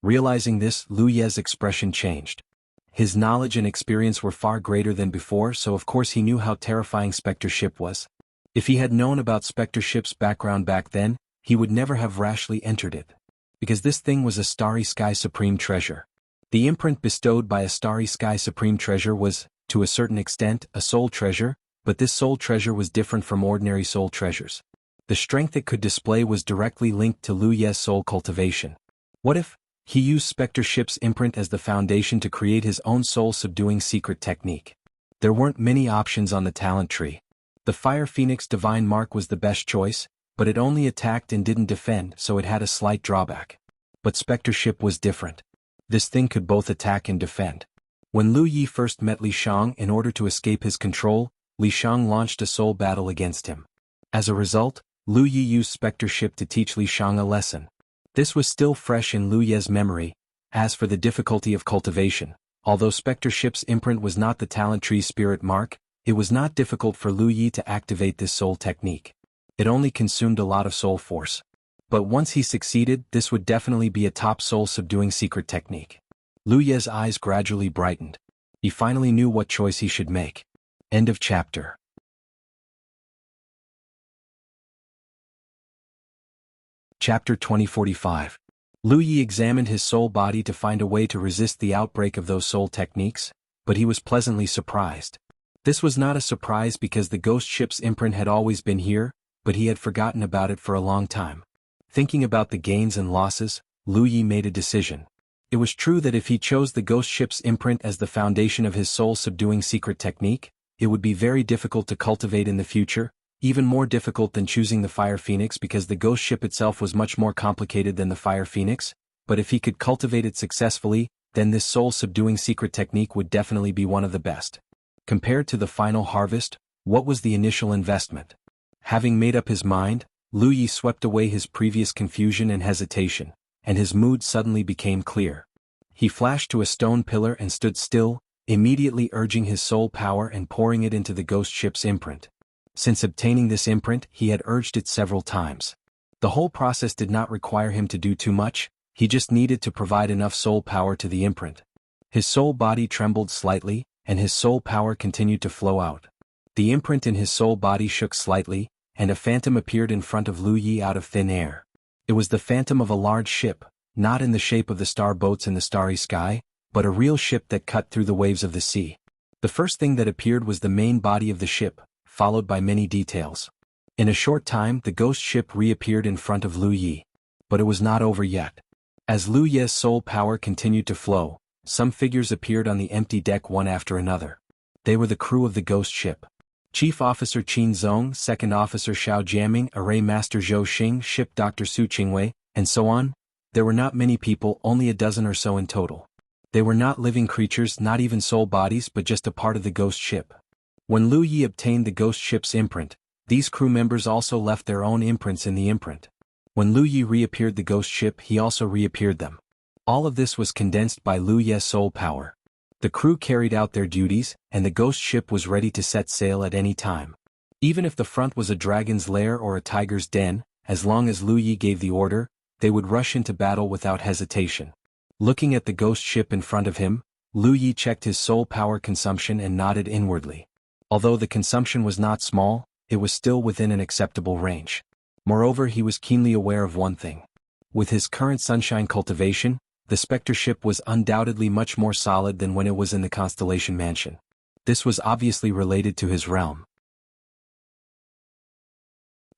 Speaker 1: Realizing this, Lu Ye's expression changed. His knowledge and experience were far greater than before, so of course he knew how terrifying Spectreship was. If he had known about Spectreship's background back then, he would never have rashly entered it. Because this thing was a Starry Sky Supreme Treasure. The imprint bestowed by a Starry Sky Supreme Treasure was, to a certain extent, a soul treasure, but this soul treasure was different from ordinary soul treasures. The strength it could display was directly linked to Lu Ye's soul cultivation. What if he used Spectreship's imprint as the foundation to create his own soul-subduing secret technique? There weren't many options on the talent tree. The Fire Phoenix Divine Mark was the best choice, but it only attacked and didn't defend, so it had a slight drawback. But Spectreship was different. This thing could both attack and defend. When Lu Yi first met Li Shang in order to escape his control, Li Shang launched a soul battle against him. As a result, Lu Yi used Spectreship to teach Li Shang a lesson. This was still fresh in Lu Ye's memory. As for the difficulty of cultivation, although Spectreship's imprint was not the talent tree's spirit mark, it was not difficult for Lu Yi to activate this soul technique. It only consumed a lot of soul force. But once he succeeded, this would definitely be a top soul-subduing secret technique. Lu Ye's eyes gradually brightened. He finally knew what choice he should make. End of chapter. Chapter 2045. Lu Yi examined his soul body to find a way to resist the outbreak of those soul techniques, but he was pleasantly surprised. This was not a surprise because the ghost ship's imprint had always been here, but he had forgotten about it for a long time. Thinking about the gains and losses, Lu Yi made a decision. It was true that if he chose the ghost ship's imprint as the foundation of his soul-subduing secret technique, it would be very difficult to cultivate in the future, even more difficult than choosing the Fire Phoenix because the ghost ship itself was much more complicated than the Fire Phoenix, but if he could cultivate it successfully, then this soul-subduing secret technique would definitely be one of the best. Compared to the final harvest, what was the initial investment? Having made up his mind, Lu Yi swept away his previous confusion and hesitation, and his mood suddenly became clear. He flashed to a stone pillar and stood still, immediately urging his soul power and pouring it into the ghost ship's imprint. Since obtaining this imprint, he had urged it several times. The whole process did not require him to do too much, he just needed to provide enough soul power to the imprint. His soul body trembled slightly, and his soul power continued to flow out. The imprint in his soul body shook slightly, and a phantom appeared in front of Lu Yi out of thin air. It was the phantom of a large ship, not in the shape of the star boats in the starry sky, but a real ship that cut through the waves of the sea. The first thing that appeared was the main body of the ship, followed by many details. In a short time the ghost ship reappeared in front of Lu Yi. But it was not over yet. As Lu Yi's soul power continued to flow, some figures appeared on the empty deck one after another. They were the crew of the ghost ship. Chief Officer Qin Zong, Second Officer Xiao Jiaming, Array Master Zhou Xing, Ship Dr. Su Qingwei, and so on. There were not many people, only a dozen or so in total. They were not living creatures, not even soul bodies, but just a part of the ghost ship. When Lu Yi obtained the ghost ship's imprint, these crew members also left their own imprints in the imprint. When Lu Yi reappeared the ghost ship, he also reappeared them. All of this was condensed by Lu Ye's soul power. The crew carried out their duties, and the ghost ship was ready to set sail at any time. Even if the front was a dragon's lair or a tiger's den, as long as Lu Yi gave the order, they would rush into battle without hesitation. Looking at the ghost ship in front of him, Lu Yi checked his soul power consumption and nodded inwardly. Although the consumption was not small, it was still within an acceptable range. Moreover, he was keenly aware of one thing. With his current sunshine cultivation, the Spectre ship was undoubtedly much more solid than when it was in the Constellation Mansion. This was obviously related to his realm.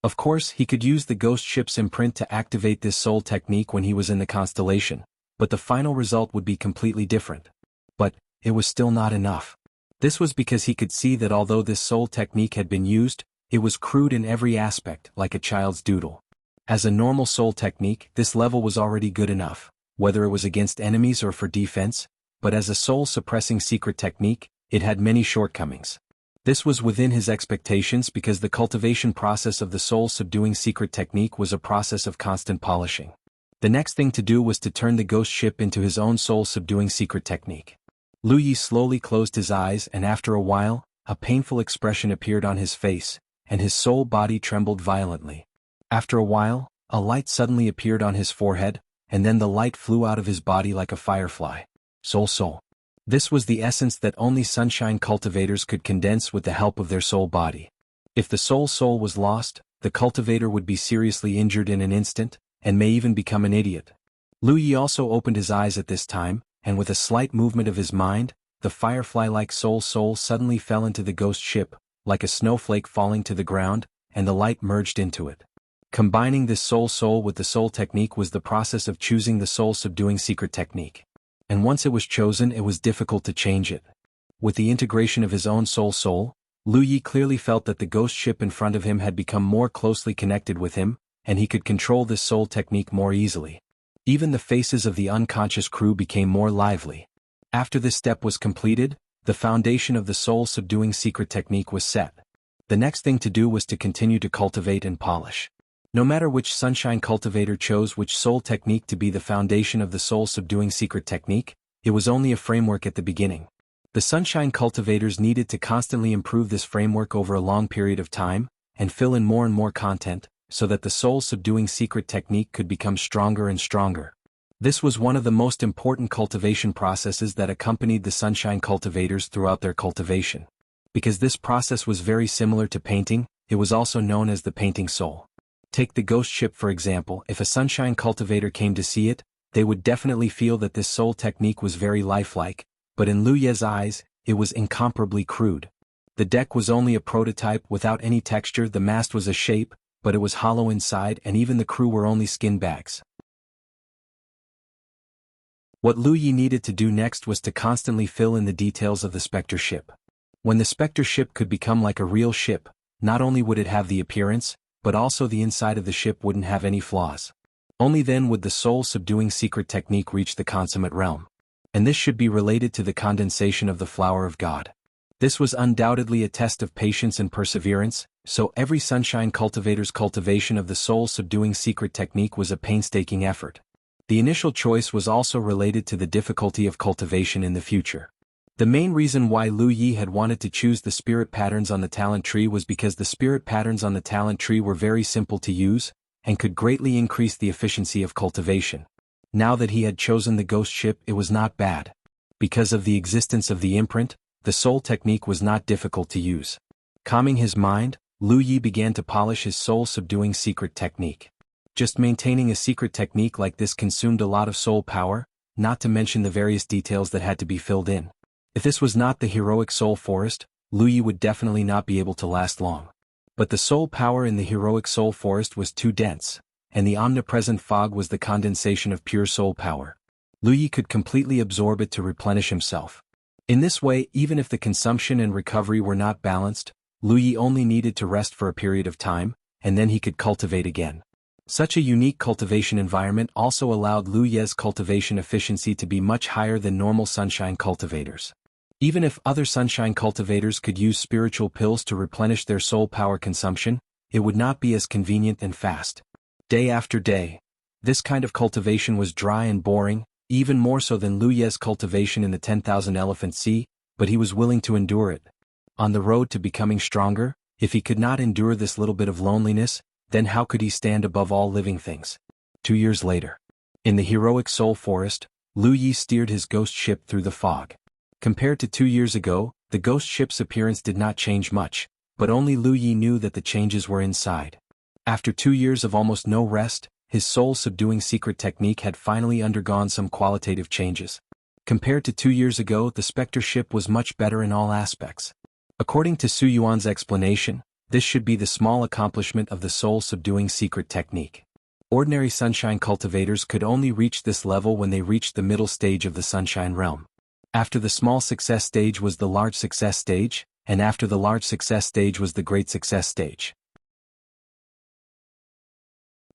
Speaker 1: Of course, he could use the ghost ship's imprint to activate this soul technique when he was in the Constellation, but the final result would be completely different. But it was still not enough. This was because he could see that although this soul technique had been used, it was crude in every aspect, like a child's doodle. As a normal soul technique, this level was already good enough. Whether it was against enemies or for defense, but as a soul-suppressing secret technique, it had many shortcomings. This was within his expectations because the cultivation process of the soul-subduing secret technique was a process of constant polishing. The next thing to do was to turn the ghost ship into his own soul-subduing secret technique. Lu Yi slowly closed his eyes, and after a while, a painful expression appeared on his face, and his soul body trembled violently. After a while, a light suddenly appeared on his forehead, and then the light flew out of his body like a firefly. Soul. This was the essence that only sunshine cultivators could condense with the help of their soul body. If the soul was lost, the cultivator would be seriously injured in an instant, and may even become an idiot. Lu Yi also opened his eyes at this time, and with a slight movement of his mind, the firefly-like soul suddenly fell into the ghost ship, like a snowflake falling to the ground, and the light merged into it. Combining this soul with the soul technique was the process of choosing the soul-subduing secret technique. And once it was chosen, it was difficult to change it. With the integration of his own soul, Lu Yi clearly felt that the ghost ship in front of him had become more closely connected with him, and he could control this soul technique more easily. Even the faces of the unconscious crew became more lively. After this step was completed, the foundation of the soul-subduing secret technique was set. The next thing to do was to continue to cultivate and polish. No matter which sunshine cultivator chose which soul technique to be the foundation of the soul-subduing secret technique, it was only a framework at the beginning. The sunshine cultivators needed to constantly improve this framework over a long period of time, and fill in more and more content, so that the soul-subduing secret technique could become stronger and stronger. This was one of the most important cultivation processes that accompanied the sunshine cultivators throughout their cultivation. Because this process was very similar to painting, it was also known as the painting soul. Take the ghost ship for example. If a sunshine cultivator came to see it, they would definitely feel that this soul technique was very lifelike, but in Lu Ye's eyes, it was incomparably crude. The deck was only a prototype without any texture, the mast was a shape, but it was hollow inside, and even the crew were only skin bags. What Lu Yi needed to do next was to constantly fill in the details of the specter ship. When the specter ship could become like a real ship, not only would it have the appearance, but also the inside of the ship wouldn't have any flaws. Only then would the soul-subduing secret technique reach the consummate realm. And this should be related to the condensation of the flower of God. This was undoubtedly a test of patience and perseverance, so every sunshine cultivator's cultivation of the soul-subduing secret technique was a painstaking effort. The initial choice was also related to the difficulty of cultivation in the future. The main reason why Lu Yi had wanted to choose the spirit patterns on the talent tree was because the spirit patterns on the talent tree were very simple to use, and could greatly increase the efficiency of cultivation. Now that he had chosen the ghost ship, it was not bad. Because of the existence of the imprint, the soul technique was not difficult to use. Calming his mind, Lu Yi began to polish his soul-subduing secret technique. Just maintaining a secret technique like this consumed a lot of soul power, not to mention the various details that had to be filled in. If this was not the heroic soul forest, Lu Yi would definitely not be able to last long. But the soul power in the heroic soul forest was too dense, and the omnipresent fog was the condensation of pure soul power. Lu Yi could completely absorb it to replenish himself. In this way, even if the consumption and recovery were not balanced, Lu Yi only needed to rest for a period of time, and then he could cultivate again. Such a unique cultivation environment also allowed Lu Ye's cultivation efficiency to be much higher than normal sunshine cultivators. Even if other sunshine cultivators could use spiritual pills to replenish their soul power consumption, it would not be as convenient and fast. Day after day, this kind of cultivation was dry and boring, even more so than Lu Ye's cultivation in the 10,000 Elephant Sea, but he was willing to endure it. On the road to becoming stronger, if he could not endure this little bit of loneliness, then how could he stand above all living things? 2 years later. In the heroic soul forest, Lu Yi steered his ghost ship through the fog. Compared to 2 years ago, the ghost ship's appearance did not change much, but only Lu Yi knew that the changes were inside. After 2 years of almost no rest, his soul-subduing secret technique had finally undergone some qualitative changes. Compared to 2 years ago, the specter ship was much better in all aspects. According to Su Yuan's explanation, this should be the small accomplishment of the soul-subduing secret technique. Ordinary sunshine cultivators could only reach this level when they reached the middle stage of the sunshine realm. After the small success stage was the large success stage, and after the large success stage was the great success stage.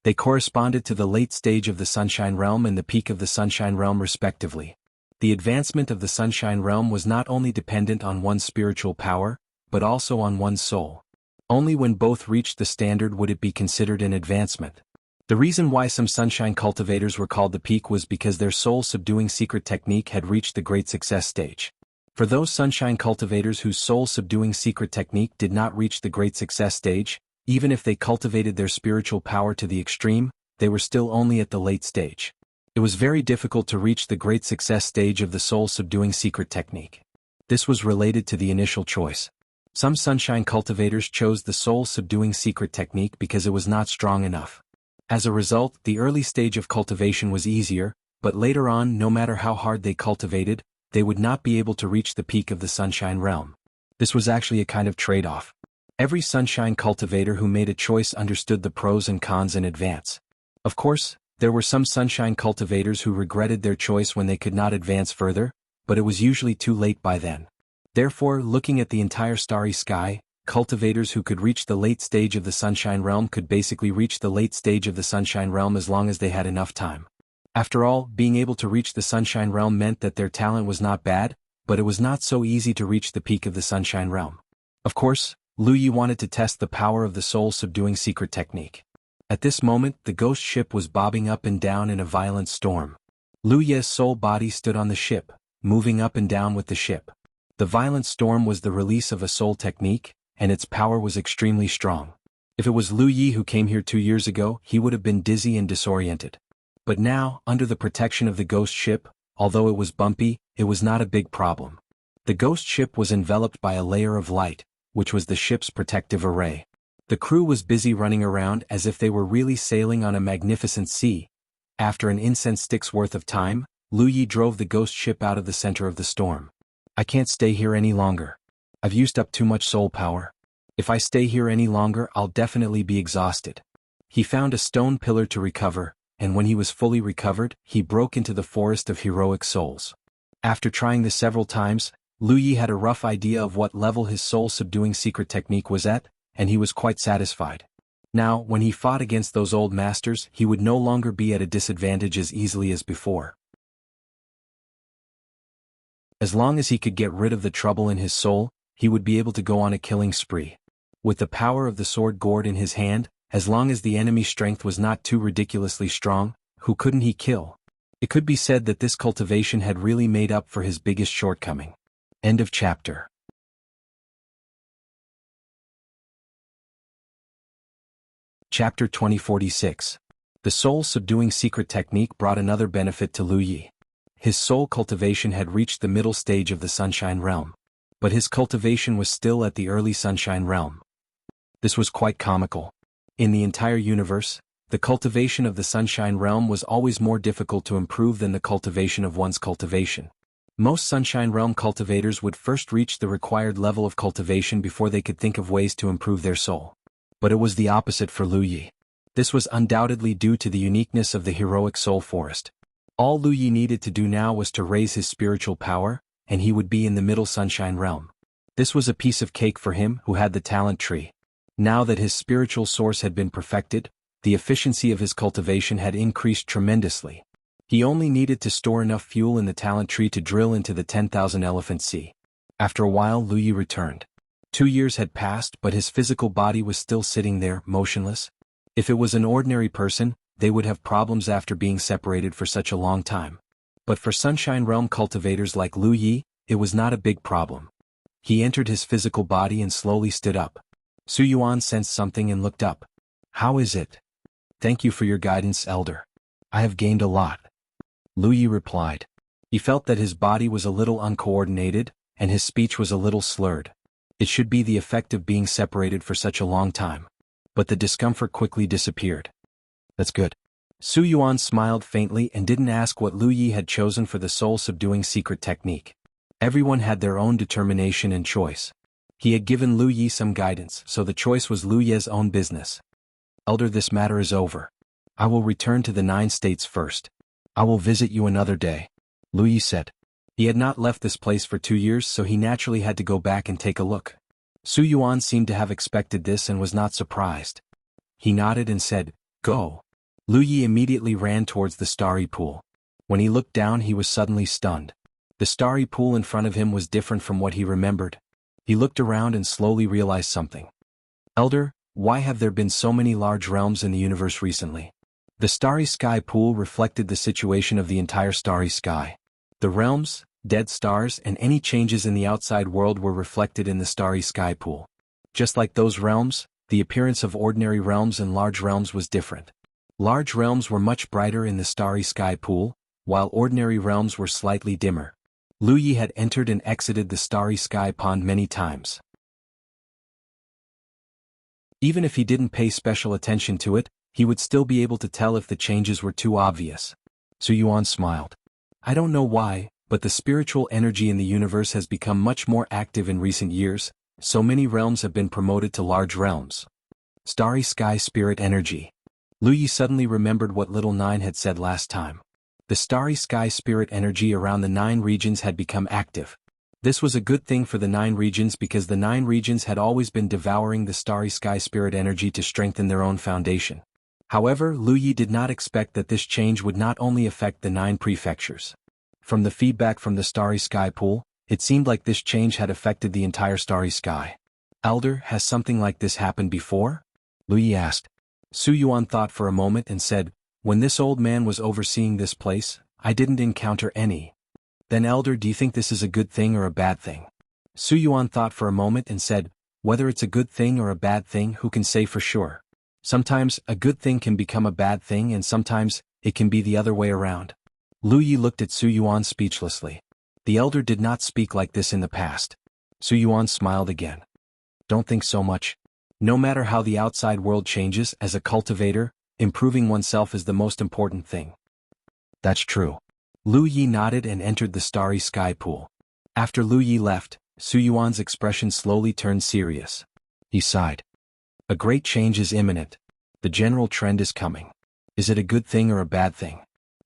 Speaker 1: They corresponded to the late stage of the sunshine realm and the peak of the sunshine realm respectively. The advancement of the Sunshine Realm was not only dependent on one's spiritual power, but also on one's soul. Only when both reached the standard would it be considered an advancement. The reason why some Sunshine cultivators were called the peak was because their soul-subduing secret technique had reached the great success stage. For those Sunshine cultivators whose soul-subduing secret technique did not reach the great success stage, even if they cultivated their spiritual power to the extreme, they were still only at the late stage. It was very difficult to reach the great success stage of the soul-subduing secret technique. This was related to the initial choice. Some Sunshine cultivators chose the soul-subduing secret technique because it was not strong enough. As a result, the early stage of cultivation was easier, but later on, no matter how hard they cultivated, they would not be able to reach the peak of the Sunshine Realm. This was actually a kind of trade-off. Every Sunshine cultivator who made a choice understood the pros and cons in advance. Of course, there were some Sunshine cultivators who regretted their choice when they could not advance further, but it was usually too late by then. Therefore, looking at the entire starry sky, cultivators who could reach the late stage of the Sunshine Realm could basically reach the late stage of the Sunshine Realm as long as they had enough time. After all, being able to reach the Sunshine Realm meant that their talent was not bad, but it was not so easy to reach the peak of the Sunshine Realm. Of course, Lu Yi wanted to test the power of the soul-subduing secret technique. At this moment, the ghost ship was bobbing up and down in a violent storm. Lu Yi's soul body stood on the ship, moving up and down with the ship. The violent storm was the release of a soul technique, and its power was extremely strong. If it was Lu Yi who came here 2 years ago, he would have been dizzy and disoriented. But now, under the protection of the ghost ship, although it was bumpy, it was not a big problem. The ghost ship was enveloped by a layer of light, which was the ship's protective array. The crew was busy running around as if they were really sailing on a magnificent sea. After an incense stick's worth of time, Lu Yi drove the ghost ship out of the center of the storm. I can't stay here any longer. I've used up too much soul power. If I stay here any longer, I'll definitely be exhausted. He found a stone pillar to recover, and when he was fully recovered, he broke into the forest of heroic souls. After trying this several times, Lu Yi had a rough idea of what level his soul-subduing secret technique was at, and he was quite satisfied. Now, when he fought against those old masters, he would no longer be at a disadvantage as easily as before. As long as he could get rid of the trouble in his soul, he would be able to go on a killing spree. With the power of the sword gourd in his hand, as long as the enemy's strength was not too ridiculously strong, who couldn't he kill? It could be said that this cultivation had really made up for his biggest shortcoming. End of chapter. Chapter 2046. The soul-subduing secret technique brought another benefit to Lu Yi. His soul cultivation had reached the middle stage of the Sunshine Realm. But his cultivation was still at the early Sunshine Realm. This was quite comical. In the entire universe, the cultivation of the Sunshine Realm was always more difficult to improve than the cultivation of one's cultivation. Most Sunshine Realm cultivators would first reach the required level of cultivation before they could think of ways to improve their soul. But it was the opposite for Lu Yi. This was undoubtedly due to the uniqueness of the heroic soul forest. All Lu Yi needed to do now was to raise his spiritual power, and he would be in the middle Sunshine Realm. This was a piece of cake for him who had the talent tree. Now that his spiritual source had been perfected, the efficiency of his cultivation had increased tremendously. He only needed to store enough fuel in the talent tree to drill into the 10,000 elephant sea. After a while, Lu Yi returned. 2 years had passed, but his physical body was still sitting there, motionless. If it was an ordinary person, they would have problems after being separated for such a long time. But for Sunshine Realm cultivators like Lu Yi, it was not a big problem. He entered his physical body and slowly stood up. Su Yuan sensed something and looked up. How is it? Thank you for your guidance, Elder. I have gained a lot. Lu Yi replied. He felt that his body was a little uncoordinated, and his speech was a little slurred. It should be the effect of being separated for such a long time. But the discomfort quickly disappeared. That's good. Su Yuan smiled faintly and didn't ask what Lu Yi had chosen for the soul-subduing secret technique. Everyone had their own determination and choice. He had given Lu Yi some guidance, so the choice was Lu Yi's own business. Elder, this matter is over. I will return to the 9 states first. I will visit you another day, Lu Yi said. He had not left this place for 2 years, so he naturally had to go back and take a look. Su Yuan seemed to have expected this and was not surprised. He nodded and said, Go. Lu Yi immediately ran towards the starry pool. When he looked down, he was suddenly stunned. The starry pool in front of him was different from what he remembered. He looked around and slowly realized something. Elder, why have there been so many large realms in the universe recently? The starry sky pool reflected the situation of the entire starry sky. The realms, dead stars, and any changes in the outside world were reflected in the starry sky pool. Just like those realms, the appearance of ordinary realms and large realms was different. Large realms were much brighter in the starry sky pool, while ordinary realms were slightly dimmer. Lu Yi had entered and exited the starry sky pond many times. Even if he didn't pay special attention to it, he would still be able to tell if the changes were too obvious. Su Yuan smiled. I don't know why, but the spiritual energy in the universe has become much more active in recent years, so many realms have been promoted to large realms. Starry sky spirit energy. Lu Yi suddenly remembered what Little Nine had said last time. The starry sky spirit energy around the 9 regions had become active. This was a good thing for the 9 regions because the 9 regions had always been devouring the starry sky spirit energy to strengthen their own foundation. However, Lu Yi did not expect that this change would not only affect the 9 prefectures. From the feedback from the starry sky pool, it seemed like this change had affected the entire starry sky. Elder, has something like this happened before? Lu Yi asked. Su Yuan thought for a moment and said, when this old man was overseeing this place, I didn't encounter any. Then Elder, do you think this is a good thing or a bad thing? Su Yuan thought for a moment and said, whether it's a good thing or a bad thing, who can say for sure? Sometimes, a good thing can become a bad thing and sometimes, it can be the other way around. Lu Yi looked at Su Yuan speechlessly. The elder did not speak like this in the past. Su Yuan smiled again. Don't think so much. No matter how the outside world changes, as a cultivator, improving oneself is the most important thing. That's true. Lu Yi nodded and entered the starry sky pool. After Lu Yi left, Su Yuan's expression slowly turned serious. He sighed. A great change is imminent. The general trend is coming. Is it a good thing or a bad thing?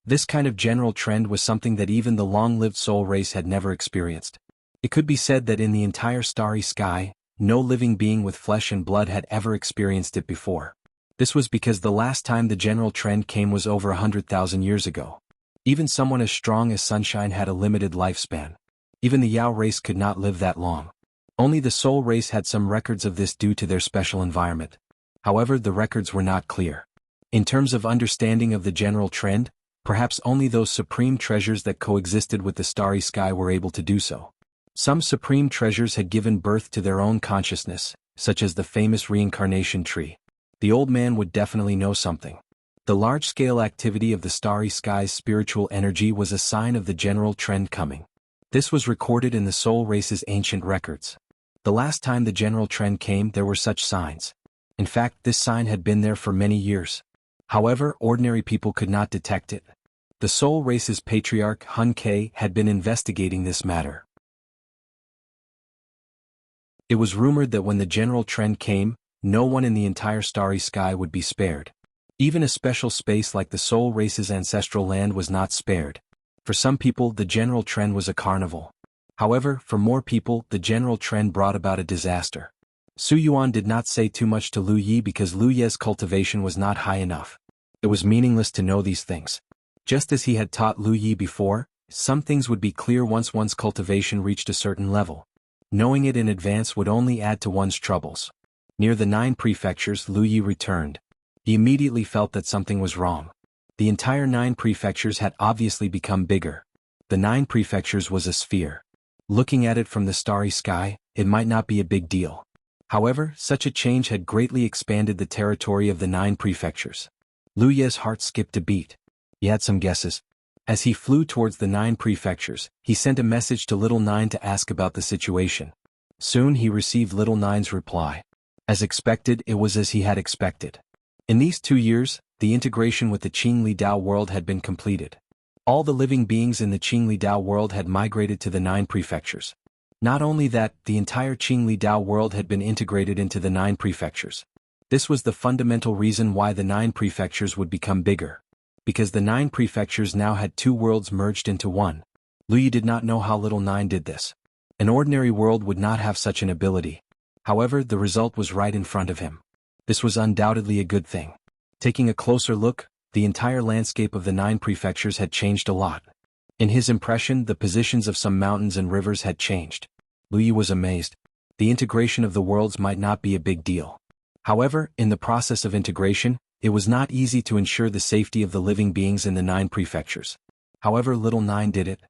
Speaker 1: This kind of general trend was something that even the long-lived soul race had never experienced. It could be said that in the entire starry sky, no living being with flesh and blood had ever experienced it before. This was because the last time the general trend came was over 100,000 years ago. Even someone as strong as Sunshine had a limited lifespan. Even the Yao race could not live that long. Only the Soul race had some records of this due to their special environment. However, the records were not clear. In terms of understanding of the general trend, perhaps only those supreme treasures that coexisted with the starry sky were able to do so. Some supreme treasures had given birth to their own consciousness, such as the famous reincarnation tree. The old man would definitely know something. The large-scale activity of the starry sky's spiritual energy was a sign of the general trend coming. This was recorded in the soul race's ancient records. The last time the general trend came, there were such signs. In fact, this sign had been there for many years. However, ordinary people could not detect it. The soul race's patriarch Hun Ke had been investigating this matter. It was rumored that when the general trend came, no one in the entire starry sky would be spared. Even a special space like the soul race's ancestral land was not spared. For some people, the general trend was a carnival. However, for more people, the general trend brought about a disaster. Su Yuan did not say too much to Lu Yi because Lu Ye's cultivation was not high enough. It was meaningless to know these things. Just as he had taught Lu Yi before, some things would be clear once one's cultivation reached a certain level. Knowing it in advance would only add to one's troubles. Near the 9 prefectures, Lu Yi returned. He immediately felt that something was wrong. The entire 9 prefectures had obviously become bigger. The 9 prefectures was a sphere. Looking at it from the starry sky, it might not be a big deal. However, such a change had greatly expanded the territory of the 9 prefectures. Lu Ye's heart skipped a beat. He had some guesses. As he flew towards the 9 prefectures, he sent a message to Little Nine to ask about the situation. Soon he received Little Nine's reply. As expected, it was as he had expected. In these 2 years, the integration with the Qingli Dao world had been completed. All the living beings in the Qingli Dao world had migrated to the 9 prefectures. Not only that, the entire Qingli Dao world had been integrated into the 9 prefectures. This was the fundamental reason why the 9 prefectures would become bigger. Because the 9 prefectures now had 2 worlds merged into one. Lu Yi did not know how Little Nine did this. An ordinary world would not have such an ability. However, the result was right in front of him. This was undoubtedly a good thing. Taking a closer look, the entire landscape of the 9 prefectures had changed a lot. In his impression, the positions of some mountains and rivers had changed. Lu Yi was amazed. The integration of the worlds might not be a big deal. However, in the process of integration, it was not easy to ensure the safety of the living beings in the 9 prefectures. However, Little Nine did it.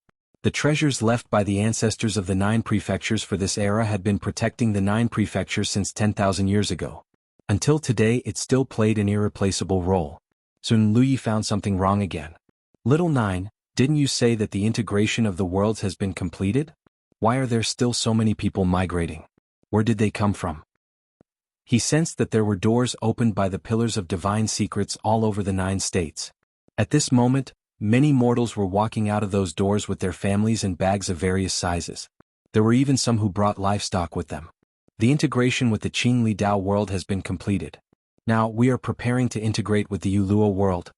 Speaker 1: The treasures left by the ancestors of the 9 prefectures for this era had been protecting the 9 prefectures since 10,000 years ago. Until today, it still played an irreplaceable role. Soon Lu Yi found something wrong again. Little Nine, didn't you say that the integration of the worlds has been completed? Why are there still so many people migrating? Where did they come from? He sensed that there were doors opened by the pillars of divine secrets all over the 9 states. At this moment, many mortals were walking out of those doors with their families and bags of various sizes. There were even some who brought livestock with them. The integration with the Qingli Dao world has been completed. Now we are preparing to integrate with the Yuluo world.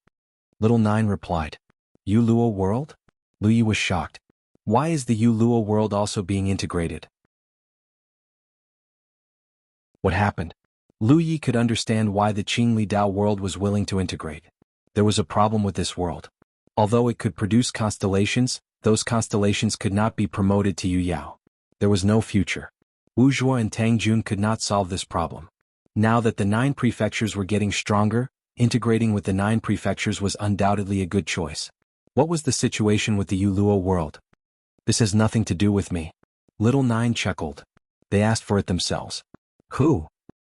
Speaker 1: Little Nine replied. Yuluo world? Lu Yi was shocked. Why is the Yuluo world also being integrated? What happened? Lu Yi could understand why the Qingli Dao world was willing to integrate. There was a problem with this world. Although it could produce constellations, those constellations could not be promoted to Yu Yao. There was no future. Wu Zhuo and Tang Jun could not solve this problem. Now that the 9 prefectures were getting stronger, integrating with the 9 prefectures was undoubtedly a good choice. What was the situation with the Yuluo world? This has nothing to do with me. Little Nine chuckled. They asked for it themselves. Who?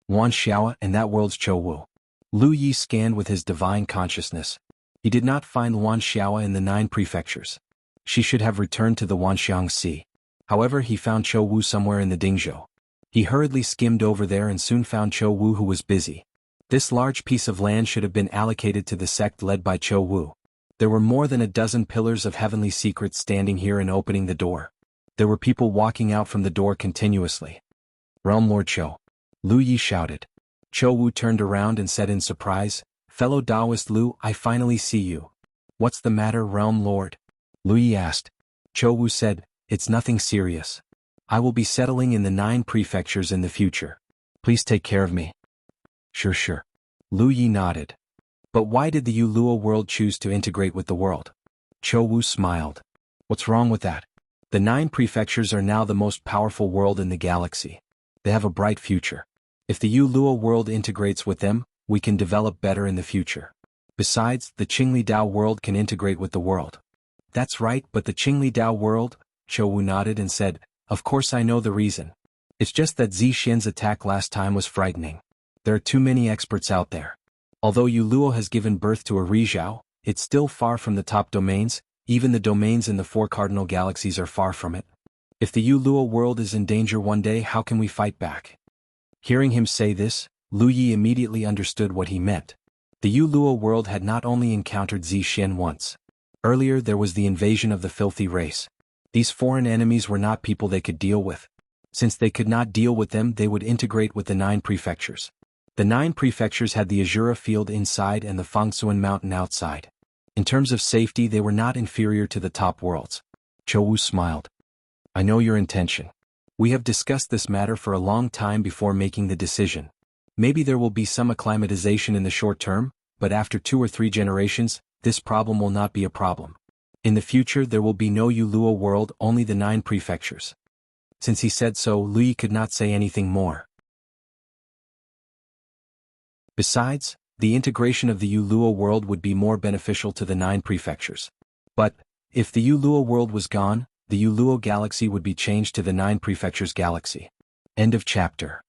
Speaker 1: Wan Xiao and that world's Chou Wu. Lu Yi scanned with his divine consciousness. He did not find Wan Xiao in the 9 prefectures. She should have returned to the Wanxiang Sea. However, he found Chou Wu somewhere in the Dingzhou. He hurriedly skimmed over there and soon found Chou Wu, who was busy. This large piece of land should have been allocated to the sect led by Chou Wu. There were more than a dozen pillars of heavenly secrets standing here and opening the door. There were people walking out from the door continuously. Realm Lord Chou. Lu Yi shouted. Chou Wu turned around and said in surprise, Fellow Taoist Lu, I finally see you. What's the matter, Realm Lord? Lu Yi asked. Chou Wu said, It's nothing serious. I will be settling in the 9 prefectures in the future. Please take care of me. Sure. Lu Yi nodded. But why did the Yuluo world choose to integrate with the world? Chou Wu smiled. What's wrong with that? The 9 prefectures are now the most powerful world in the galaxy. They have a bright future. If the Yuluo world integrates with them, we can develop better in the future. Besides, the Qingli Dao world can integrate with the world. That's right, but the Qingli Dao world? Chou Wu nodded and said, Of course I know the reason. It's just that Zi Xian's attack last time was frightening. There are too many experts out there. Although Yuluo has given birth to a Rizhao, it's still far from the top domains. Even the domains in the 4 cardinal galaxies are far from it. If the Yuluo world is in danger one day, how can we fight back? Hearing him say this, Lu Yi immediately understood what he meant. The Yuluo world had not only encountered Zi Xian once. Earlier there was the invasion of the filthy race. These foreign enemies were not people they could deal with. Since they could not deal with them, they would integrate with the 9 prefectures. The 9 prefectures had the Azura field inside and the Fangsuan mountain outside. In terms of safety, they were not inferior to the top worlds. Chou Wu smiled. I know your intention. We have discussed this matter for a long time before making the decision. Maybe there will be some acclimatization in the short term, but after 2 or 3 generations, this problem will not be a problem. In the future there will be no Yuluo world, only the 9 prefectures. Since he said so, Lu Yi could not say anything more. Besides, the integration of the Yuluo world would be more beneficial to the 9 prefectures. But, if the Yuluo world was gone, the Yuluo galaxy would be changed to the 9 prefectures galaxy. End of chapter.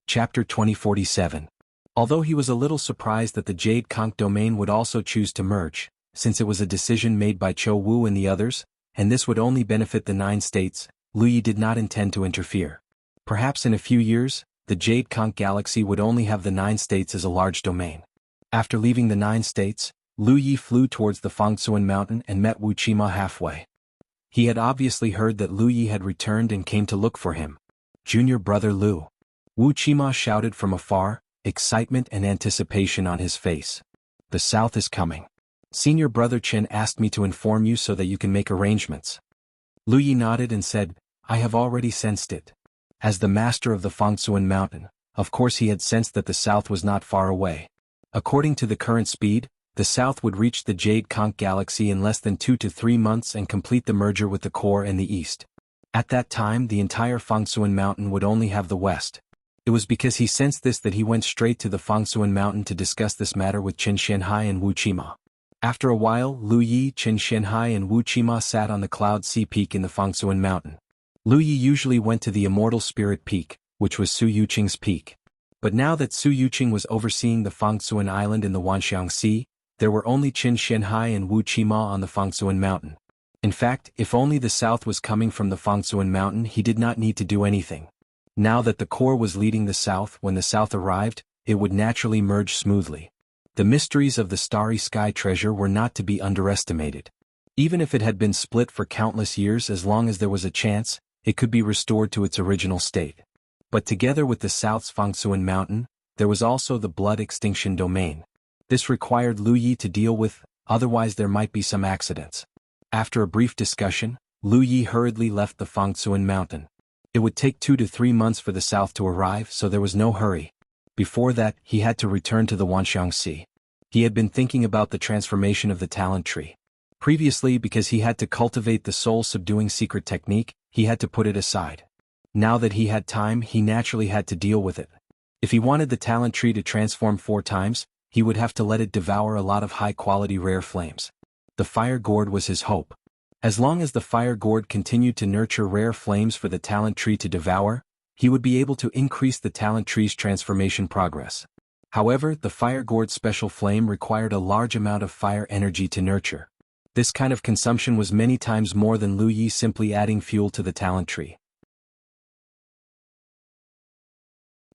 Speaker 1: Chapter 2047. Although he was a little surprised that the Jade Conch domain would also choose to merge, since it was a decision made by Chou Wu and the others, and this would only benefit the 9 states, Lu Yi did not intend to interfere. Perhaps in a few years, the Jade Conch galaxy would only have the 9 states as a large domain. After leaving the 9 states, Lu Yi flew towards the Fangsuan mountain and met Wu Qima halfway. He had obviously heard that Lu Yi had returned and came to look for him. Junior brother Lu. Wu Qima shouted from afar, excitement and anticipation on his face. The south is coming. Senior brother Chen asked me to inform you so that you can make arrangements. Lu Yi nodded and said, I have already sensed it. As the master of the Fangsuan mountain, of course he had sensed that the south was not far away. According to the current speed, the South would reach the Jade Conch galaxy in less than 2 to 3 months and complete the merger with the core and the East. At that time the entire Fangsuan Mountain would only have the West. It was because he sensed this that he went straight to the Fangsuan Mountain to discuss this matter with Qin Shenhai and Wu Qima. After a while, Lu Yi, Qin Shenhai and Wu Qima sat on the Cloud Sea Peak in the Fangsuan Mountain. Lu Yi usually went to the Immortal Spirit Peak, which was Su Yuqing's peak. But now that Su Yuqing was overseeing the Fangsuan Island in the Wanxiang Sea, there were only Qin Shenhai and Wu Qima on the Fangsuan Mountain. In fact, if only the South was coming from the Fangsuan Mountain, he did not need to do anything. Now that the core was leading the South, when the South arrived, it would naturally merge smoothly. The mysteries of the Starry Sky treasure were not to be underestimated. Even if it had been split for countless years, as long as there was a chance, it could be restored to its original state. But together with the South's Fangsuan Mountain, there was also the Blood Extinction Domain. This required Lu Yi to deal with, otherwise there might be some accidents. After a brief discussion, Lu Yi hurriedly left the Fangsuan Mountain. It would take 2 to 3 months for the South to arrive, so there was no hurry. Before that, he had to return to the Wanxiang Sea. He had been thinking about the transformation of the talent tree. Previously, because he had to cultivate the soul-subduing secret technique, he had to put it aside. Now that he had time, he naturally had to deal with it. If he wanted the talent tree to transform 4 times, he would have to let it devour a lot of high-quality rare flames. The fire gourd was his hope. As long as the fire gourd continued to nurture rare flames for the talent tree to devour, he would be able to increase the talent tree's transformation progress. However, the fire gourd's special flame required a large amount of fire energy to nurture. This kind of consumption was many times more than Lu Yi simply adding fuel to the talent tree.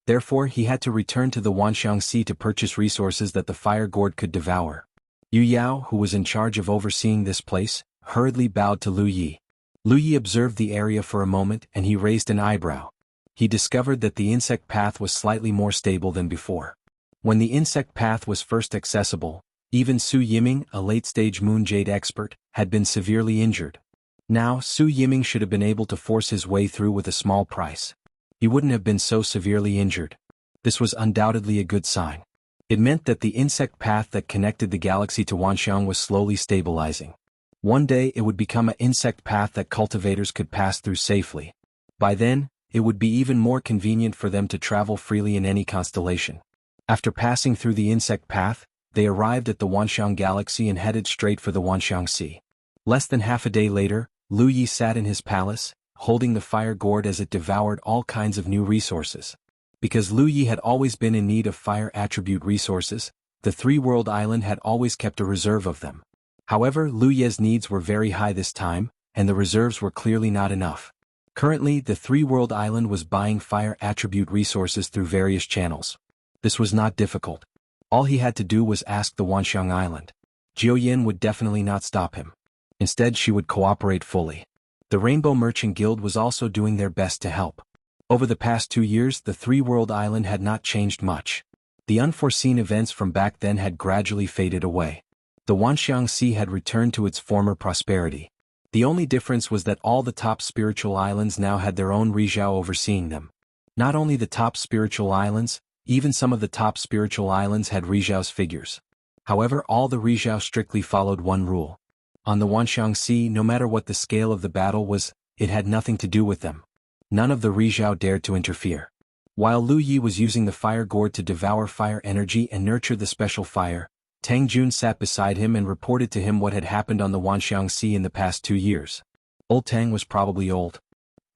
Speaker 1: Therefore, he had to return to the Wanxiang Sea to purchase resources that the fire gourd could devour. Yu Yao, who was in charge of overseeing this place, hurriedly bowed to Lu Yi. Lu Yi observed the area for a moment and he raised an eyebrow. He discovered that the insect path was slightly more stable than before. When the insect path was first accessible, even Su Yiming, a late-stage moon jade expert, had been severely injured. Now, Su Yiming should have been able to force his way through with a small price. He wouldn't have been so severely injured. This was undoubtedly a good sign. It meant that the insect path that connected the galaxy to Wanxiang was slowly stabilizing. One day it would become an insect path that cultivators could pass through safely. By then, it would be even more convenient for them to travel freely in any constellation. After passing through the insect path, they arrived at the Wanxiang galaxy and headed straight for the Wanxiang Sea. Less than half a day later, Lu Yi sat in his palace, holding the fire gourd as it devoured all kinds of new resources. Because Lu Yi had always been in need of fire attribute resources, the three-world island had always kept a reserve of them. However, Lu Yi's needs were very high this time, and the reserves were clearly not enough. Currently, the three-world island was buying fire attribute resources through various channels. This was not difficult. All he had to do was ask the Wanxiang Island. Jiao Yin would definitely not stop him. Instead, she would cooperate fully. The Rainbow Merchant Guild was also doing their best to help. Over the past 2 years, the three-world island had not changed much. The unforeseen events from back then had gradually faded away. The Wanxiang Sea had returned to its former prosperity. The only difference was that all the top spiritual islands now had their own Rizhao overseeing them. Not only the top spiritual islands, even some of the top spiritual islands had Rizhao's figures. However, all the Rizhao strictly followed one rule. On the Wanxiang Sea, no matter what the scale of the battle was, it had nothing to do with them. None of the Rizhao dared to interfere. While Lu Yi was using the fire gourd to devour fire energy and nurture the special fire, Tang Jun sat beside him and reported to him what had happened on the Wanxiang Sea in the past 2 years. Old Tang was probably old.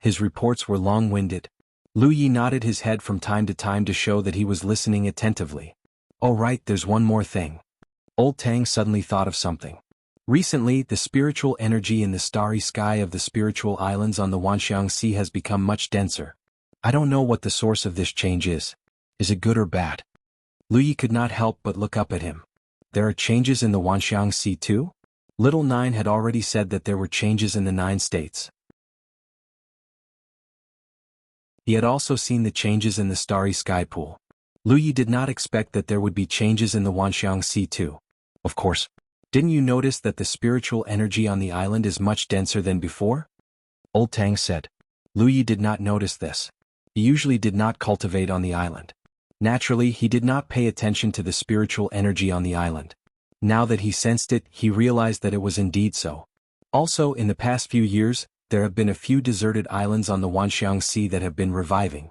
Speaker 1: His reports were long-winded. Lu Yi nodded his head from time to time to show that he was listening attentively. Oh right, there's one more thing. Old Tang suddenly thought of something. Recently, the spiritual energy in the starry sky of the spiritual islands on the Wanxiang Sea has become much denser. I don't know what the source of this change is. Is it good or bad? Lu Yi could not help but look up at him. There are changes in the Wanxiang Sea too? Little Nine had already said that there were changes in the 9 states. He had also seen the changes in the starry sky pool. Lu Yi did not expect that there would be changes in the Wanxiang Sea too. Of course. Didn't you notice that the spiritual energy on the island is much denser than before? Old Tang said. Lu Yi did not notice this. He usually did not cultivate on the island. Naturally, he did not pay attention to the spiritual energy on the island. Now that he sensed it, he realized that it was indeed so. Also, in the past few years, there have been a few deserted islands on the Wanxiang Sea that have been reviving.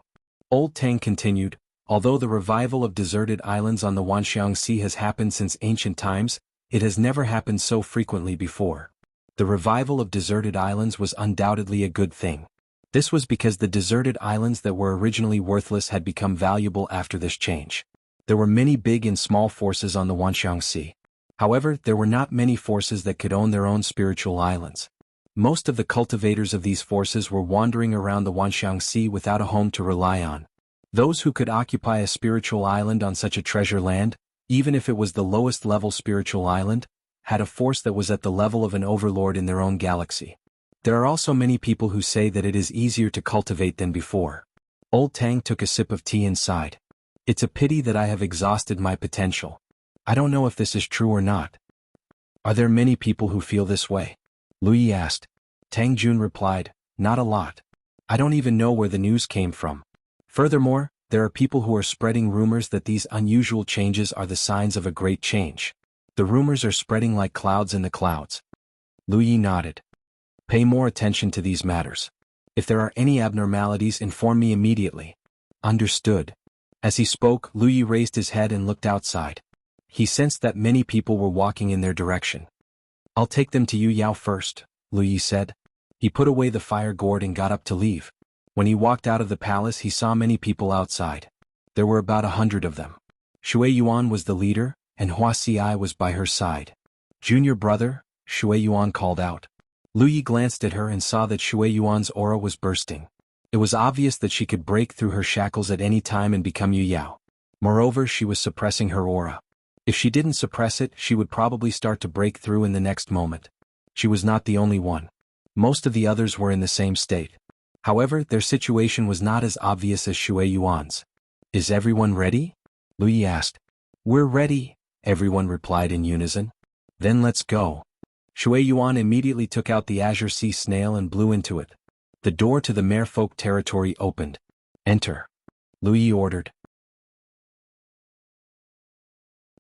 Speaker 1: Old Tang continued, although the revival of deserted islands on the Wanxiang Sea has happened since ancient times, it has never happened so frequently before. The revival of deserted islands was undoubtedly a good thing. This was because the deserted islands that were originally worthless had become valuable after this change. There were many big and small forces on the Wanxiang Sea. However, there were not many forces that could own their own spiritual islands. Most of the cultivators of these forces were wandering around the Wanxiang Sea without a home to rely on. Those who could occupy a spiritual island on such a treasure land, even if it was the lowest level spiritual island, had a force that was at the level of an overlord in their own galaxy. There are also many people who say that it is easier to cultivate than before. Old Tang took a sip of tea and sighed. It's a pity that I have exhausted my potential. I don't know if this is true or not. Are there many people who feel this way? Lu Yi asked. Tang Jun replied, not a lot. I don't even know where the news came from. Furthermore, there are people who are spreading rumors that these unusual changes are the signs of a great change. The rumors are spreading like clouds in the clouds. Lu Yi nodded. Pay more attention to these matters. If there are any abnormalities, inform me immediately. Understood. As he spoke, Lu Yi raised his head and looked outside. He sensed that many people were walking in their direction. I'll take them to Yu Yao first, Lu Yi said. He put away the fire gourd and got up to leave. When he walked out of the palace, he saw many people outside. There were about 100 of them. Shui Yuan was the leader, and Hua Xi was by her side. Junior brother, Shui Yuan called out. Lu Yi glanced at her and saw that Shui Yuan's aura was bursting. It was obvious that she could break through her shackles at any time and become Yu Yao. Moreover, she was suppressing her aura. If she didn't suppress it, she would probably start to break through in the next moment. She was not the only one. Most of the others were in the same state. However, their situation was not as obvious as Shui Yuan's. Is everyone ready? Lu Yi asked. We're ready, everyone replied in unison. Then let's go. Shui Yuan immediately took out the azure sea snail and blew into it. The door to the merfolk territory opened. Enter. Lu Yi ordered.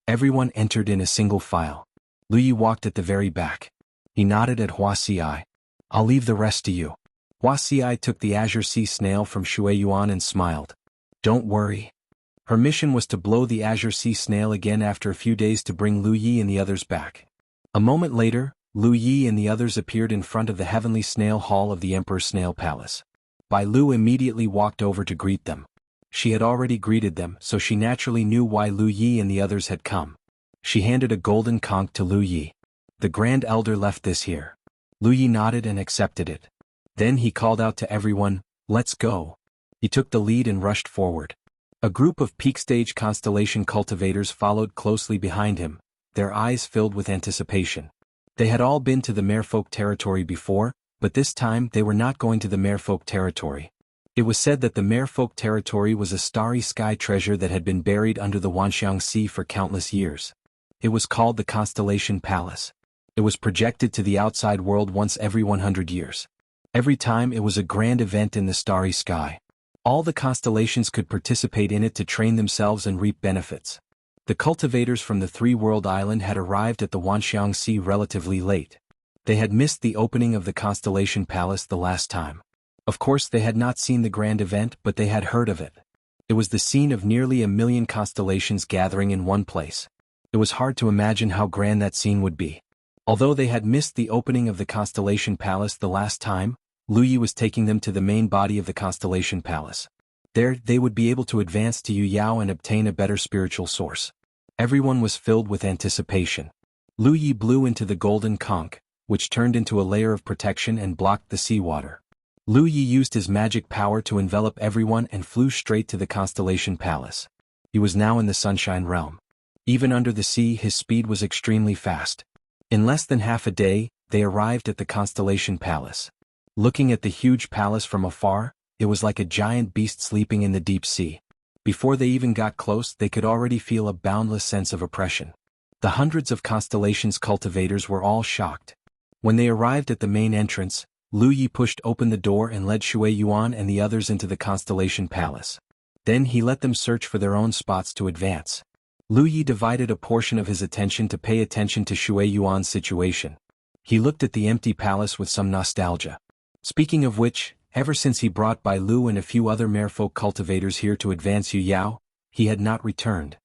Speaker 1: Everyone entered in a single file. Lu Yi walked at the very back. He nodded at Hua Xi. I'll leave the rest to you. Hua Xi took the azure sea snail from Shui Yuan and smiled. Don't worry. Her mission was to blow the azure sea snail again after a few days to bring Lu Yi and the others back. A moment later, Lu Yi and the others appeared in front of the heavenly snail hall of the Emperor's Snail Palace. Bai Lu immediately walked over to greet them. She had already greeted them, so she naturally knew why Lu Yi and the others had come. She handed a golden conch to Lu Yi. The Grand Elder left this here. Lu Yi nodded and accepted it. Then he called out to everyone, let's go. He took the lead and rushed forward. A group of peak-stage constellation cultivators followed closely behind him, their eyes filled with anticipation. They had all been to the merfolk territory before, but this time they were not going to the merfolk territory. It was said that the merfolk territory was a starry sky treasure that had been buried under the Wanxiang Sea for countless years. It was called the Constellation Palace. It was projected to the outside world once every 100 years. Every time it was a grand event in the starry sky. All the constellations could participate in it to train themselves and reap benefits. The cultivators from the three-world island had arrived at the Wanxiang Sea relatively late. They had missed the opening of the Constellation Palace the last time. Of course, they had not seen the grand event, but they had heard of it. It was the scene of nearly 1 million constellations gathering in one place. It was hard to imagine how grand that scene would be. Although they had missed the opening of the Constellation Palace the last time, Lu Yi was taking them to the main body of the Constellation Palace. There, they would be able to advance to Yu Yao and obtain a better spiritual source. Everyone was filled with anticipation. Lu Yi blew into the golden conch, which turned into a layer of protection and blocked the seawater. Lu Yi used his magic power to envelop everyone and flew straight to the Constellation Palace. He was now in the Sunshine Realm. Even under the sea, his speed was extremely fast. In less than half a day, they arrived at the Constellation Palace. Looking at the huge palace from afar, it was like a giant beast sleeping in the deep sea. Before they even got close, they could already feel a boundless sense of oppression. The hundreds of constellations cultivators were all shocked. When they arrived at the main entrance, Lu Yi pushed open the door and led Shui Yuan and the others into the Constellation Palace. Then he let them search for their own spots to advance. Lu Yi divided a portion of his attention to pay attention to Shui Yuan's situation. He looked at the empty palace with some nostalgia. Speaking of which, ever since he brought Bai Lu and a few other merfolk cultivators here to advance Yu Yao, he had not returned.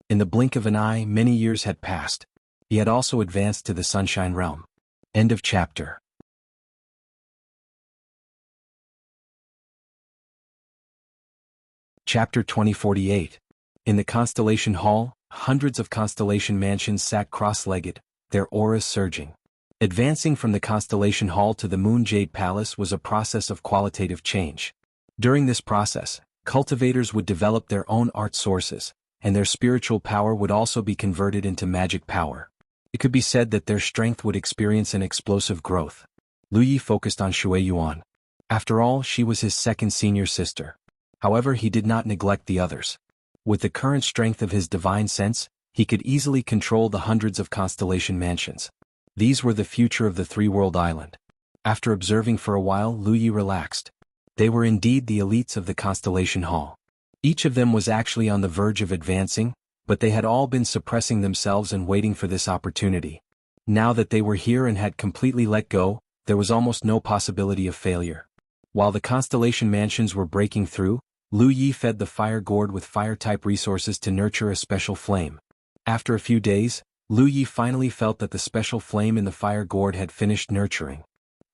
Speaker 1: In the blink of an eye, many years had passed. He had also advanced to the Sunshine Realm. End of chapter. Chapter 2048. In the Constellation Hall, hundreds of Constellation mansions sat cross-legged, their auras surging. Advancing from the Constellation Hall to the Moon Jade Palace was a process of qualitative change. During this process, cultivators would develop their own art sources, and their spiritual power would also be converted into magic power. It could be said that their strength would experience an explosive growth. Lu Yi focused on Shui Yuan. After all, she was his second senior sister. However, he did not neglect the others. With the current strength of his divine sense, he could easily control the hundreds of Constellation mansions. These were the future of the three-world island. After observing for a while, Lu Yi relaxed. They were indeed the elites of the Constellation Hall. Each of them was actually on the verge of advancing, but they had all been suppressing themselves and waiting for this opportunity. Now that they were here and had completely let go, there was almost no possibility of failure. While the Constellation mansions were breaking through, Lu Yi fed the fire gourd with fire-type resources to nurture a special flame. After a few days, Lu Yi finally felt that the special flame in the fire gourd had finished nurturing.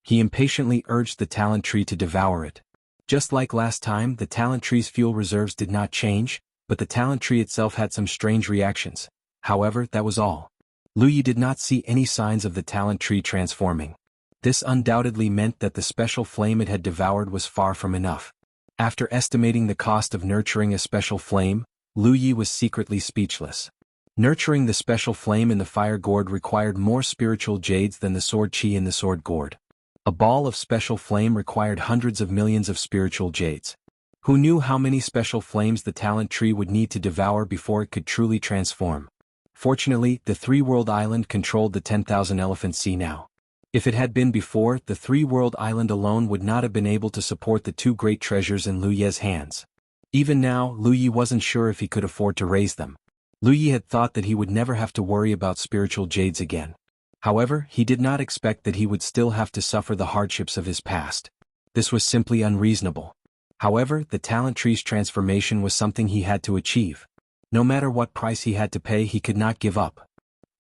Speaker 1: He impatiently urged the talent tree to devour it. Just like last time, the talent tree's fuel reserves did not change, but the talent tree itself had some strange reactions. However, that was all. Lu Yi did not see any signs of the talent tree transforming. This undoubtedly meant that the special flame it had devoured was far from enough. After estimating the cost of nurturing a special flame, Lu Yi was secretly speechless. Nurturing the special flame in the fire gourd required more spiritual jades than the sword chi in the sword gourd. A ball of special flame required hundreds of millions of spiritual jades. Who knew how many special flames the talent tree would need to devour before it could truly transform? Fortunately, the three-world island controlled the 10,000 Elephant Sea now. If it had been before, the three-world island alone would not have been able to support the two great treasures in Lu Ye's hands. Even now, Lu Yi wasn't sure if he could afford to raise them. Lu Yi had thought that he would never have to worry about spiritual jades again. However, he did not expect that he would still have to suffer the hardships of his past. This was simply unreasonable. However, the talent tree's transformation was something he had to achieve. No matter what price he had to pay, he could not give up.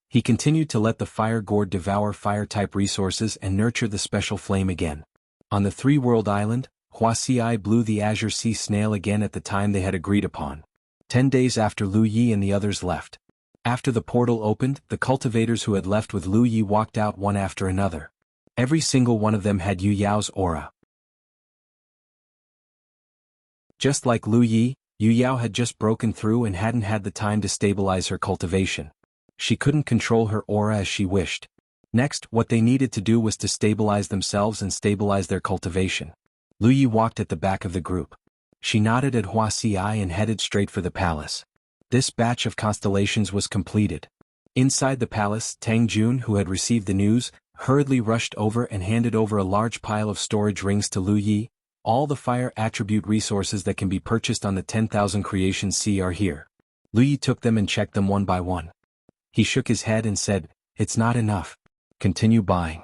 Speaker 1: He continued to let the fire gourd devour fire-type resources and nurture the special flame again. On the three-world island, Wuxia blew the azure sea snail again at the time they had agreed upon. 10 days after Lu Yi and the others left. After the portal opened, the cultivators who had left with Lu Yi walked out one after another. Every single one of them had Yu Yao's aura. Just like Lu Yi, Yu Yao had just broken through and hadn't had the time to stabilize her cultivation. She couldn't control her aura as she wished. Next, what they needed to do was to stabilize themselves and stabilize their cultivation. Lu Yi walked at the back of the group. She nodded at Wuxia and headed straight for the palace. This batch of constellations was completed. Inside the palace, Tang Jun, who had received the news, hurriedly rushed over and handed over a large pile of storage rings to Lu Yi. All the fire attribute resources that can be purchased on the 10,000 Creation Sea are here. Lu Yi took them and checked them one by one. He shook his head and said, "It's not enough. Continue buying."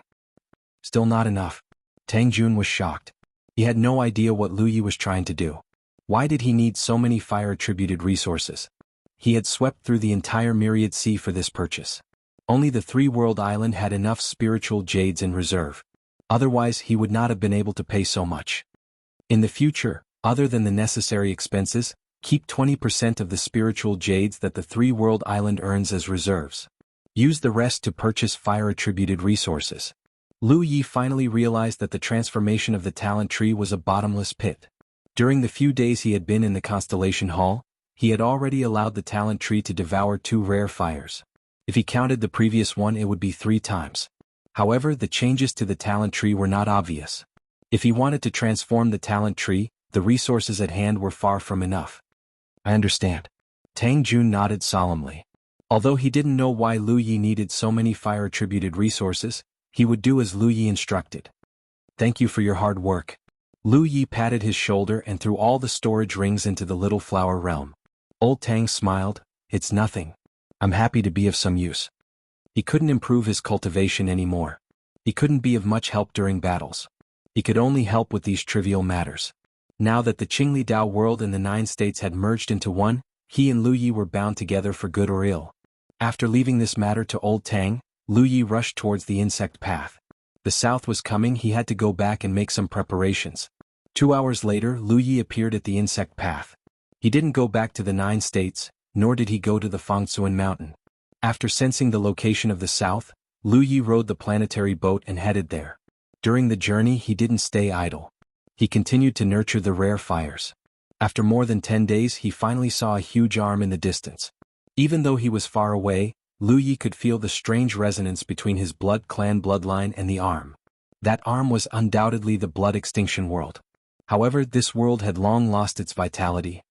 Speaker 1: Still not enough. Tang Jun was shocked. He had no idea what Lu Yi was trying to do. Why did he need so many fire-attributed resources? He had swept through the entire Myriad Sea for this purchase. Only the three-world island had enough spiritual jades in reserve. Otherwise, he would not have been able to pay so much. In the future, other than the necessary expenses, keep 20% of the spiritual jades that the three-world island earns as reserves. Use the rest to purchase fire-attributed resources. Lu Yi finally realized that the transformation of the talent tree was a bottomless pit. During the few days he had been in the Constellation Hall, he had already allowed the talent tree to devour 2 rare fires. If he counted the previous one, it would be 3 times. However, the changes to the talent tree were not obvious. If he wanted to transform the talent tree, the resources at hand were far from enough. "I understand." Tang Jun nodded solemnly. Although he didn't know why Lu Yi needed so many fire-attributed resources, he would do as Lu Yi instructed. "Thank you for your hard work. Lu Yi patted his shoulder and threw all the storage rings into the little flower realm. Old Tang smiled, "It's nothing. I'm happy to be of some use." He couldn't improve his cultivation anymore. He couldn't be of much help during battles. He could only help with these trivial matters. Now that the Qingli Dao world and the 9 states had merged into one, he and Lu Yi were bound together for good or ill. After leaving this matter to Old Tang, Lu Yi rushed towards the insect path. The south was coming, he had to go back and make some preparations. 2 hours later, Lu Yi appeared at the insect path. He didn't go back to the 9 states, nor did he go to the Fangsuan mountain. After sensing the location of the south, Lu Yi rode the planetary boat and headed there. During the journey he didn't stay idle. He continued to nurture the rare fires. After more than 10 days he finally saw a huge arm in the distance. Even though he was far away, Lu Yi could feel the strange resonance between his blood clan bloodline and the arm. That arm was undoubtedly the blood extinction world. However, this world had long lost its vitality.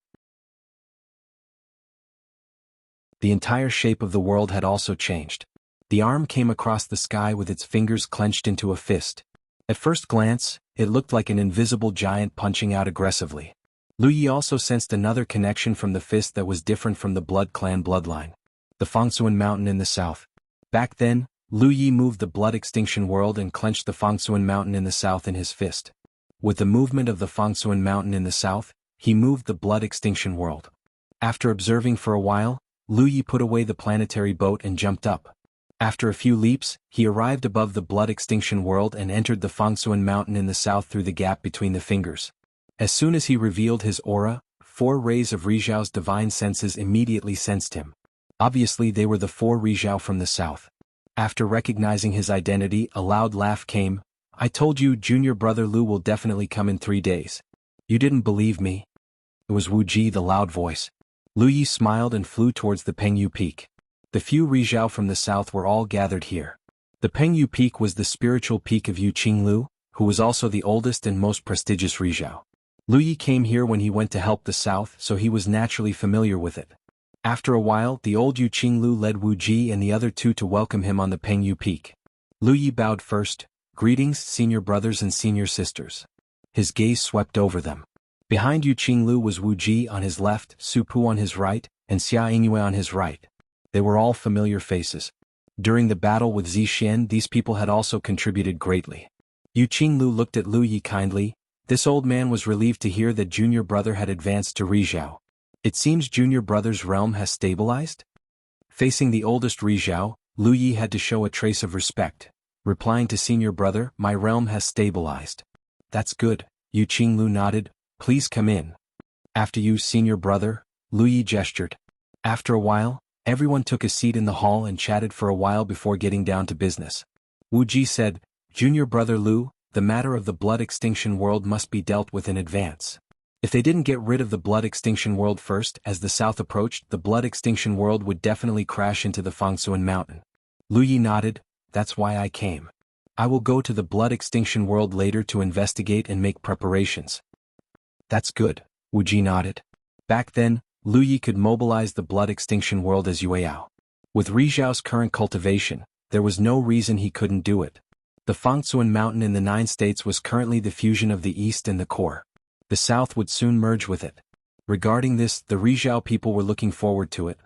Speaker 1: The entire shape of the world had also changed. The arm came across the sky with its fingers clenched into a fist. At first glance, it looked like an invisible giant punching out aggressively. Lu Yi also sensed another connection from the fist that was different from the blood clan bloodline. The Fangsuan mountain in the south. Back then, Lu Yi moved the blood extinction world and clenched the Fangsuan mountain in the south in his fist. With the movement of the Fangsuan mountain in the south, he moved the blood extinction world. After observing for a while, Lu Yi put away the planetary boat and jumped up. After a few leaps, he arrived above the blood extinction world and entered the Fangsuan mountain in the south through the gap between the fingers. As soon as he revealed his aura, 4 rays of Rizhao's divine senses immediately sensed him. Obviously they were the 4 Rizhao from the south. After recognizing his identity, a loud laugh came. "I told you junior brother Lu will definitely come in 3 days. You didn't believe me?" It was Wu Ji, the loud voice. Lu Yi smiled and flew towards the Pengyu Peak. The few Rizhao from the south were all gathered here. The Pengyu Peak was the spiritual peak of Yu Qinglu, who was also the oldest and most prestigious Rizhao. Lu Yi came here when he went to help the south, so he was naturally familiar with it. After a while, the old Yu Qinglu led Wu Ji and the other 2 to welcome him on the Pengyu Peak. Lu Yi bowed first. "Greetings, senior brothers and senior sisters." His gaze swept over them. Behind Yu Qinglu was Wu Ji on his left, Su Pu on his right, and Xia Yingyue on his right. They were all familiar faces. During the battle with Zixin, these people had also contributed greatly. Yu Qinglu looked at Lu Yi kindly. This old man was relieved to hear that junior brother had advanced to Rizhao. It seems junior brother's realm has stabilized? Facing the oldest Rizhao, Lu Yi had to show a trace of respect. Replying to senior brother, "My realm has stabilized." "That's good," Yu Qinglu nodded. "Please come in." "After you, senior brother," Lu Yi gestured. After a while, everyone took a seat in the hall and chatted for a while before getting down to business. Wu Ji said, "Junior brother Lu, the matter of the blood extinction world must be dealt with in advance. If they didn't get rid of the blood extinction world first, as the south approached, the blood extinction world would definitely crash into the Fangsuan mountain." Lu Yi nodded. "That's why I came. I will go to the blood extinction world later to investigate and make preparations." "That's good," Wu Ji nodded. Back then, Lu Yi could mobilize the blood extinction world as Yueyao. With Rizhao's current cultivation, there was no reason he couldn't do it. The Fangsuan mountain in the 9 states was currently the fusion of the east and the core. The south would soon merge with it. Regarding this, the Rizhao people were looking forward to it.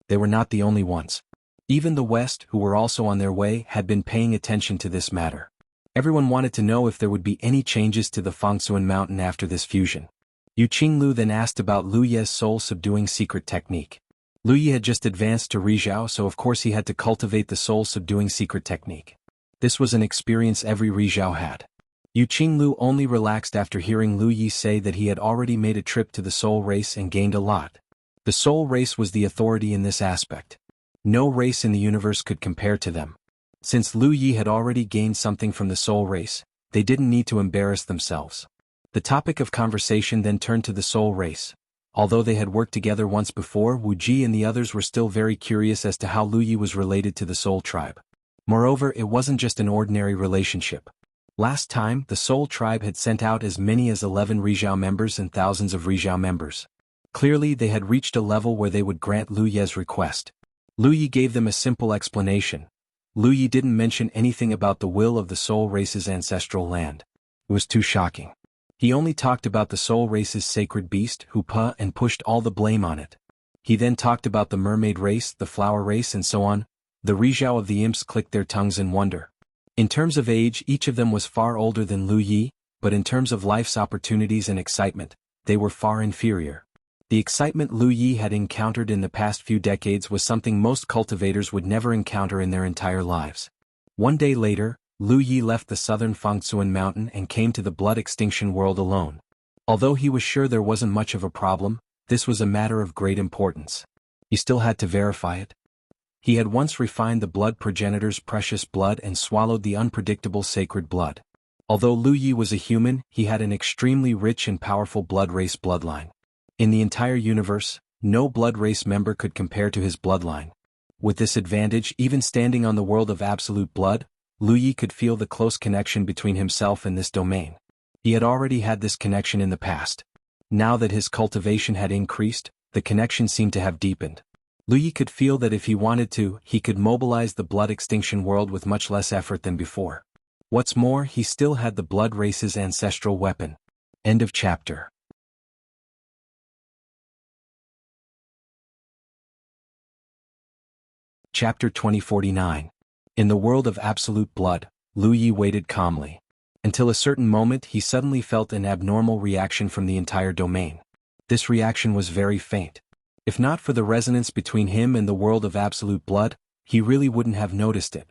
Speaker 1: They were not the only ones. Even the West, who were also on their way, had been paying attention to this matter. Everyone wanted to know if there would be any changes to the Fangsuan mountain after this fusion. Yu Qinglu then asked about Lu Ye's soul-subduing secret technique. Lu Ye had just advanced to Rizhao, so of course he had to cultivate the soul-subduing secret technique. This was an experience every Rizhao had. Yu Qinglu only relaxed after hearing Lu Yi say that he had already made a trip to the soul race and gained a lot. The soul race was the authority in this aspect. No race in the universe could compare to them. Since Lu Yi had already gained something from the soul race, they didn't need to embarrass themselves. The topic of conversation then turned to the soul race. Although they had worked together once before, Wu Ji and the others were still very curious as to how Lu Yi was related to the soul tribe. Moreover, it wasn't just an ordinary relationship. Last time, the Soul Tribe had sent out as many as 11 Rizhao members and thousands of Rizhao members. Clearly they had reached a level where they would grant Lu Ye's request. Lu Ye gave them a simple explanation. Lu Yi didn't mention anything about the will of the soul race's ancestral land. It was too shocking. He only talked about the soul race's sacred beast, Hupa, and pushed all the blame on it. He then talked about the mermaid race, the flower race, and so on. The Rizhao of the imps clicked their tongues in wonder. In terms of age, each of them was far older than Lu Yi, but in terms of life's opportunities and excitement, they were far inferior. The excitement Lu Yi had encountered in the past few decades was something most cultivators would never encounter in their entire lives. One day later, Lu Yi left the southern Fangsuan mountain and came to the blood extinction world alone. Although he was sure there wasn't much of a problem, this was a matter of great importance. He still had to verify it. He had once refined the blood progenitor's precious blood and swallowed the unpredictable sacred blood. Although Lu Yi was a human, he had an extremely rich and powerful blood race bloodline. In the entire universe, no blood race member could compare to his bloodline. With this advantage, even standing on the world of absolute blood, Lu Yi could feel the close connection between himself and this domain. He had already had this connection in the past. Now that his cultivation had increased, the connection seemed to have deepened. Lu Yi could feel that if he wanted to, he could mobilize the blood extinction world with much less effort than before. What's more, he still had the blood race's ancestral weapon. End of chapter. Chapter 2049. In the world of absolute blood, Lu Yi waited calmly. Until a certain moment he suddenly felt an abnormal reaction from the entire domain. This reaction was very faint. If not for the resonance between him and the world of absolute blood, he really wouldn't have noticed it.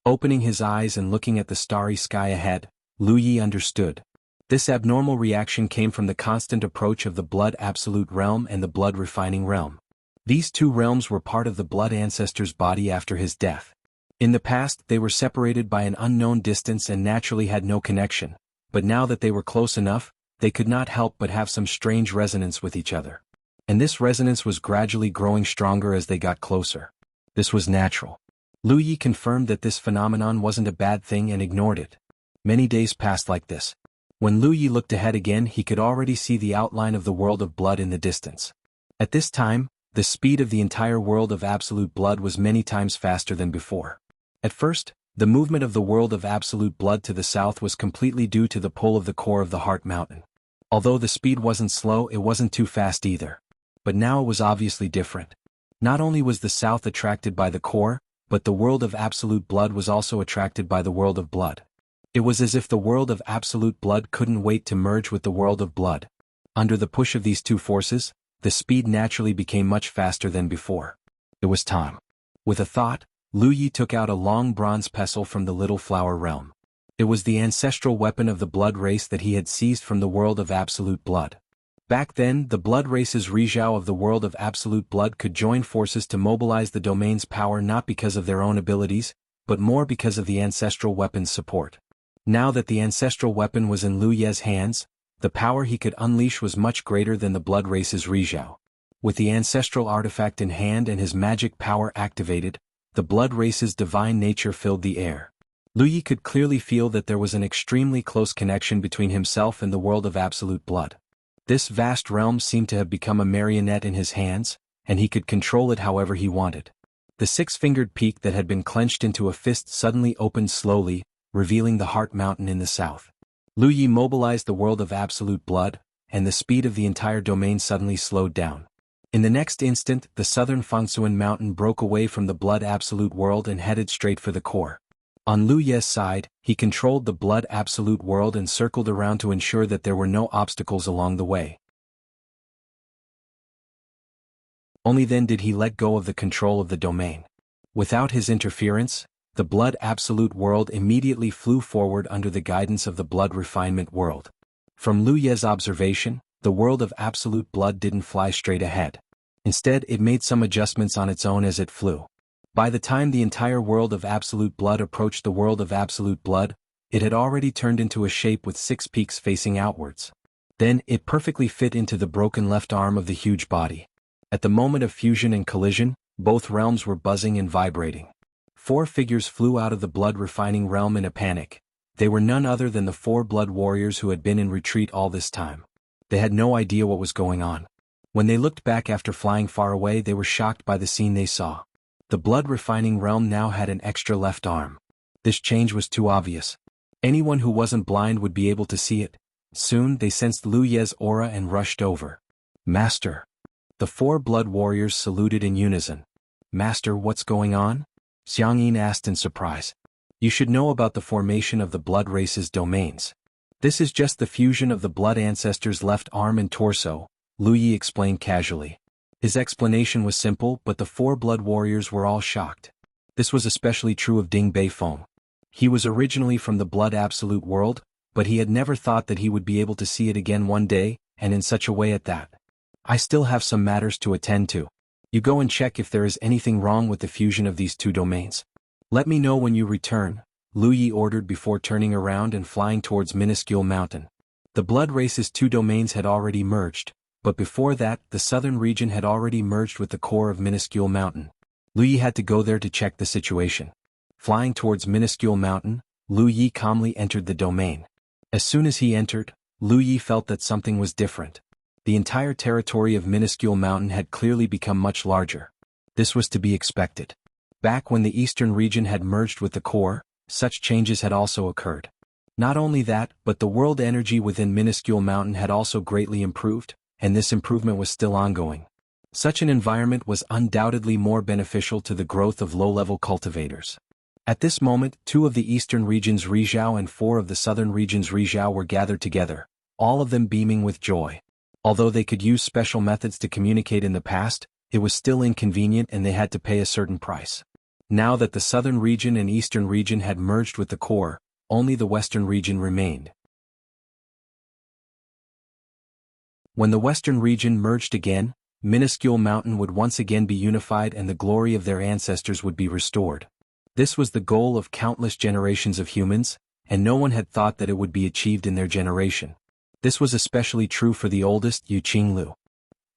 Speaker 1: Opening his eyes and looking at the starry sky ahead, Lu Yi understood. This abnormal reaction came from the constant approach of the blood absolute realm and the blood refining realm. These two realms were part of the blood ancestor's body after his death. In the past, they were separated by an unknown distance and naturally had no connection, but now that they were close enough, they could not help but have some strange resonance with each other. And this resonance was gradually growing stronger as they got closer. This was natural. Lu Yi confirmed that this phenomenon wasn't a bad thing and ignored it. Many days passed like this. When Lu Yi looked ahead again, he could already see the outline of the world of blood in the distance. At this time, the speed of the entire world of absolute blood was many times faster than before. At first, the movement of the world of absolute blood to the south was completely due to the pull of the core of the heart mountain. Although the speed wasn't slow, it wasn't too fast either. But now it was obviously different. Not only was the south attracted by the core, but the world of absolute blood was also attracted by the world of blood. It was as if the world of absolute blood couldn't wait to merge with the world of blood. Under the push of these two forces, the speed naturally became much faster than before. It was time. With a thought, Lu Yi took out a long bronze pestle from the little flower realm. It was the ancestral weapon of the blood race that he had seized from the world of absolute blood. Back then, the blood race's Rizhao of the world of absolute blood could join forces to mobilize the domain's power not because of their own abilities, but more because of the ancestral weapon's support. Now that the ancestral weapon was in Lu Ye's hands, the power he could unleash was much greater than the blood race's Rizhao. With the ancestral artifact in hand and his magic power activated, the blood race's divine nature filled the air. Lu Yi could clearly feel that there was an extremely close connection between himself and the world of absolute blood. This vast realm seemed to have become a marionette in his hands, and he could control it however he wanted. The six-fingered peak that had been clenched into a fist suddenly opened slowly, revealing the heart mountain in the south. Lu Yi mobilized the world of absolute blood, and the speed of the entire domain suddenly slowed down. In the next instant, the southern Fangsuan mountain broke away from the blood absolute world and headed straight for the core. On Lu Ye's side, he controlled the blood absolute world and circled around to ensure that there were no obstacles along the way. Only then did he let go of the control of the domain. Without his interference, the blood absolute world immediately flew forward under the guidance of the blood refinement world. From Lu Ye's observation, the world of absolute blood didn't fly straight ahead. Instead, it made some adjustments on its own as it flew. By the time the entire world of absolute blood approached the world of absolute blood, it had already turned into a shape with six peaks facing outwards. Then, it perfectly fit into the broken left arm of the huge body. At the moment of fusion and collision, both realms were buzzing and vibrating. Four figures flew out of the blood refining realm in a panic. They were none other than the four blood warriors who had been in retreat all this time. They had no idea what was going on. When they looked back after flying far away, they were shocked by the scene they saw. The blood-refining realm now had an extra left arm. This change was too obvious. Anyone who wasn't blind would be able to see it. Soon they sensed Lu Ye's aura and rushed over. Master. The 4 blood warriors saluted in unison. Master, what's going on? Xiangyin asked in surprise. You should know about the formation of the blood race's domains. This is just the fusion of the blood ancestors' left arm and torso, Lu Yi explained casually. His explanation was simple, but the 4 blood warriors were all shocked. This was especially true of Ding Beifeng. He was originally from the blood absolute world, but he had never thought that he would be able to see it again one day, and in such a way at that. I still have some matters to attend to. You go and check if there is anything wrong with the fusion of these 2 domains. Let me know when you return, Lu Yi ordered before turning around and flying towards Minuscule Mountain. The blood race's 2 domains had already merged, but before that, the southern region had already merged with the core of Minuscule Mountain. Lu Yi had to go there to check the situation. Flying towards Minuscule Mountain, Lu Yi calmly entered the domain. As soon as he entered, Lu Yi felt that something was different. The entire territory of Minuscule Mountain had clearly become much larger. This was to be expected. Back when the eastern region had merged with the core, such changes had also occurred. Not only that, but the world energy within Minuscule Mountain had also greatly improved, and this improvement was still ongoing. Such an environment was undoubtedly more beneficial to the growth of low-level cultivators. At this moment, 2 of the eastern region's Rizhao and 4 of the southern region's Rizhao were gathered together, all of them beaming with joy. Although they could use special methods to communicate in the past, it was still inconvenient and they had to pay a certain price. Now that the southern region and eastern region had merged with the core, only the western region remained. When the western region merged again, Minuscule Mountain would once again be unified and the glory of their ancestors would be restored. This was the goal of countless generations of humans, and no one had thought that it would be achieved in their generation. This was especially true for the oldest, Yu Qinglu.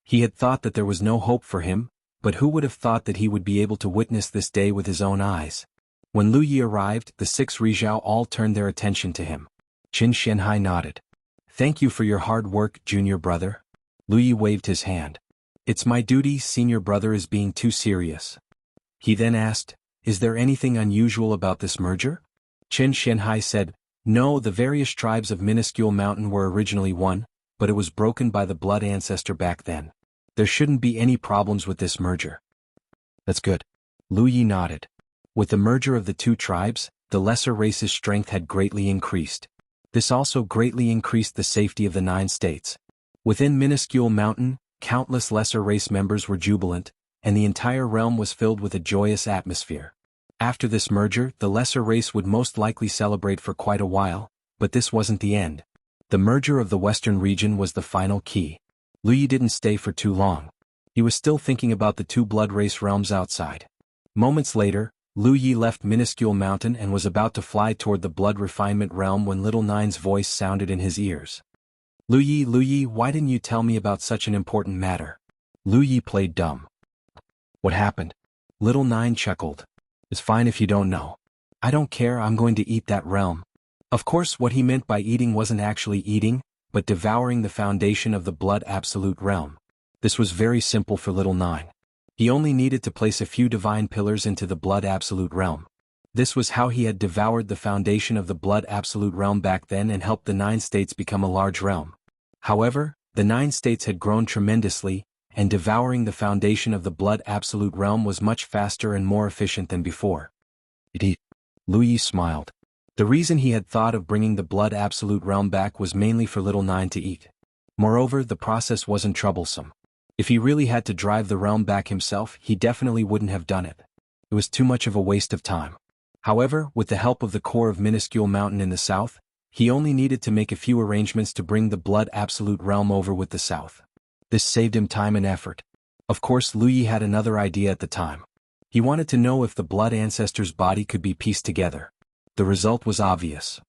Speaker 1: He had thought that there was no hope for him, but who would have thought that he would be able to witness this day with his own eyes? When Lu Yi arrived, the 6 Rizhao all turned their attention to him. Qin Shenhai nodded. Thank you for your hard work, junior brother. Lu Yi waved his hand. It's my duty, senior brother is being too serious. He then asked, is there anything unusual about this merger? Qin Shenhai said, no, the various tribes of Minuscule Mountain were originally one, but it was broken by the blood ancestor back then. There shouldn't be any problems with this merger. That's good. Lu Yi nodded. With the merger of the 2 tribes, the lesser race's strength had greatly increased. This also greatly increased the safety of the 9 states. Within Minuscule Mountain, countless lesser race members were jubilant, and the entire realm was filled with a joyous atmosphere. After this merger, the lesser race would most likely celebrate for quite a while, but this wasn't the end. The merger of the western region was the final key. Lu Yi didn't stay for too long. He was still thinking about the 2 blood race realms outside. Moments later, Lu Yi left Minuscule Mountain and was about to fly toward the blood refinement realm when Little Nine's voice sounded in his ears. Lu Yi, why didn't you tell me about such an important matter? Lu Yi played dumb. What happened? Little Nine chuckled. It's fine if you don't know. I don't care, I'm going to eat that realm. Of course, what he meant by eating wasn't actually eating, but devouring the foundation of the blood absolute realm. This was very simple for Little Nine. He only needed to place a few divine pillars into the blood absolute realm. This was how he had devoured the foundation of the blood absolute realm back then and helped the 9 states become a large realm. However, the 9 states had grown tremendously, and devouring the foundation of the blood absolute realm was much faster and more efficient than before. Lu Yi smiled. The reason he had thought of bringing the blood absolute realm back was mainly for Little Nine to eat. Moreover, the process wasn't troublesome. If he really had to drive the realm back himself, he definitely wouldn't have done it. It was too much of a waste of time. However, with the help of the core of Minuscule Mountain in the south, he only needed to make a few arrangements to bring the blood absolute realm over with the south. This saved him time and effort. Of course, Lu Yi had another idea at the time. He wanted to know if the blood ancestor's body could be pieced together. The result was obvious.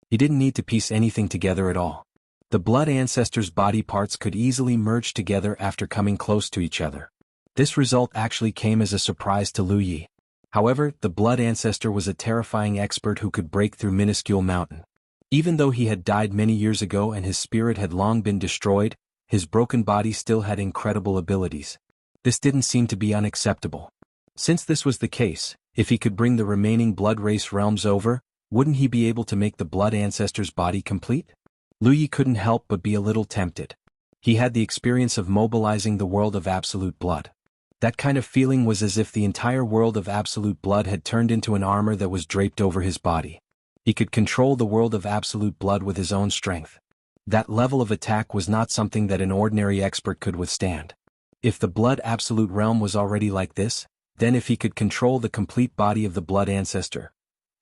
Speaker 1: He didn't need to piece anything together at all. The blood ancestor's body parts could easily merge together after coming close to each other. This result actually came as a surprise to Lu Yi. However, the blood ancestor was a terrifying expert who could break through Minuscule Mountain. Even though he had died many years ago and his spirit had long been destroyed, his broken body still had incredible abilities. This didn't seem to be unacceptable. Since this was the case, if he could bring the remaining blood race realms over, wouldn't he be able to make the blood ancestor's body complete? Lu Yi couldn't help but be a little tempted. He had the experience of mobilizing the world of absolute blood. That kind of feeling was as if the entire world of absolute blood had turned into an armor that was draped over his body. He could control the world of absolute blood with his own strength. That level of attack was not something that an ordinary expert could withstand. If the blood absolute realm was already like this, then if he could control the complete body of the blood ancestor,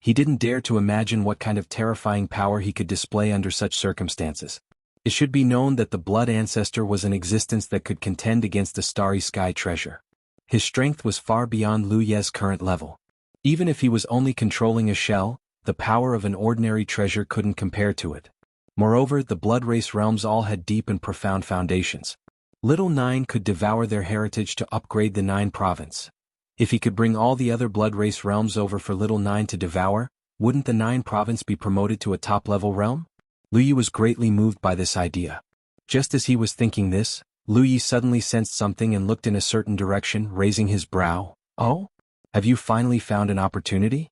Speaker 1: he didn't dare to imagine what kind of terrifying power he could display under such circumstances. It should be known that the blood ancestor was an existence that could contend against the starry sky treasure. His strength was far beyond Lu Ye's current level. Even if he was only controlling a shell, the power of an ordinary treasure couldn't compare to it. Moreover, the blood race realms all had deep and profound foundations. Little Nine could devour their heritage to upgrade the Nine province. If he could bring all the other blood race realms over for Little Nine to devour, wouldn't the Nine province be promoted to a top-level realm? Lu Yi was greatly moved by this idea. Just as he was thinking this, Lu Yi suddenly sensed something and looked in a certain direction, raising his brow. "Oh? Have you finally found an opportunity?"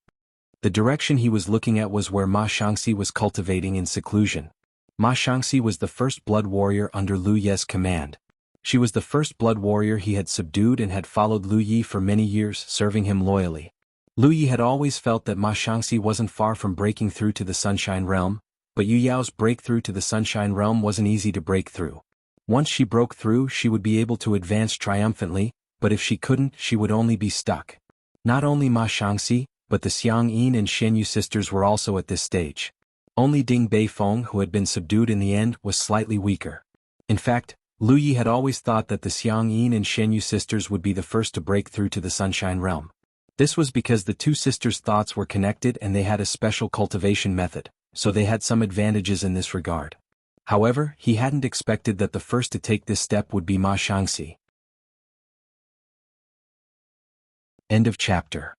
Speaker 1: The direction he was looking at was where Ma Shangxi was cultivating in seclusion. Ma Shangxi was the first blood warrior under Lu Ye's command. She was the first blood warrior he had subdued and had followed Lu Yi for many years, serving him loyally. Lu Yi had always felt that Ma Shangxi wasn't far from breaking through to the Sunshine Realm, but Yu Yao's breakthrough to the Sunshine Realm wasn't easy to break through. Once she broke through, she would be able to advance triumphantly, but if she couldn't, she would only be stuck. Not only Ma Shangxi, but the Xiang Yin and Shen Yu sisters were also at this stage. Only Ding Beifeng, who had been subdued in the end, was slightly weaker. In fact, Lu Yi had always thought that the Xiang Yin and Shen Yu sisters would be the first to break through to the Sunshine Realm. This was because the two sisters' thoughts were connected and they had a special cultivation method, so they had some advantages in this regard. However, he hadn't expected that the first to take this step would be Ma Shangxi. End of chapter.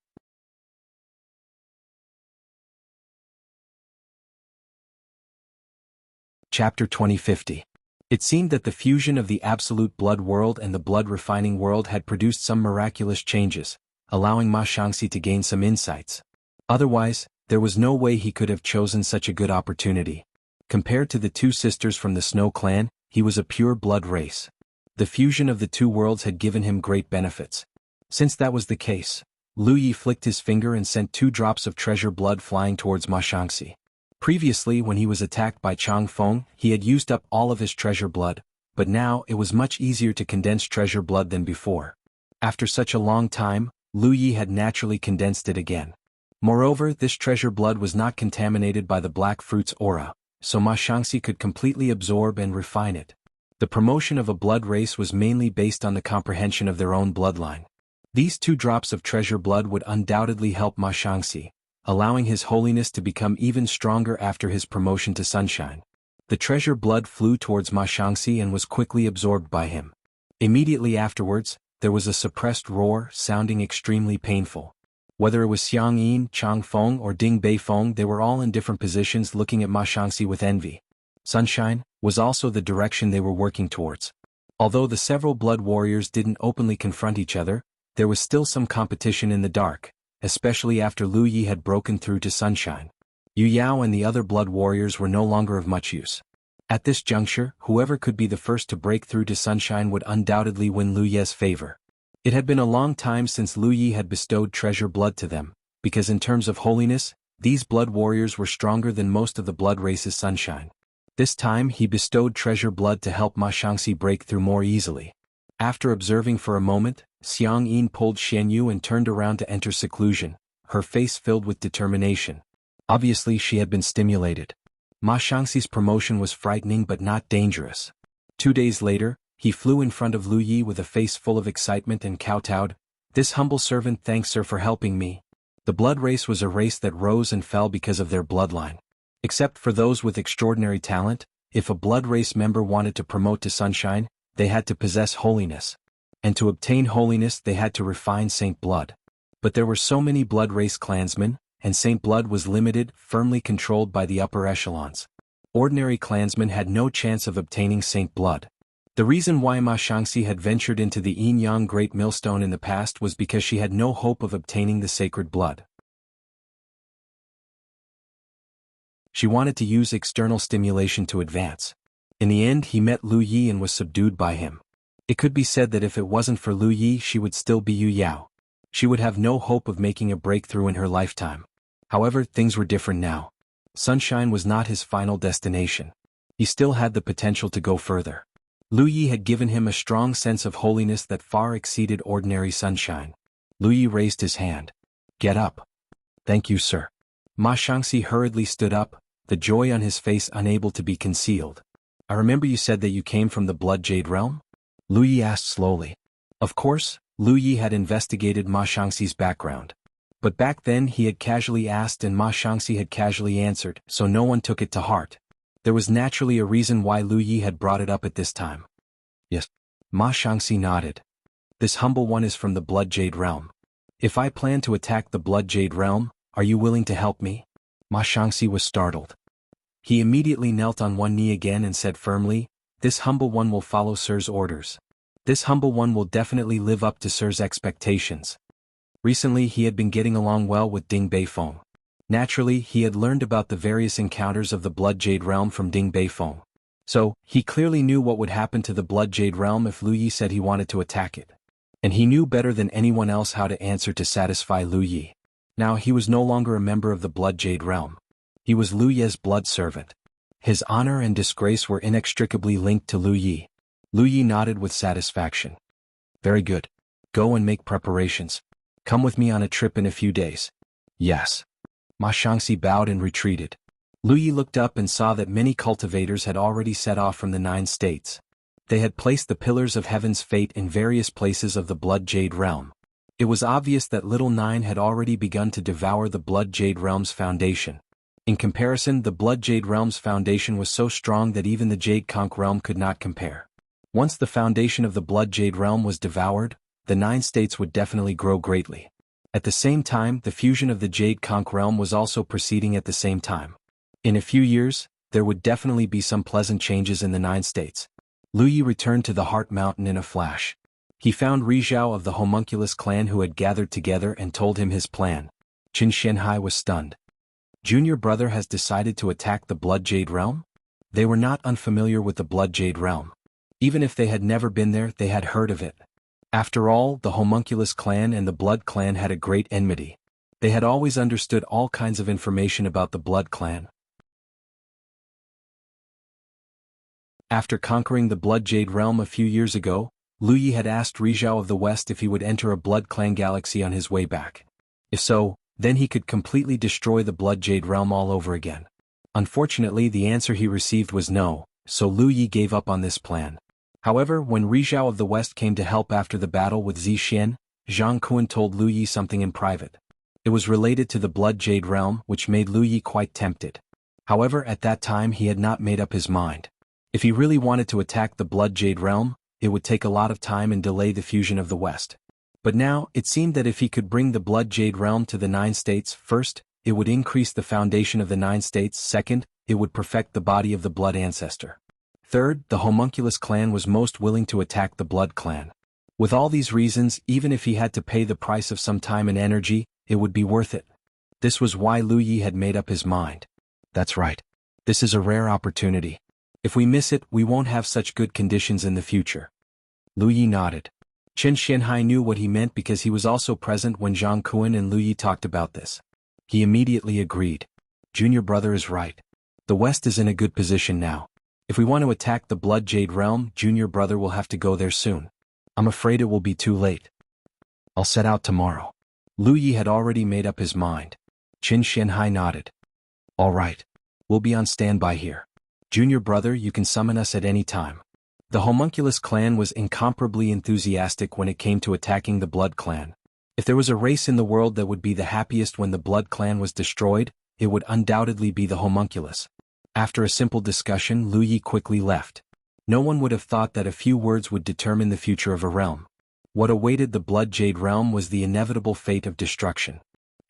Speaker 1: Chapter 2050. It seemed that the fusion of the absolute blood world and the blood refining world had produced some miraculous changes, allowing Ma Shangxi to gain some insights. Otherwise, there was no way he could have chosen such a good opportunity. Compared to the two sisters from the Snow clan, he was a pure blood race. The fusion of the two worlds had given him great benefits. Since that was the case, Lu Yi flicked his finger and sent 2 drops of treasure blood flying towards Ma Shangxi. Previously, when he was attacked by Chang Feng, he had used up all of his treasure blood, but now it was much easier to condense treasure blood than before. After such a long time, Lu Yi had naturally condensed it again. Moreover, this treasure blood was not contaminated by the black fruit's aura, so Ma Shangxi could completely absorb and refine it. The promotion of a blood race was mainly based on the comprehension of their own bloodline. These 2 drops of treasure blood would undoubtedly help Ma Shangxi, allowing His Holiness to become even stronger after his promotion to Sunshine. The treasure blood flew towards Ma Shangxi and was quickly absorbed by him. Immediately afterwards, there was a suppressed roar, sounding extremely painful. Whether it was Xiang Yin, Chang Feng or Ding Beifeng, they were all in different positions looking at Ma Shangxi with envy. Sunshine was also the direction they were working towards. Although the several blood warriors didn't openly confront each other, there was still some competition in the dark, especially after Lu Yi had broken through to Sunshine. Yu Yao and the other blood warriors were no longer of much use. At this juncture, whoever could be the first to break through to Sunshine would undoubtedly win Lu Ye's favor. It had been a long time since Lu Yi had bestowed treasure blood to them, because in terms of holiness, these blood warriors were stronger than most of the blood race's Sunshine. This time he bestowed treasure blood to help Ma Shangxi break through more easily. After observing for a moment, Xiang Yin pulled Shen Yu and turned around to enter seclusion, her face filled with determination. Obviously she had been stimulated. Ma Shangxi's promotion was frightening but not dangerous. 2 days later, he flew in front of Lu Yi with a face full of excitement and kowtowed. "This humble servant thanks sir for helping me." The blood race was a race that rose and fell because of their bloodline. Except for those with extraordinary talent, if a blood race member wanted to promote to Sunshine, they had to possess holiness. And to obtain holiness they had to refine Saint Blood. But there were so many blood race clansmen, and Saint Blood was limited, firmly controlled by the upper echelons. Ordinary clansmen had no chance of obtaining Saint Blood. The reason why Ma Shangxi had ventured into the Yin Yang Great Millstone in the past was because she had no hope of obtaining the sacred blood. She wanted to use external stimulation to advance. In the end, he met Lu Yi and was subdued by him. It could be said that if it wasn't for Lu Yi, she would still be Yu Yao. She would have no hope of making a breakthrough in her lifetime. However, things were different now. Sunshine was not his final destination. He still had the potential to go further. Lu Yi had given him a strong sense of holiness that far exceeded ordinary sunshine. Lu Yi raised his hand. Get up. Thank you, sir. Ma Shangxi hurriedly stood up, the joy on his face unable to be concealed. I remember you said that you came from the Blood Jade realm? Lu Yi asked slowly. Of course, Lu Yi had investigated Ma Shangxi's background. But back then he had casually asked and Ma Shangxi had casually answered, so no one took it to heart. There was naturally a reason why Lu Yi had brought it up at this time. Yes. Ma Shangxi nodded. This humble one is from the Blood Jade realm. If I plan to attack the Blood Jade realm, are you willing to help me? Ma Shangxi was startled. He immediately knelt on one knee again and said firmly, this humble one will follow Sir's orders. This humble one will definitely live up to Sir's expectations. Recently he had been getting along well with Ding Beifeng. Naturally, he had learned about the various encounters of the Blood Jade realm from Ding Beifeng. So, he clearly knew what would happen to the Blood Jade realm if Lu Yi said he wanted to attack it. And he knew better than anyone else how to answer to satisfy Lu Yi. Now he was no longer a member of the Blood Jade realm. He was Lu Yi's blood servant. His honor and disgrace were inextricably linked to Lu Yi. Lu Yi nodded with satisfaction. Very good. Go and make preparations. Come with me on a trip in a few days. Yes. Ma Shangxi bowed and retreated. Lu Yi looked up and saw that many cultivators had already set off from the 9 states. They had placed the pillars of heaven's fate in various places of the Blood Jade realm. It was obvious that Little Nine had already begun to devour the Blood Jade realm's foundation. In comparison, the Blood Jade realm's foundation was so strong that even the Jade Conch realm could not compare. Once the foundation of the Blood Jade realm was devoured, the 9 states would definitely grow greatly. At the same time, the fusion of the Jade Conch realm was also proceeding at the same time. In a few years, there would definitely be some pleasant changes in the 9 states. Lu Yi returned to the Heart Mountain in a flash. He found Rizhao of the Homunculus clan who had gathered together and told him his plan. Qin Xianhai was stunned. Junior brother has decided to attack the Blood Jade realm? They were not unfamiliar with the Blood Jade realm. Even if they had never been there, they had heard of it. After all, the Homunculus clan and the Blood clan had a great enmity. They had always understood all kinds of information about the Blood clan. After conquering the Blood Jade realm a few years ago, Lu Yi had asked Rizhao of the West if he would enter a Blood Clan galaxy on his way back. If so, then he could completely destroy the Blood Jade realm all over again. Unfortunately, the answer he received was no, so Lu Yi gave up on this plan. However, when Rizhao of the West came to help after the battle with Zixian, Jianghu told Lu Yi something in private. It was related to the Blood Jade realm, which made Lu Yi quite tempted. However, at that time he had not made up his mind. If he really wanted to attack the Blood Jade realm, it would take a lot of time and delay the fusion of the West. But now, it seemed that if he could bring the Blood Jade realm to the 9 states, first, it would increase the foundation of the 9 states, second, it would perfect the body of the Blood Ancestor. Third, the Homunculus clan was most willing to attack the Blood clan. With all these reasons, even if he had to pay the price of some time and energy, it would be worth it. This was why Lu Yi had made up his mind. That's right. This is a rare opportunity. If we miss it, we won't have such good conditions in the future. Lu Yi nodded. Qin Xianhai knew what he meant because he was also present when Zhang Kuan and Lu Yi talked about this. He immediately agreed. Junior brother is right. The West is in a good position now. If we want to attack the Blood Jade realm, Junior brother will have to go there soon. I'm afraid it will be too late. I'll set out tomorrow. Lu Yi had already made up his mind. Qin Xianhai nodded. All right. We'll be on standby here. Junior brother, you can summon us at any time. The Homunculus clan was incomparably enthusiastic when it came to attacking the Blood clan. If there was a race in the world that would be the happiest when the Blood clan was destroyed, it would undoubtedly be the Homunculus. After a simple discussion, Lu Yi quickly left. No one would have thought that a few words would determine the future of a realm. What awaited the Blood Jade realm was the inevitable fate of destruction.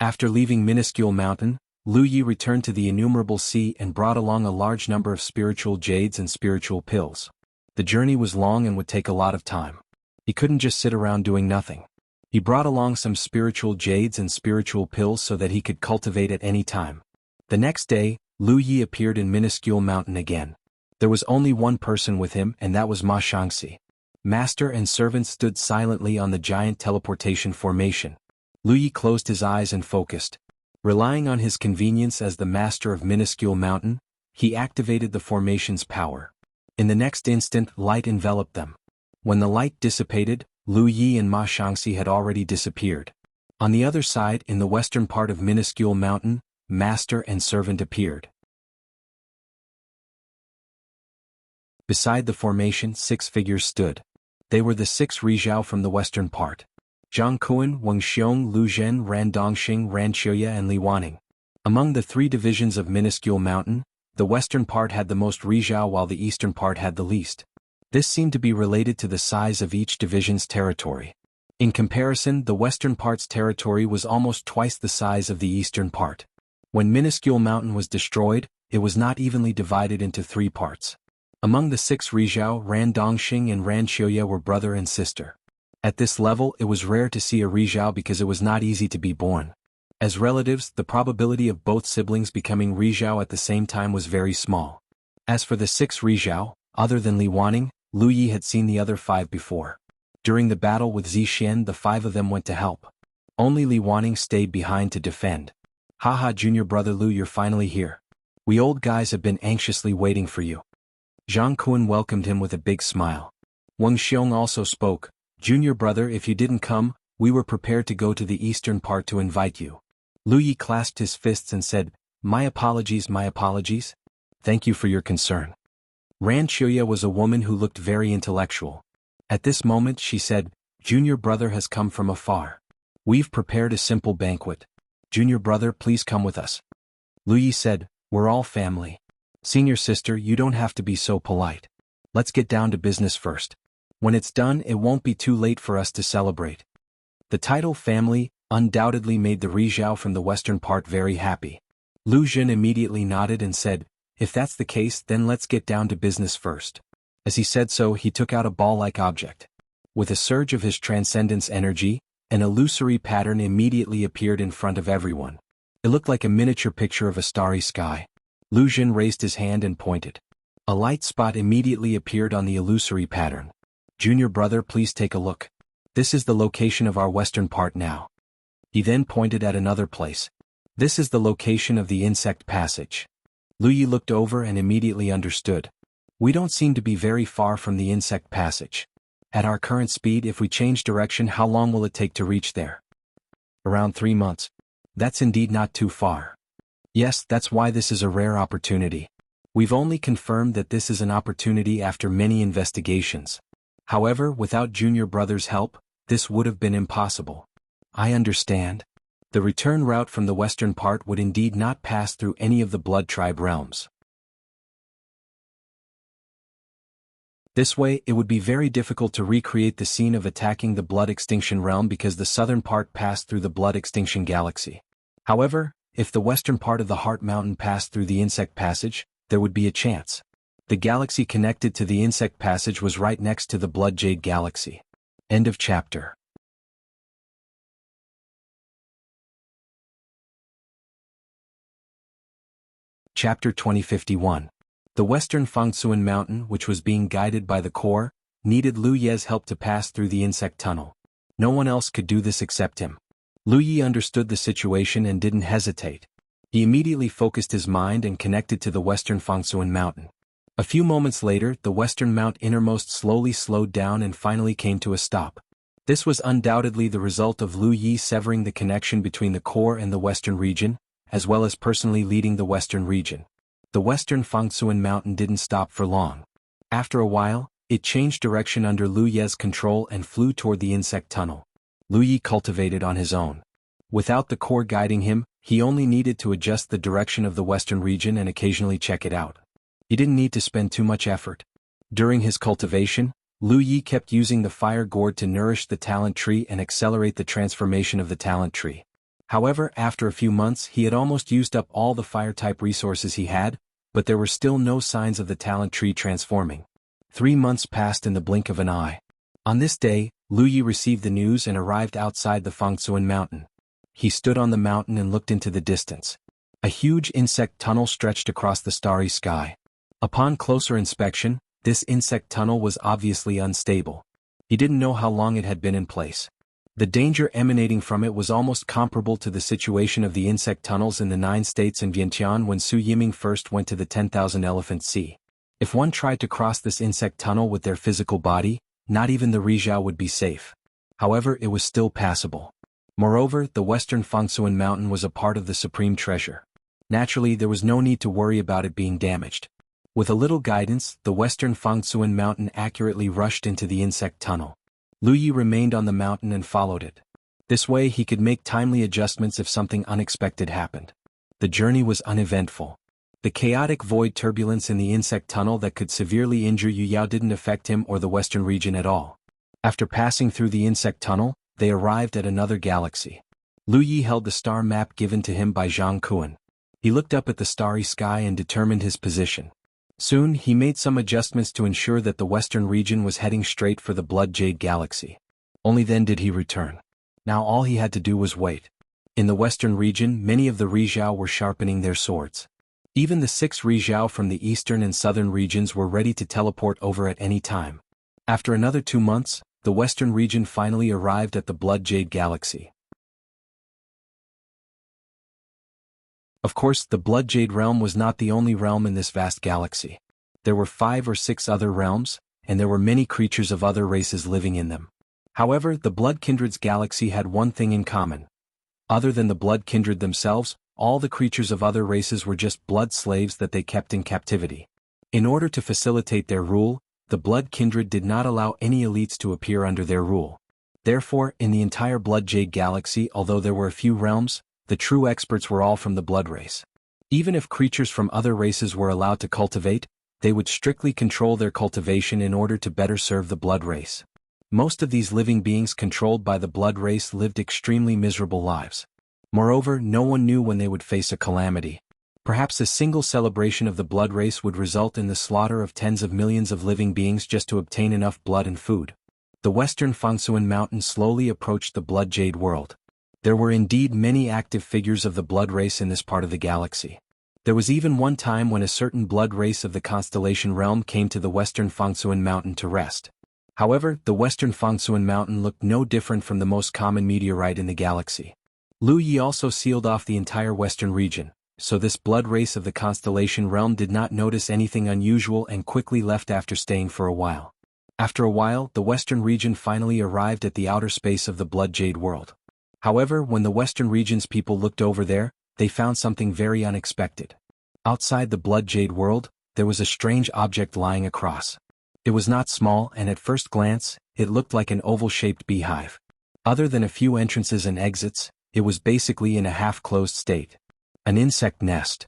Speaker 1: After leaving Minuscule Mountain, Lu Yi returned to the Innumerable Sea and brought along a large number of spiritual jades and spiritual pills. The journey was long and would take a lot of time. He couldn't just sit around doing nothing. He brought along some spiritual jades and spiritual pills so that he could cultivate at any time. The next day, Lu Yi appeared in Minuscule Mountain again. There was only one person with him, and that was Ma Shangxi. Master and servant stood silently on the giant teleportation formation. Lu Yi closed his eyes and focused. Relying on his convenience as the master of Minuscule Mountain, he activated the formation's power. In the next instant, light enveloped them. When the light dissipated, Lu Yi and Ma Shangxi had already disappeared. On the other side, in the western part of Minuscule Mountain, master and servant appeared. Beside the formation, 6 figures stood. They were the 6 Rizhao from the western part. Jianghu, Wengxiong, Lu Zhen, Ran Dongxing, Ran Qiuya and Li Wanning. Among the 3 divisions of Minuscule Mountain, the western part had the most Rizhao while the eastern part had the least. This seemed to be related to the size of each division's territory. In comparison, the western part's territory was almost twice the size of the eastern part. When Minuscule Mountain was destroyed, it was not evenly divided into 3 parts. Among the 6 Rizhao, Ran Dongxing and Ran Qiuya were brother and sister. At this level, it was rare to see a Rizhao because it was not easy to be born. As relatives, the probability of both siblings becoming Rizhao at the same time was very small. As for the 6 Rizhao, other than Li Wanning, Lu Yi had seen the other 5 before. During the battle with Zixian, the 5 of them went to help. Only Li Wanning stayed behind to defend. Haha, junior brother Lu, you're finally here. We old guys have been anxiously waiting for you. Zhang Kun welcomed him with a big smile. Wang Xiong also spoke. Junior brother, if you didn't come, we were prepared to go to the eastern part to invite you. Lu Yi clasped his fists and said, my apologies, my apologies. Thank you for your concern. Ran Qiuya was a woman who looked very intellectual. At this moment she said, junior brother has come from afar. We've prepared a simple banquet. Junior brother, please come with us. Lu Yi said, we're all family. Senior sister, you don't have to be so polite. Let's get down to business first. When it's done, it won't be too late for us to celebrate. The title family undoubtedly made the Rizhao from the western part very happy. Lu Zhen immediately nodded and said, if that's the case, then let's get down to business first. As he said so, he took out a ball-like object. With a surge of his transcendence energy, an illusory pattern immediately appeared in front of everyone. It looked like a miniature picture of a starry sky. Lu Zhen raised his hand and pointed. A light spot immediately appeared on the illusory pattern. Junior brother, please take a look. This is the location of our western part now. He then pointed at another place. This is the location of the insect passage. Lu Yi looked over and immediately understood. We don't seem to be very far from the insect passage. At our current speed, if we change direction, how long will it take to reach there? Around 3 months. That's indeed not too far. Yes, that's why this is a rare opportunity. We've only confirmed that this is an opportunity after many investigations. However, without junior brother's help, this would have been impossible. I understand. The return route from the western part would indeed not pass through any of the Blood Tribe realms. This way, it would be very difficult to recreate the scene of attacking the Blood Extinction realm because the southern part passed through the Blood Extinction galaxy. However, if the western part of the Heart Mountain passed through the Insect Passage, there would be a chance. The galaxy connected to the Insect Passage was right next to the Blood Jade Galaxy. End of chapter. Chapter 2051. The western Fangsuan Mountain, which was being guided by the core, needed Lu Ye's help to pass through the insect tunnel. No one else could do this except him. Lu Yi understood the situation and didn't hesitate. He immediately focused his mind and connected to the western Fangsuan Mountain. A few moments later, the western mount innermost slowly slowed down and finally came to a stop. This was undoubtedly the result of Lu Yi severing the connection between the core and the western region, as well as personally leading the western region. The western Fangsuan Mountain didn't stop for long. After a while, it changed direction under Lu Ye's control and flew toward the insect tunnel. Lu Yi cultivated on his own. Without the core guiding him, he only needed to adjust the direction of the western region and occasionally check it out. He didn't need to spend too much effort. During his cultivation, Lu Yi kept using the fire gourd to nourish the talent tree and accelerate the transformation of the talent tree. However, after a few months, he had almost used up all the fire-type resources he had, but there were still no signs of the talent tree transforming. 3 months passed in the blink of an eye. On this day, Lu Yi received the news and arrived outside the Fangsuan mountain. He stood on the mountain and looked into the distance. A huge insect tunnel stretched across the starry sky. Upon closer inspection, this insect tunnel was obviously unstable. He didn't know how long it had been in place. The danger emanating from it was almost comparable to the situation of the insect tunnels in the 9 states in Vientiane when Su Yiming first went to the 10,000 Elephant Sea. If one tried to cross this insect tunnel with their physical body, not even the Rizhao would be safe. However, it was still passable. Moreover, the western Fangsuan mountain was a part of the supreme treasure. Naturally, there was no need to worry about it being damaged. With a little guidance, the western Fangsuan mountain accurately rushed into the insect tunnel. Lu Yi remained on the mountain and followed it. This way he could make timely adjustments if something unexpected happened. The journey was uneventful. The chaotic void turbulence in the insect tunnel that could severely injure Yu Yao didn't affect him or the western region at all. After passing through the insect tunnel, they arrived at another galaxy. Lu Yi held the star map given to him by Jianghu. He looked up at the starry sky and determined his position. Soon, he made some adjustments to ensure that the western region was heading straight for the Blood Jade Galaxy. Only then did he return. Now all he had to do was wait. In the western region, many of the Rizhao were sharpening their swords. Even the 6 Rizhao from the eastern and southern regions were ready to teleport over at any time. After another 2 months, the western region finally arrived at the Blood Jade Galaxy. Of course, the Blood Jade realm was not the only realm in this vast galaxy. There were 5 or 6 other realms, and there were many creatures of other races living in them. However, the Blood Kindred's galaxy had one thing in common. Other than the Blood Kindred themselves, all the creatures of other races were just blood slaves that they kept in captivity. In order to facilitate their rule, the Blood Kindred did not allow any elites to appear under their rule. Therefore, in the entire Blood Jade Galaxy, although there were a few realms, the true experts were all from the blood race. Even if creatures from other races were allowed to cultivate, they would strictly control their cultivation in order to better serve the blood race. Most of these living beings controlled by the blood race lived extremely miserable lives. Moreover, no one knew when they would face a calamity. Perhaps a single celebration of the blood race would result in the slaughter of tens of millions of living beings just to obtain enough blood and food. The western Fangsuan mountain slowly approached the Blood Jade world. There were indeed many active figures of the blood race in this part of the galaxy. There was even one time when a certain blood race of the constellation realm came to the western Fangsuan mountain to rest. However, the western Fangsuan mountain looked no different from the most common meteorite in the galaxy. Lu Yi also sealed off the entire western region, so this blood race of the constellation realm did not notice anything unusual and quickly left after staying for a while. After a while, the western region finally arrived at the outer space of the Blood Jade world. However, when the western region's people looked over there, they found something very unexpected. Outside the Blood Jade world, there was a strange object lying across. It was not small, and at first glance, it looked like an oval-shaped beehive. Other than a few entrances and exits, it was basically in a half-closed state. An insect nest.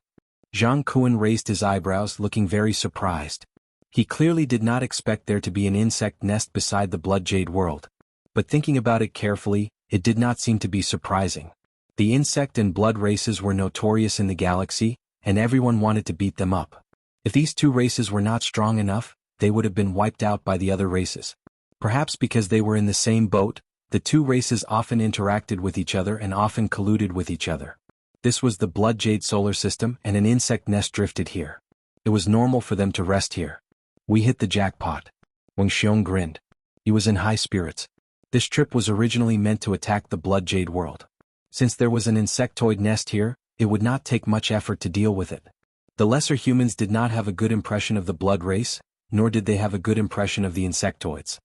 Speaker 1: Zhang Kuan raised his eyebrows, looking very surprised. He clearly did not expect there to be an insect nest beside the Blood Jade world. But thinking about it carefully, it did not seem to be surprising. The insect and blood races were notorious in the galaxy, and everyone wanted to beat them up. If these 2 races were not strong enough, they would have been wiped out by the other races. Perhaps because they were in the same boat, the 2 races often interacted with each other and often colluded with each other. This was the Blood Jade solar system, and an insect nest drifted here. It was normal for them to rest here. We hit the jackpot. Wang Xiong grinned. He was in high spirits. This trip was originally meant to attack the Blood Jade world. Since there was an insectoid nest here, it would not take much effort to deal with it. The lesser humans did not have a good impression of the blood race, nor did they have a good impression of the insectoids.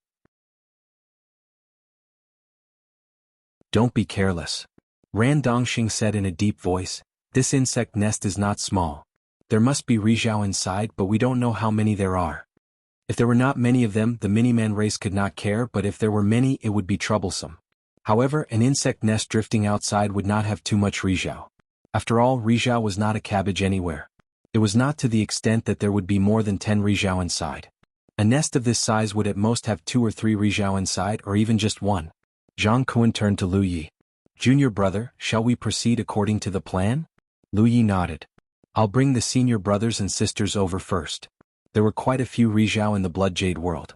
Speaker 1: Don't be careless. Ran Dongxing said in a deep voice, this insect nest is not small. There must be Rizhao inside, but we don't know how many there are. If there were not many of them, the Miniman race could not care, but if there were many, it would be troublesome. However, an insect nest drifting outside would not have too much Rizhao. After all, Rizhao was not a cabbage anywhere. It was not to the extent that there would be more than 10 Rizhao inside. A nest of this size would at most have 2 or 3 Rizhao inside, or even just 1. Zhang Kuan turned to Lu Yi. Junior brother, shall we proceed according to the plan? Lu Yi nodded. I'll bring the senior brothers and sisters over first. There were quite a few Rizhao in the Blood Jade world.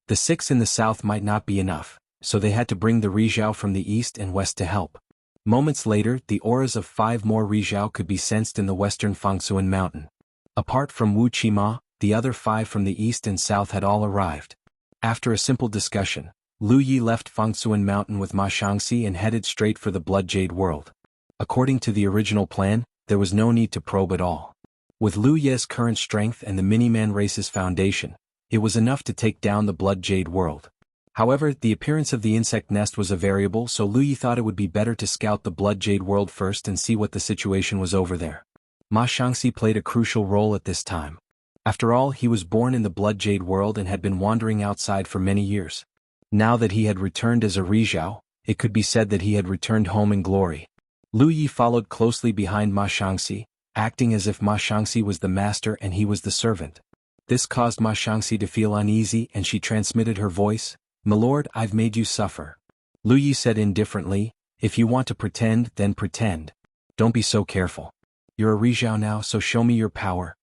Speaker 1: The 6 in the south might not be enough, so they had to bring the Rizhao from the east and west to help. Moments later, the auras of 5 more Rizhao could be sensed in the western Fangsuan mountain. Apart from Wuxia, the other 5 from the east and south had all arrived. After a simple discussion, Lu Yi left Fangsuan mountain with Ma Shangxi and headed straight for the Blood Jade world. According to the original plan, there was no need to probe at all. With Lu Ye's current strength and the Miniman race's foundation, it was enough to take down the Blood Jade world. However, the appearance of the insect nest was a variable, so Lu Yi thought it would be better to scout the Blood Jade world first and see what the situation was over there. Ma Shangxi played a crucial role at this time. After all, he was born in the Blood Jade world and had been wandering outside for many years. Now that he had returned as a Rizhao, it could be said that he had returned home in glory. Lu Yi followed closely behind Ma Shangxi, acting as if Ma Shangxi was the master and he was the servant. This caused Ma Shangxi to feel uneasy and she transmitted her voice, "Milord, I've made you suffer." Lu Yi said indifferently, "If you want to pretend, then pretend. Don't be so careful. You're a Rizhao now, so show me your power."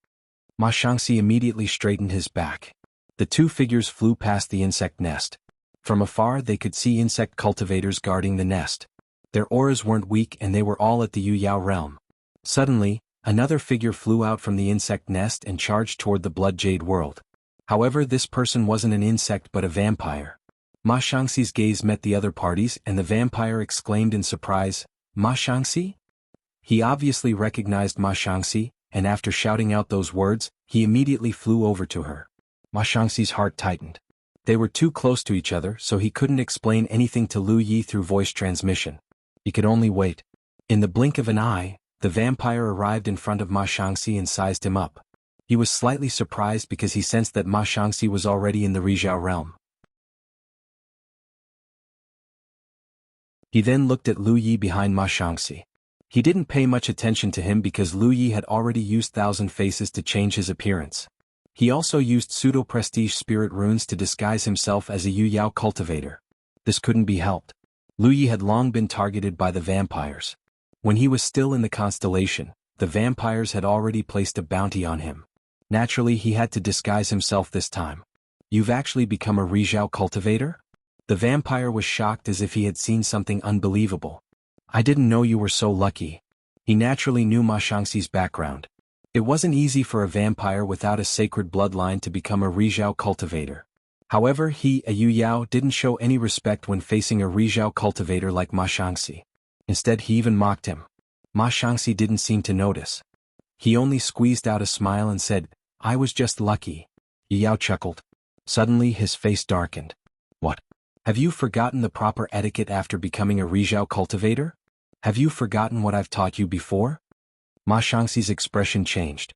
Speaker 1: Ma Shangxi immediately straightened his back. The 2 figures flew past the insect nest. From afar they could see insect cultivators guarding the nest. Their auras weren't weak and they were all at the Yu Yao realm. Suddenly, another figure flew out from the insect nest and charged toward the Blood Jade world. However, this person wasn't an insect but a vampire. Ma Shangxi's gaze met the other parties and the vampire exclaimed in surprise, "Ma Shangxi?" He obviously recognized Ma Shangxi, and after shouting out those words, he immediately flew over to her. Ma Shangxi's heart tightened. They were too close to each other, so he couldn't explain anything to Lu Yi through voice transmission. He could only wait. In the blink of an eye, the vampire arrived in front of Ma Shangxi and sized him up. He was slightly surprised because he sensed that Ma Shangxi was already in the Rizhao realm. He then looked at Lu Yi behind Ma Shangxi. He didn't pay much attention to him because Lu Yi had already used 1,000 faces to change his appearance. He also used pseudo-prestige spirit runes to disguise himself as a Yu Yao cultivator. This couldn't be helped. Lu Yi had long been targeted by the vampires. When he was still in the constellation, the vampires had already placed a bounty on him. Naturally, he had to disguise himself this time. "You've actually become a Rizhao cultivator?" The vampire was shocked as if he had seen something unbelievable. "I didn't know you were so lucky." He naturally knew Ma Shangxi's background. It wasn't easy for a vampire without a sacred bloodline to become a Rizhao cultivator. However, he, a Yu Yao, didn't show any respect when facing a Rizhao cultivator like Ma Shangxi. Instead, he even mocked him. Ma Shangxi didn't seem to notice. He only squeezed out a smile and said, "I was just lucky." Yu Yao chuckled. Suddenly his face darkened. "What? Have you forgotten the proper etiquette after becoming a Rizhao cultivator? Have you forgotten what I've taught you before?" Ma Shangxi's expression changed.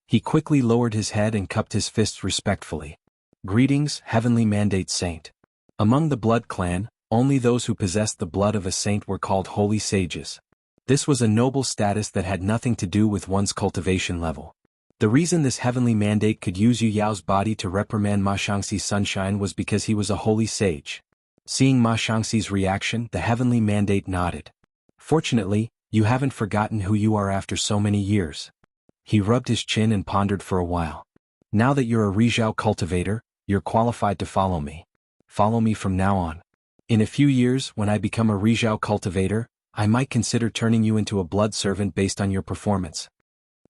Speaker 1: He quickly lowered his head and cupped his fists respectfully. "Greetings, Heavenly Mandate Saint." Among the Blood clan, only those who possessed the blood of a saint were called holy sages. This was a noble status that had nothing to do with one's cultivation level. The reason this heavenly mandate could use Yu Yao's body to reprimand Ma Shangxi's sunshine was because he was a holy sage. Seeing Ma Shangxi's reaction, the heavenly mandate nodded. "Fortunately, you haven't forgotten who you are after so many years." He rubbed his chin and pondered for a while. "Now that you're a Rizhao cultivator, you're qualified to follow me. Follow me from now on. In a few years, when I become a Rizhao cultivator, I might consider turning you into a blood servant based on your performance."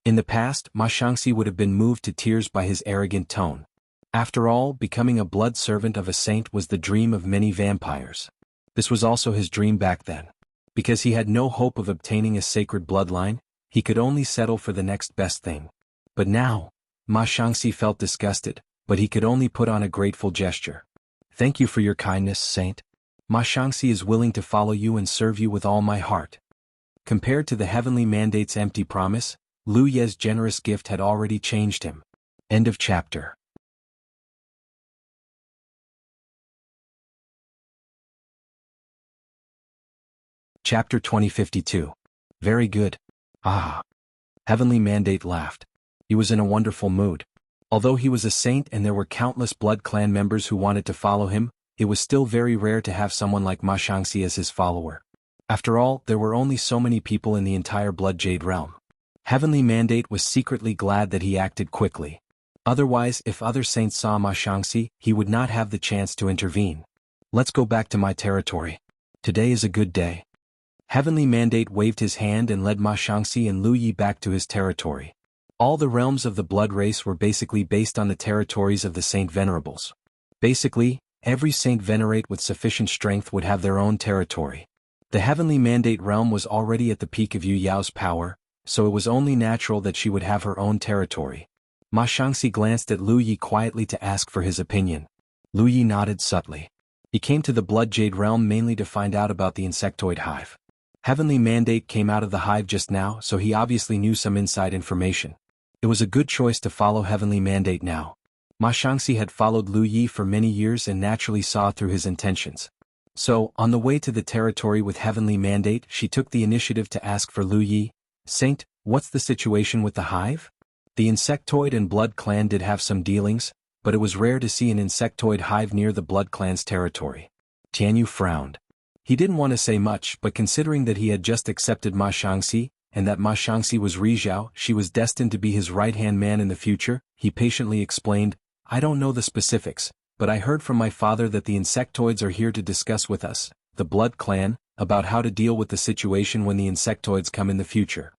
Speaker 1: In the past, Ma Shangxi would have been moved to tears by his arrogant tone. After all, becoming a blood servant of a saint was the dream of many vampires. This was also his dream back then. Because he had no hope of obtaining a sacred bloodline, he could only settle for the next best thing. But now, Ma Shangxi felt disgusted, but he could only put on a grateful gesture. "Thank you for your kindness, Saint. Ma Shangxi is willing to follow you and serve you with all my heart." Compared to the heavenly mandate's empty promise, Lu Ye's generous gift had already changed him. End of chapter. Chapter 2052. Very good. Ah. Heavenly Mandate laughed. He was in a wonderful mood. Although he was a saint and there were countless Blood clan members who wanted to follow him, it was still very rare to have someone like Ma Shangxi as his follower. After all, there were only so many people in the entire Blood Jade realm. Heavenly Mandate was secretly glad that he acted quickly. Otherwise, if other saints saw Ma Shangxi, he would not have the chance to intervene. Let's go back to my territory. Today is a good day. Heavenly Mandate waved his hand and led Ma Shangxi and Lu Yi back to his territory. All the realms of the blood race were basically based on the territories of the Saint Venerables. Basically, every saint venerate with sufficient strength would have their own territory. The Heavenly Mandate realm was already at the peak of Yu Yao's power, so it was only natural that she would have her own territory. Ma Shangxi glanced at Lu Yi quietly to ask for his opinion. Lu Yi nodded subtly. He came to the Blood Jade realm mainly to find out about the insectoid hive. Heavenly Mandate came out of the hive just now, so he obviously knew some inside information. It was a good choice to follow Heavenly Mandate now. Ma Shangxi had followed Lu Yi for many years and naturally saw through his intentions. So, on the way to the territory with Heavenly Mandate, she took the initiative to ask for Lu Yi. Saint, what's the situation with the hive? The insectoid and blood clan did have some dealings, but it was rare to see an insectoid hive near the blood clan's territory. Tianyu frowned. He didn't want to say much, but considering that he had just accepted Ma Shangxi, and that Ma Shangxi was Rizhao, she was destined to be his right-hand man in the future, he patiently explained, I don't know the specifics, but I heard from my father that the insectoids are here to discuss with us, the blood clan, about how to deal with the situation when the insectoids come in the future.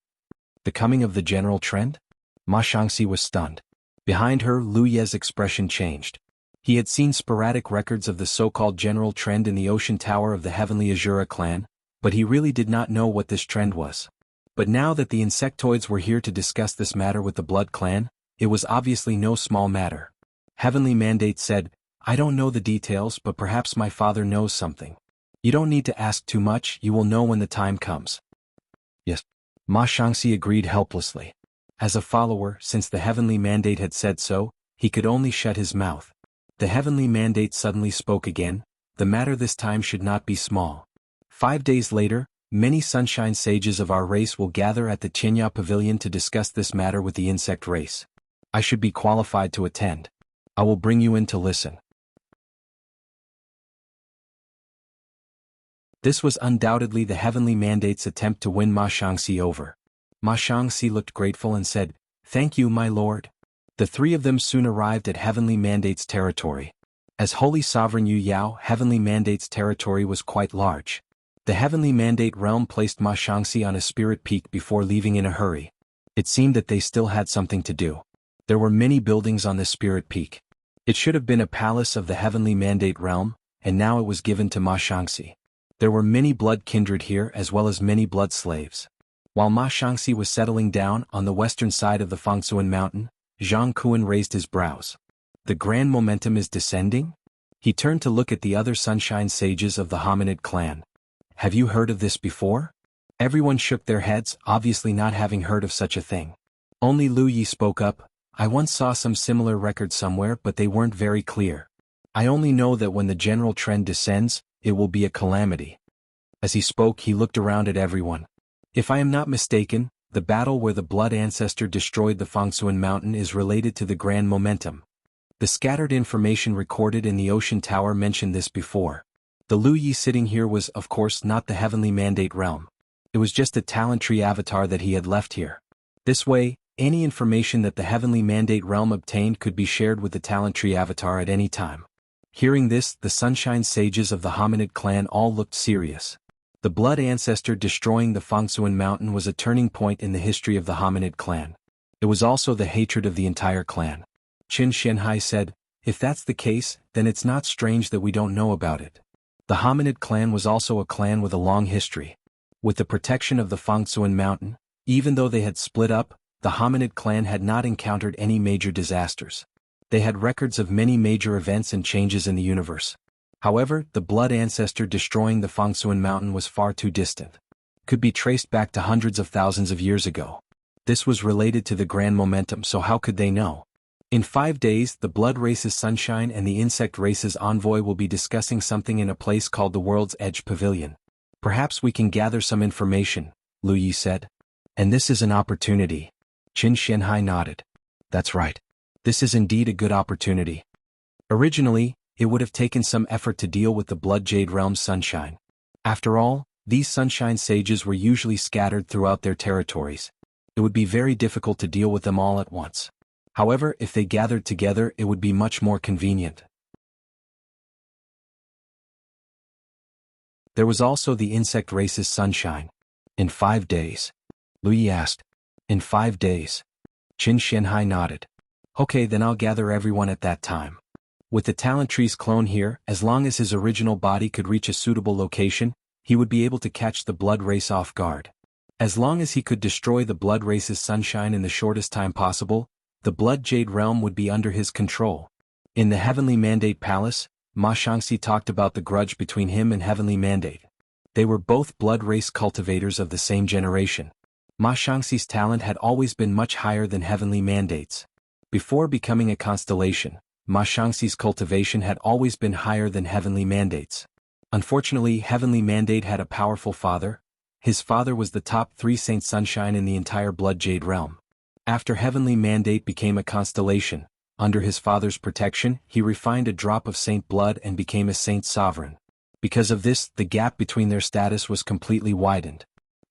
Speaker 1: The coming of the general trend? Ma Shangxi was stunned. Behind her, Lu Ye's expression changed. He had seen sporadic records of the so-called general trend in the ocean tower of the Heavenly Azura clan, but he really did not know what this trend was. But now that the insectoids were here to discuss this matter with the blood clan, it was obviously no small matter. Heavenly Mandate said, I don't know the details, but perhaps my father knows something. You don't need to ask too much, you will know when the time comes. Yes. Ma Shangxi agreed helplessly. As a follower, since the Heavenly Mandate had said so, he could only shut his mouth. The Heavenly Mandate suddenly spoke again, the matter this time should not be small. 5 days later, many sunshine sages of our race will gather at the Qinya Pavilion to discuss this matter with the insect race. I should be qualified to attend. I will bring you in to listen. This was undoubtedly the Heavenly Mandate's attempt to win Ma Shangxi over. Ma Shangxi looked grateful and said, Thank you, my lord. The three of them soon arrived at Heavenly Mandate's territory. As Holy Sovereign Yu Yao, Heavenly Mandate's territory was quite large. The Heavenly Mandate realm placed Ma Shangxi on a spirit peak before leaving in a hurry. It seemed that they still had something to do. There were many buildings on the spirit peak. It should have been a palace of the Heavenly Mandate realm, and now it was given to Ma Shangxi. There were many blood kindred here as well as many blood slaves. While Ma Shangxi was settling down on the western side of the Fangsuan mountain, Jianghu raised his brows. The grand momentum is descending? He turned to look at the other sunshine sages of the hominid clan. Have you heard of this before? Everyone shook their heads, obviously not having heard of such a thing. Only Lu Yi spoke up, I once saw some similar records somewhere but they weren't very clear. I only know that when the general trend descends, it will be a calamity. As he spoke he looked around at everyone. If I am not mistaken, the battle where the blood ancestor destroyed the Fangsuan mountain is related to the grand momentum. The scattered information recorded in the ocean tower mentioned this before. The Lu Yi sitting here was of course not the Heavenly Mandate realm. It was just a talent tree avatar that he had left here. This way, any information that the Heavenly Mandate realm obtained could be shared with the talent tree avatar at any time. Hearing this, the sunshine sages of the hominid clan all looked serious. The blood ancestor destroying the Fangsuan mountain was a turning point in the history of the hominid clan. It was also the hatred of the entire clan. Qin Xianhai said, if that's the case, then it's not strange that we don't know about it. The hominid clan was also a clan with a long history. With the protection of the Fangsuan mountain, even though they had split up, the hominid clan had not encountered any major disasters. They had records of many major events and changes in the universe. However, the blood ancestor destroying the Fangsuan mountain was far too distant. Could be traced back to hundreds of thousands of years ago. This was related to the grand momentum, so how could they know? In 5 days, the blood race's sunshine and the insect race's envoy will be discussing something in a place called the World's Edge Pavilion. Perhaps we can gather some information, Lu Yi said. And this is an opportunity. Qin Xianhai nodded. That's right. This is indeed a good opportunity. Originally, it would have taken some effort to deal with the Blood Jade Realm's sunshine. After all, these sunshine sages were usually scattered throughout their territories. It would be very difficult to deal with them all at once. However, if they gathered together it would be much more convenient. There was also the insect race's Sunshine. In 5 days? Lu Yi asked. In 5 days. Qin Xianhai nodded. Okay, then I'll gather everyone at that time. With the talent tree's clone here, as long as his original body could reach a suitable location, he would be able to catch the blood race off guard. As long as he could destroy the blood race's Sunshine in the shortest time possible, the Blood Jade Realm would be under his control. In the Heavenly Mandate Palace, Ma Shangxi talked about the grudge between him and Heavenly Mandate. They were both blood race cultivators of the same generation. Ma Shangxi's talent had always been much higher than Heavenly Mandate's. Before becoming a constellation, Ma Shangxi's cultivation had always been higher than Heavenly Mandate's. Unfortunately, Heavenly Mandate had a powerful father. His father was the top 3 Saint Sunshine in the entire Blood Jade Realm. After Heavenly Mandate became a constellation, under his father's protection, he refined a drop of Saint blood and became a Saint Sovereign. Because of this, the gap between their status was completely widened.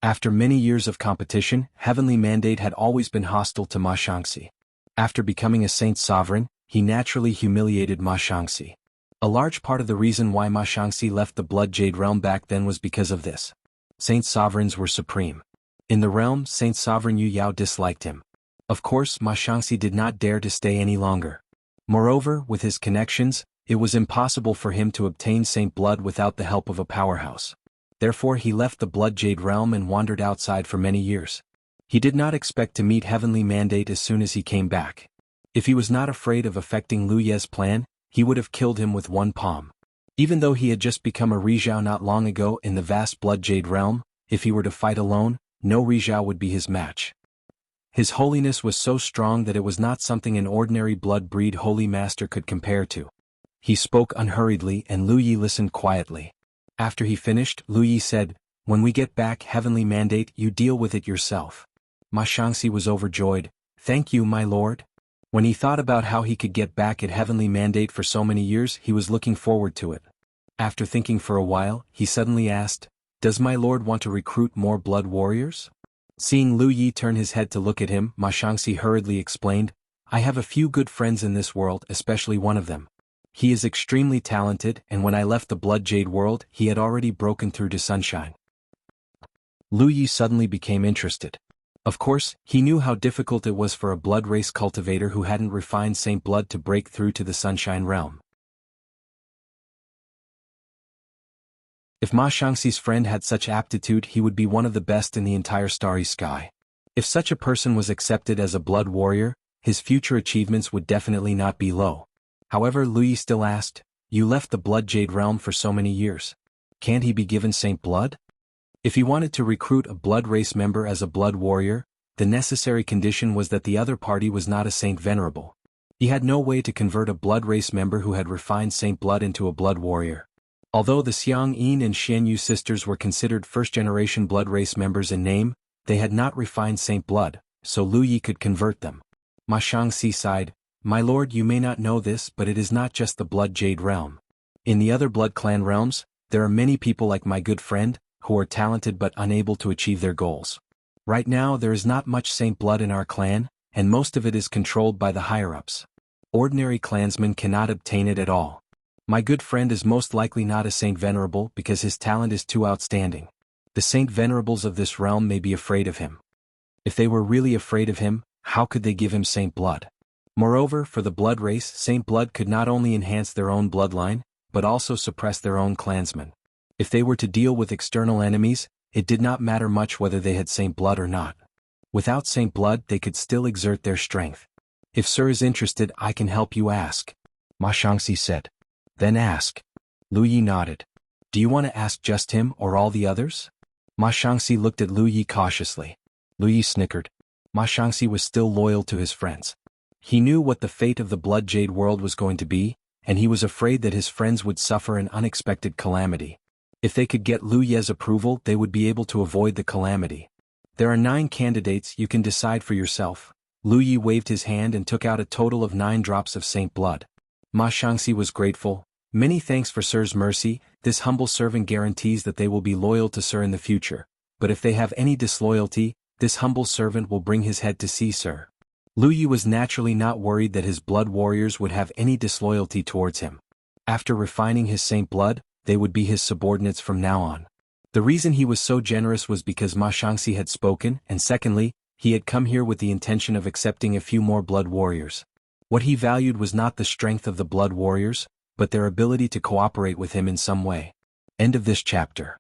Speaker 1: After many years of competition, Heavenly Mandate had always been hostile to Ma Shangxi. After becoming a Saint Sovereign, he naturally humiliated Ma Shangxi. A large part of the reason why Ma Shangxi left the Blood Jade Realm back then was because of this. Saint Sovereigns were supreme. In the realm, Saint Sovereign Yu Yao disliked him. Of course, Ma Shangxi did not dare to stay any longer. Moreover, with his connections, it was impossible for him to obtain Saint Blood without the help of a powerhouse. Therefore he left the Blood Jade Realm and wandered outside for many years. He did not expect to meet Heavenly Mandate as soon as he came back. If he was not afraid of affecting Lu Ye's plan, he would have killed him with one palm. Even though he had just become a Rizhao not long ago in the vast Blood Jade Realm, if he were to fight alone, no Rizhao would be his match. His holiness was so strong that it was not something an ordinary blood breed holy master could compare to. He spoke unhurriedly and Lu Yi listened quietly. After he finished, Lu Yi said, "When we get back, Heavenly Mandate, you deal with it yourself." Ma Shangxi was overjoyed. "Thank you, my lord." When he thought about how he could get back at Heavenly Mandate for so many years, he was looking forward to it. After thinking for a while, he suddenly asked, "Does my lord want to recruit more blood warriors?" Seeing Lu Yi turn his head to look at him, Ma Shangxi hurriedly explained, "I have a few good friends in this world, especially one of them. He is extremely talented, and when I left the Blood Jade world, he had already broken through to Sunshine." Lu Yi suddenly became interested. Of course, he knew how difficult it was for a blood race cultivator who hadn't refined Saint Blood to break through to the Sunshine Realm. If Ma Shangxi's friend had such aptitude, he would be one of the best in the entire starry sky. If such a person was accepted as a blood warrior, his future achievements would definitely not be low. However, Lu Yi still asked, "You left the Blood Jade Realm for so many years. Can't he be given Saint Blood?" If he wanted to recruit a blood race member as a blood warrior, the necessary condition was that the other party was not a Saint Venerable. He had no way to convert a blood race member who had refined Saint Blood into a blood warrior. Although the Xiang Yin and Xian Yu sisters were considered first-generation blood race members in name, they had not refined Saint Blood, so Lu Yi could convert them. Ma Shangxi sighed, "My lord, you may not know this, but it is not just the Blood Jade Realm. In the other Blood Clan realms, there are many people like my good friend, who are talented but unable to achieve their goals. Right now there is not much Saint Blood in our clan, and most of it is controlled by the higher-ups. Ordinary clansmen cannot obtain it at all. My good friend is most likely not a Saint Venerable because his talent is too outstanding. The Saint Venerables of this realm may be afraid of him. If they were really afraid of him, how could they give him Saint Blood? Moreover, for the blood race, Saint Blood could not only enhance their own bloodline, but also suppress their own clansmen. If they were to deal with external enemies, it did not matter much whether they had Saint Blood or not. Without Saint Blood they could still exert their strength. If Sir is interested, I can help you ask," Ma Shangxi said. "Then ask." Lu Yi nodded. "Do you want to ask just him or all the others?" Ma Shangxi looked at Lu Yi cautiously. Lu Yi snickered. Ma Shangxi was still loyal to his friends. He knew what the fate of the Blood Jade world was going to be, and he was afraid that his friends would suffer an unexpected calamity. If they could get Lu Ye's approval, they would be able to avoid the calamity. "There are 9 candidates, you can decide for yourself." Lu Yi waved his hand and took out a total of 9 drops of Saint Blood. Ma Shangxi was grateful. "Many thanks for Sir's mercy, this humble servant guarantees that they will be loyal to Sir in the future, but if they have any disloyalty, this humble servant will bring his head to see Sir." Lu Yi was naturally not worried that his blood warriors would have any disloyalty towards him. After refining his saint blood, they would be his subordinates from now on. The reason he was so generous was because Ma Shangxi had spoken, and secondly, he had come here with the intention of accepting a few more blood warriors. What he valued was not the strength of the blood warriors, but their ability to cooperate with him in some way. End of this chapter.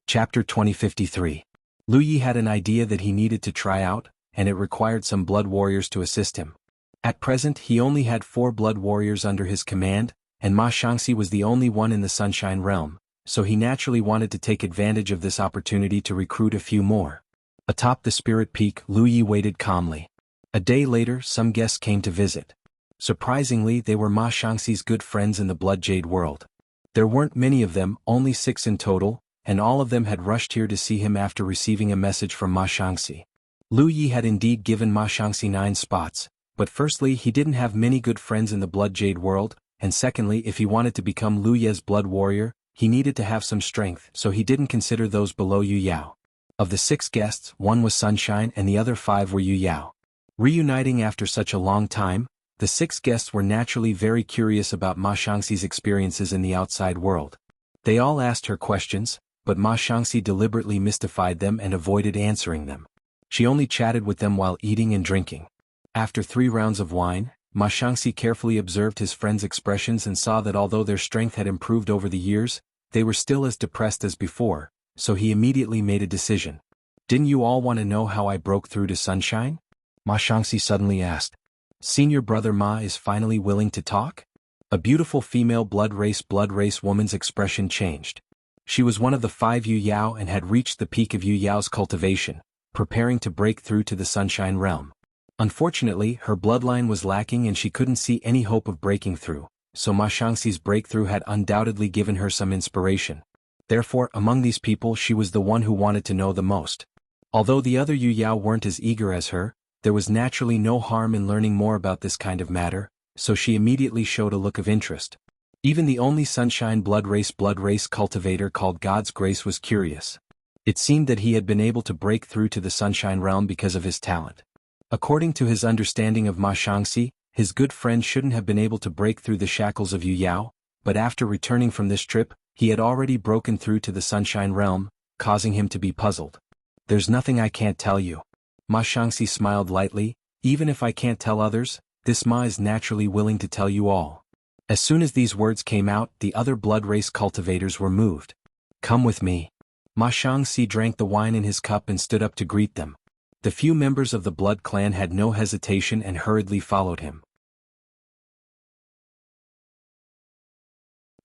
Speaker 1: Chapter 2053. Lu Yi had an idea that he needed to try out, and it required some blood warriors to assist him. At present he only had 4 blood warriors under his command, and Ma Shangxi was the only one in the Sunshine Realm, so he naturally wanted to take advantage of this opportunity to recruit a few more. Atop the Spirit Peak, Lu Yi waited calmly. A day later, some guests came to visit. Surprisingly, they were Ma Shangxi's good friends in the Blood Jade world. There weren't many of them, only 6 in total, and all of them had rushed here to see him after receiving a message from Ma Shangxi. Lu Yi had indeed given Ma Shangxi 9 spots, but firstly he didn't have many good friends in the Blood Jade world, and secondly if he wanted to become Lu Ye's blood warrior, he needed to have some strength, so he didn't consider those below Yu Yao. Of the 6 guests, 1 was Sunshine and the other 5 were Yu Yao. Reuniting after such a long time, the 6 guests were naturally very curious about Ma Shangxi's experiences in the outside world. They all asked her questions, but Ma Shangxi deliberately mystified them and avoided answering them. She only chatted with them while eating and drinking. After 3 rounds of wine, Ma Shangxi carefully observed his friends' expressions and saw that although their strength had improved over the years, they were still as depressed as before, so he immediately made a decision. "Didn't you all want to know how I broke through to Sunshine?" Ma Shangxi suddenly asked. "Senior brother Ma is finally willing to talk?" A beautiful female blood race woman's expression changed. She was one of the 5 Yu Yao and had reached the peak of Yu Yao's cultivation, preparing to break through to the Sunshine Realm. Unfortunately, her bloodline was lacking and she couldn't see any hope of breaking through, so Ma Shangxi's breakthrough had undoubtedly given her some inspiration. Therefore, among these people she was the one who wanted to know the most. Although the other Yu Yao weren't as eager as her, there was naturally no harm in learning more about this kind of matter, so she immediately showed a look of interest. Even the only Sunshine blood race cultivator called God's Grace was curious. It seemed that he had been able to break through to the Sunshine Realm because of his talent. According to his understanding of Ma Shangxi, his good friend shouldn't have been able to break through the shackles of Yu Yao, but after returning from this trip, he had already broken through to the Sunshine Realm, causing him to be puzzled. "There's nothing I can't tell you." Ma Shangxi smiled lightly. "Even if I can't tell others, this Ma is naturally willing to tell you all." As soon as these words came out, the other blood race cultivators were moved. "Come with me." Ma Shangxi drank the wine in his cup and stood up to greet them. The few members of the blood clan had no hesitation and hurriedly followed him.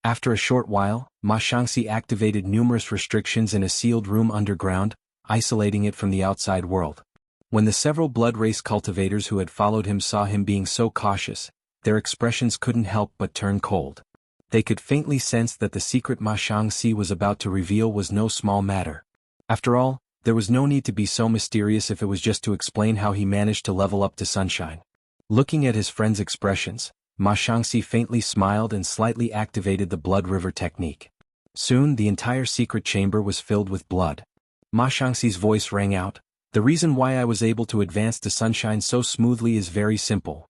Speaker 1: After a short while, Ma Shangxi activated numerous restrictions in a sealed room underground, isolating it from the outside world. When the several blood race cultivators who had followed him saw him being so cautious, their expressions couldn't help but turn cold. They could faintly sense that the secret Ma Shangxi was about to reveal was no small matter. After all, there was no need to be so mysterious if it was just to explain how he managed to level up to Sunshine. Looking at his friend's expressions, Ma Shangxi faintly smiled and slightly activated the blood river technique. Soon the entire secret chamber was filled with blood. Ma Shangxi's voice rang out, "The reason why I was able to advance to Sunshine so smoothly is very simple."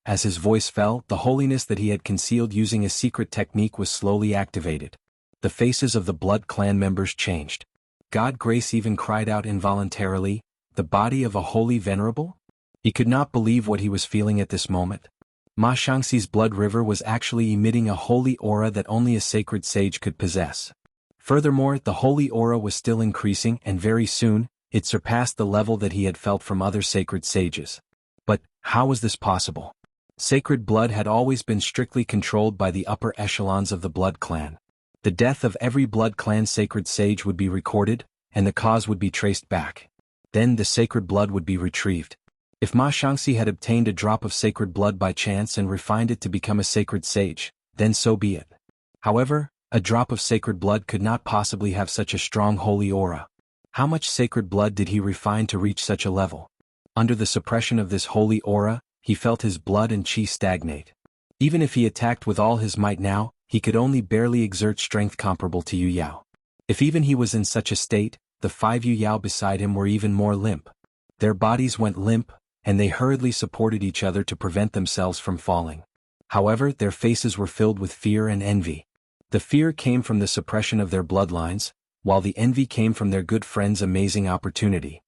Speaker 1: As his voice fell, the holiness that he had concealed using a secret technique was slowly activated. The faces of the blood clan members changed. God Grace even cried out involuntarily, "The body of a holy venerable?" He could not believe what he was feeling at this moment. Ma Shangxi's blood river was actually emitting a holy aura that only a sacred sage could possess. Furthermore, the holy aura was still increasing and very soon, it surpassed the level that he had felt from other sacred sages. But, how was this possible? Sacred blood had always been strictly controlled by the upper echelons of the blood clan. The death of every blood clan sacred sage would be recorded, and the cause would be traced back. Then the sacred blood would be retrieved. If Ma Shangxi had obtained a drop of sacred blood by chance and refined it to become a sacred sage, then so be it. However, a drop of sacred blood could not possibly have such a strong holy aura. How much sacred blood did he refine to reach such a level? Under the suppression of this holy aura, he felt his blood and chi stagnate. Even if he attacked with all his might now, he could only barely exert strength comparable to Yu Yao. If even he was in such a state, the 5 Yu Yao beside him were even more limp. Their bodies went limp, and they hurriedly supported each other to prevent themselves from falling. However, their faces were filled with fear and envy. The fear came from the suppression of their bloodlines, while the envy came from their good friend's amazing opportunity.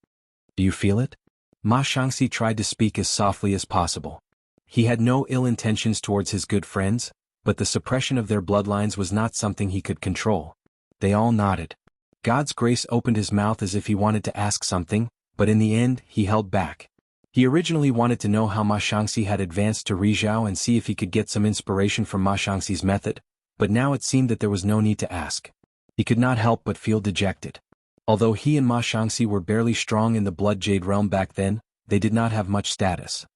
Speaker 1: Do you feel it? Ma Shangxi tried to speak as softly as possible. He had no ill intentions towards his good friends, but the suppression of their bloodlines was not something he could control. They all nodded. God's Grace opened his mouth as if he wanted to ask something, but in the end, he held back. He originally wanted to know how Ma Shangxi had advanced to Rizhao and see if he could get some inspiration from Ma Shangxi's method, but now it seemed that there was no need to ask. He could not help but feel dejected. Although he and Ma Shangxi were barely strong in the Blood Jade realm back then, they did not have much status.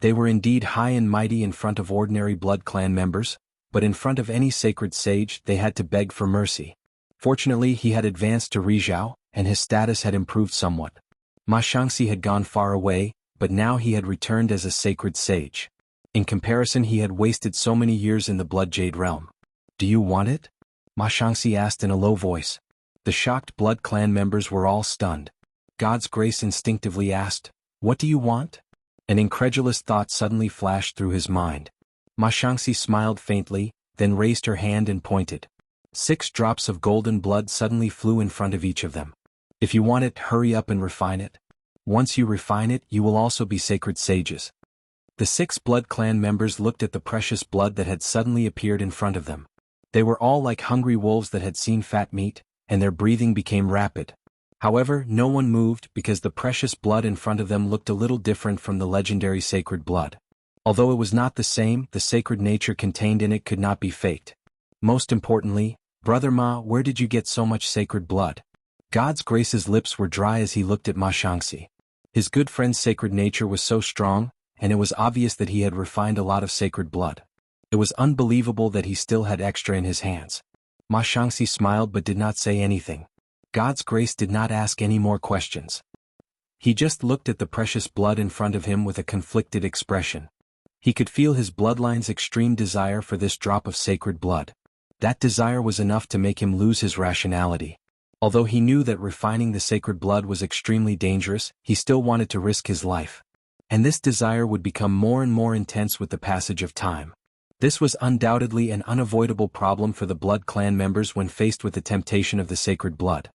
Speaker 1: They were indeed high and mighty in front of ordinary Blood Clan members, but in front of any sacred sage they had to beg for mercy. Fortunately he had advanced to Rizhao, and his status had improved somewhat. Ma Shangxi had gone far away, but now he had returned as a sacred sage. In comparison he had wasted so many years in the Blood Jade realm. Do you want it? Ma Shangxi asked in a low voice. The shocked Blood Clan members were all stunned. God's Grace instinctively asked, "What do you want?" An incredulous thought suddenly flashed through his mind. Ma Shangxi smiled faintly, then raised her hand and pointed. 6 drops of golden blood suddenly flew in front of each of them. If you want it, hurry up and refine it. Once you refine it, you will also be sacred sages. The 6 Blood Clan members looked at the precious blood that had suddenly appeared in front of them. They were all like hungry wolves that had seen fat meat, and their breathing became rapid. However, no one moved because the precious blood in front of them looked a little different from the legendary sacred blood. Although it was not the same, the sacred nature contained in it could not be faked. Most importantly, Brother Ma, where did you get so much sacred blood? God's Grace's lips were dry as he looked at Ma Shangxi. His good friend's sacred nature was so strong, and it was obvious that he had refined a lot of sacred blood. It was unbelievable that he still had extra in his hands. Ma Shangxi smiled but did not say anything. God's Grace did not ask any more questions. He just looked at the precious blood in front of him with a conflicted expression. He could feel his bloodline's extreme desire for this drop of sacred blood. That desire was enough to make him lose his rationality. Although he knew that refining the sacred blood was extremely dangerous, he still wanted to risk his life. And this desire would become more and more intense with the passage of time. This was undoubtedly an unavoidable problem for the Blood Clan members when faced with the temptation of the sacred blood.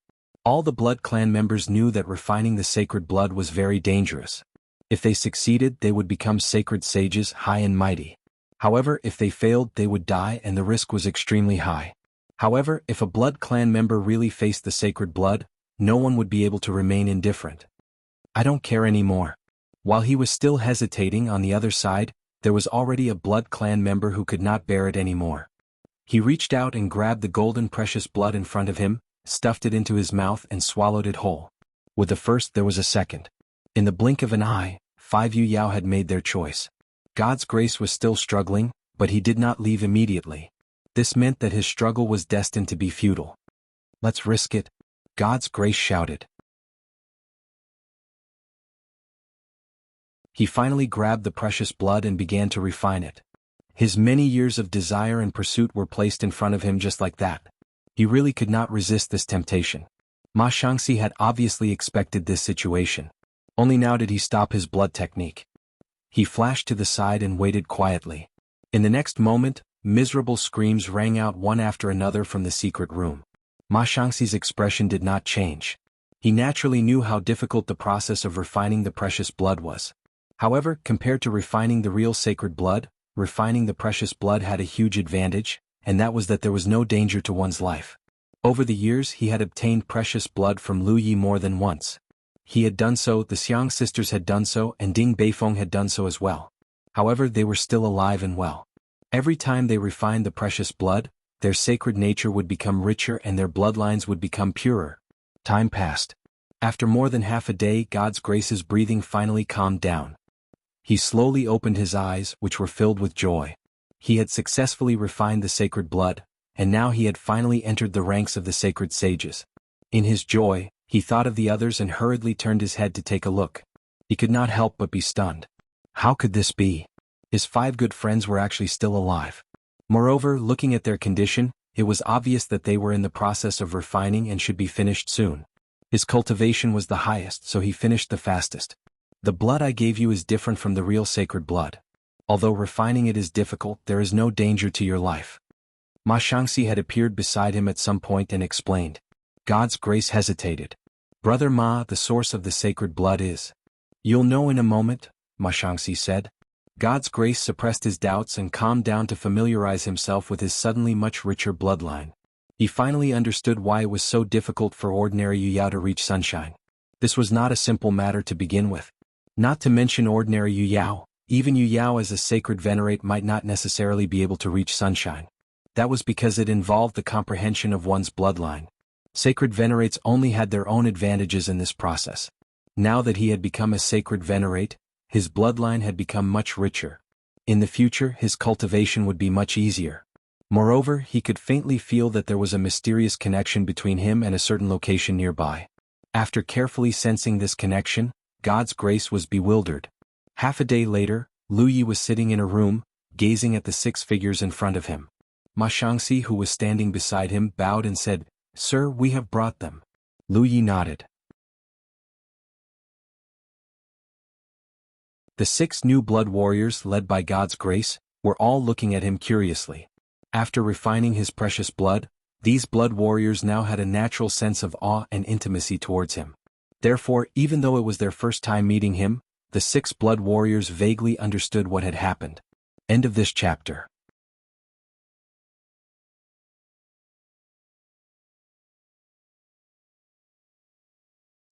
Speaker 1: All the Blood Clan members knew that refining the sacred blood was very dangerous. If they succeeded, they would become sacred sages, high and mighty. However, if they failed, they would die and the risk was extremely high. However, if a Blood Clan member really faced the sacred blood, no one would be able to remain indifferent. I don't care anymore. While he was still hesitating, on the other side, there was already a Blood Clan member who could not bear it anymore. He reached out and grabbed the golden precious blood in front of him, stuffed it into his mouth and swallowed it whole. With the first there was a second. In the blink of an eye, 5 Yu Yao had made their choice. God's Grace was still struggling, but he did not leave immediately. This meant that his struggle was destined to be futile. Let's risk it, God's Grace shouted. He finally grabbed the precious blood and began to refine it. His many years of desire and pursuit were placed in front of him just like that. He really could not resist this temptation. Ma Shangxi had obviously expected this situation. Only now did he stop his blood technique. He flashed to the side and waited quietly. In the next moment, miserable screams rang out one after another from the secret room. Ma Shangxi's expression did not change. He naturally knew how difficult the process of refining the precious blood was. However, compared to refining the real sacred blood, refining the precious blood had a huge advantage, and that was that there was no danger to one's life. Over the years he had obtained precious blood from Lu Yi more than once. He had done so, the Xiang sisters had done so, and Ding Beifeng had done so as well. However, they were still alive and well. Every time they refined the precious blood, their sacred nature would become richer and their bloodlines would become purer. Time passed. After more than half a day, God's Grace's breathing finally calmed down. He slowly opened his eyes, which were filled with joy. He had successfully refined the sacred blood, and now he had finally entered the ranks of the sacred sages. In his joy, he thought of the others and hurriedly turned his head to take a look. He could not help but be stunned. How could this be? His 5 good friends were actually still alive. Moreover, looking at their condition, it was obvious that they were in the process of refining and should be finished soon. His cultivation was the highest, so he finished the fastest. The blood I gave you is different from the real sacred blood. Although refining it is difficult, there is no danger to your life. Ma Shangxi had appeared beside him at some point and explained. God's grace hesitated. Brother Ma, the source of the sacred blood is. You'll know in a moment, Ma Shangxi said. God's grace suppressed his doubts and calmed down to familiarize himself with his suddenly much richer bloodline. He finally understood why it was so difficult for ordinary Yu Yao to reach sunshine. This was not a simple matter to begin with. Not to mention ordinary Yu Yao, even Yu Yao as a sacred venerate might not necessarily be able to reach sunshine. That was because it involved the comprehension of one's bloodline. Sacred venerates only had their own advantages in this process. Now that he had become a sacred venerate, his bloodline had become much richer. In the future, his cultivation would be much easier. Moreover, he could faintly feel that there was a mysterious connection between him and a certain location nearby. After carefully sensing this connection, God's grace was bewildered. Half a day later, Lu Yi was sitting in a room, gazing at the 6 figures in front of him. Ma Shangxi, who was standing beside him, bowed and said, Sir, we have brought them. Lu Yi nodded. The 6 new blood warriors, led by God's grace, were all looking at him curiously. After refining his precious blood, these blood warriors now had a natural sense of awe and intimacy towards him. Therefore, even though it was their first time meeting him, the 6 blood warriors vaguely understood what had happened. End of this chapter.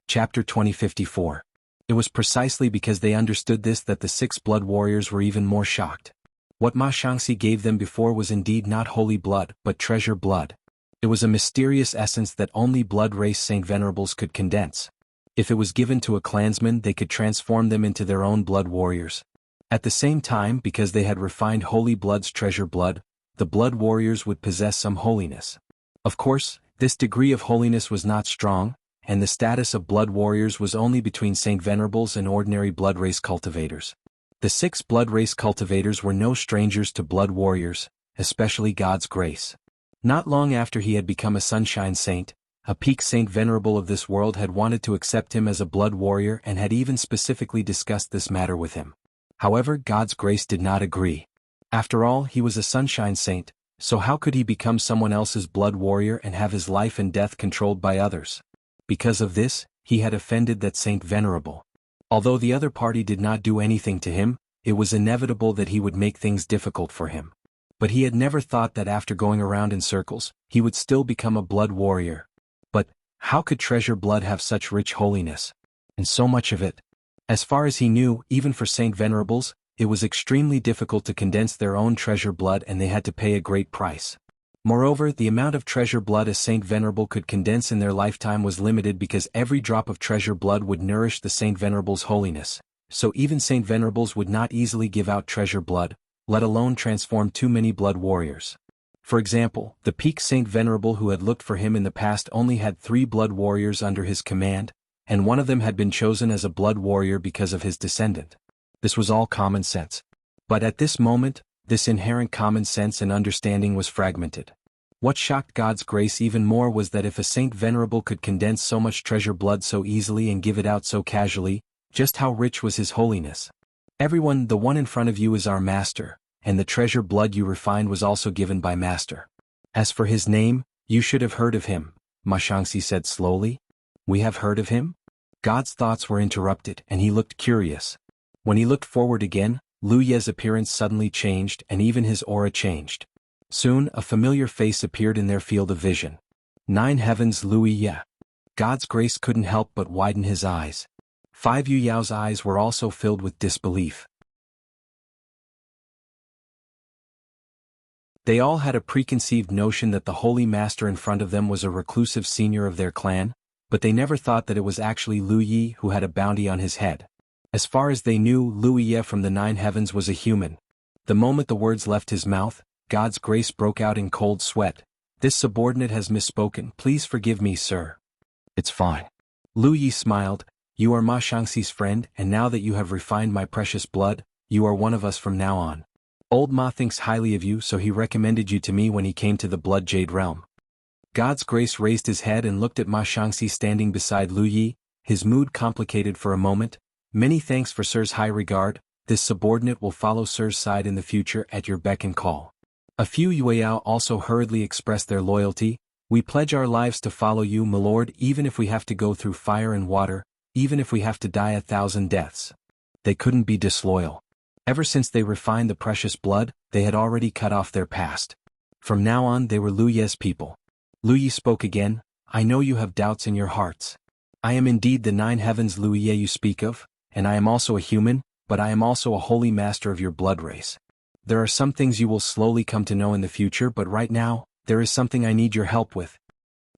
Speaker 1: Chapter 2054. It was precisely because they understood this that the 6 blood warriors were even more shocked. What Ma Shangxi gave them before was indeed not holy blood, but treasure blood. It was a mysterious essence that only blood race Saint Venerables could condense. If it was given to a clansman, they could transform them into their own blood warriors. At the same time, because they had refined holy blood's treasure blood, the blood warriors would possess some holiness. Of course, this degree of holiness was not strong, and the status of blood warriors was only between Saint Venerables and ordinary blood race cultivators. The 6 blood race cultivators were no strangers to blood warriors, especially God's grace. Not long after he had become a sunshine saint, a peak Saint Venerable of this world had wanted to accept him as a blood warrior and had even specifically discussed this matter with him. However, God's grace did not agree. After all, he was a sunshine saint, so how could he become someone else's blood warrior and have his life and death controlled by others? Because of this, he had offended that Saint Venerable. Although the other party did not do anything to him, it was inevitable that he would make things difficult for him. But he had never thought that after going around in circles, he would still become a blood warrior. But, how could treasure blood have such rich holiness? And so much of it? As far as he knew, even for Saint Venerables, it was extremely difficult to condense their own treasure blood and they had to pay a great price. Moreover, the amount of treasure blood a Saint Venerable could condense in their lifetime was limited because every drop of treasure blood would nourish the Saint Venerable's holiness, so even Saint Venerables would not easily give out treasure blood, let alone transform too many blood warriors. For example, the peak Saint Venerable who had looked for him in the past only had 3 blood warriors under his command, and one of them had been chosen as a blood warrior because of his descendant. This was all common sense. But at this moment, this inherent common sense and understanding was fragmented. What shocked God's grace even more was that if a Saint Venerable could condense so much treasure blood so easily and give it out so casually, just how rich was his holiness. Everyone, the one in front of you is our master, and the treasure blood you refined was also given by master. As for his name, you should have heard of him, Ma Shangxi said slowly. We have heard of him? God's thoughts were interrupted and he looked curious. When he looked forward again, Lu Ye's appearance suddenly changed and even his aura changed. Soon, a familiar face appeared in their field of vision. 9 heavens Lu Ye. God's grace couldn't help but widen his eyes. 5 Yu Yao's eyes were also filled with disbelief. They all had a preconceived notion that the holy master in front of them was a reclusive senior of their clan, but they never thought that it was actually Lu Yi who had a bounty on his head. As far as they knew, Lu Ye from the 9 heavens was a human. The moment the words left his mouth, God's grace broke out in cold sweat. This subordinate has misspoken. Please forgive me, sir. It's fine. Lu Yi smiled. You are Ma Shangxi's friend, and now that you have refined my precious blood, you are one of us from now on. Old Ma thinks highly of you, so he recommended you to me when he came to the Blood Jade realm. God's Grace raised his head and looked at Ma Shangxi standing beside Lu Yi, his mood complicated for a moment. Many thanks for Sir's high regard. This subordinate will follow Sir's side in the future at your beck and call. A few Yueyao also hurriedly expressed their loyalty. We pledge our lives to follow you, my lord, even if we have to go through fire and water, even if we have to die 1,000 deaths. They couldn't be disloyal. Ever since they refined the precious blood, they had already cut off their past. From now on they were Lu Ye's people. Lu Yi spoke again. I know you have doubts in your hearts. I am indeed the 9 heavens Lu Ye you speak of, and I am also a human, but I am also a holy master of your blood race. There are some things you will slowly come to know in the future, but right now, there is something I need your help with.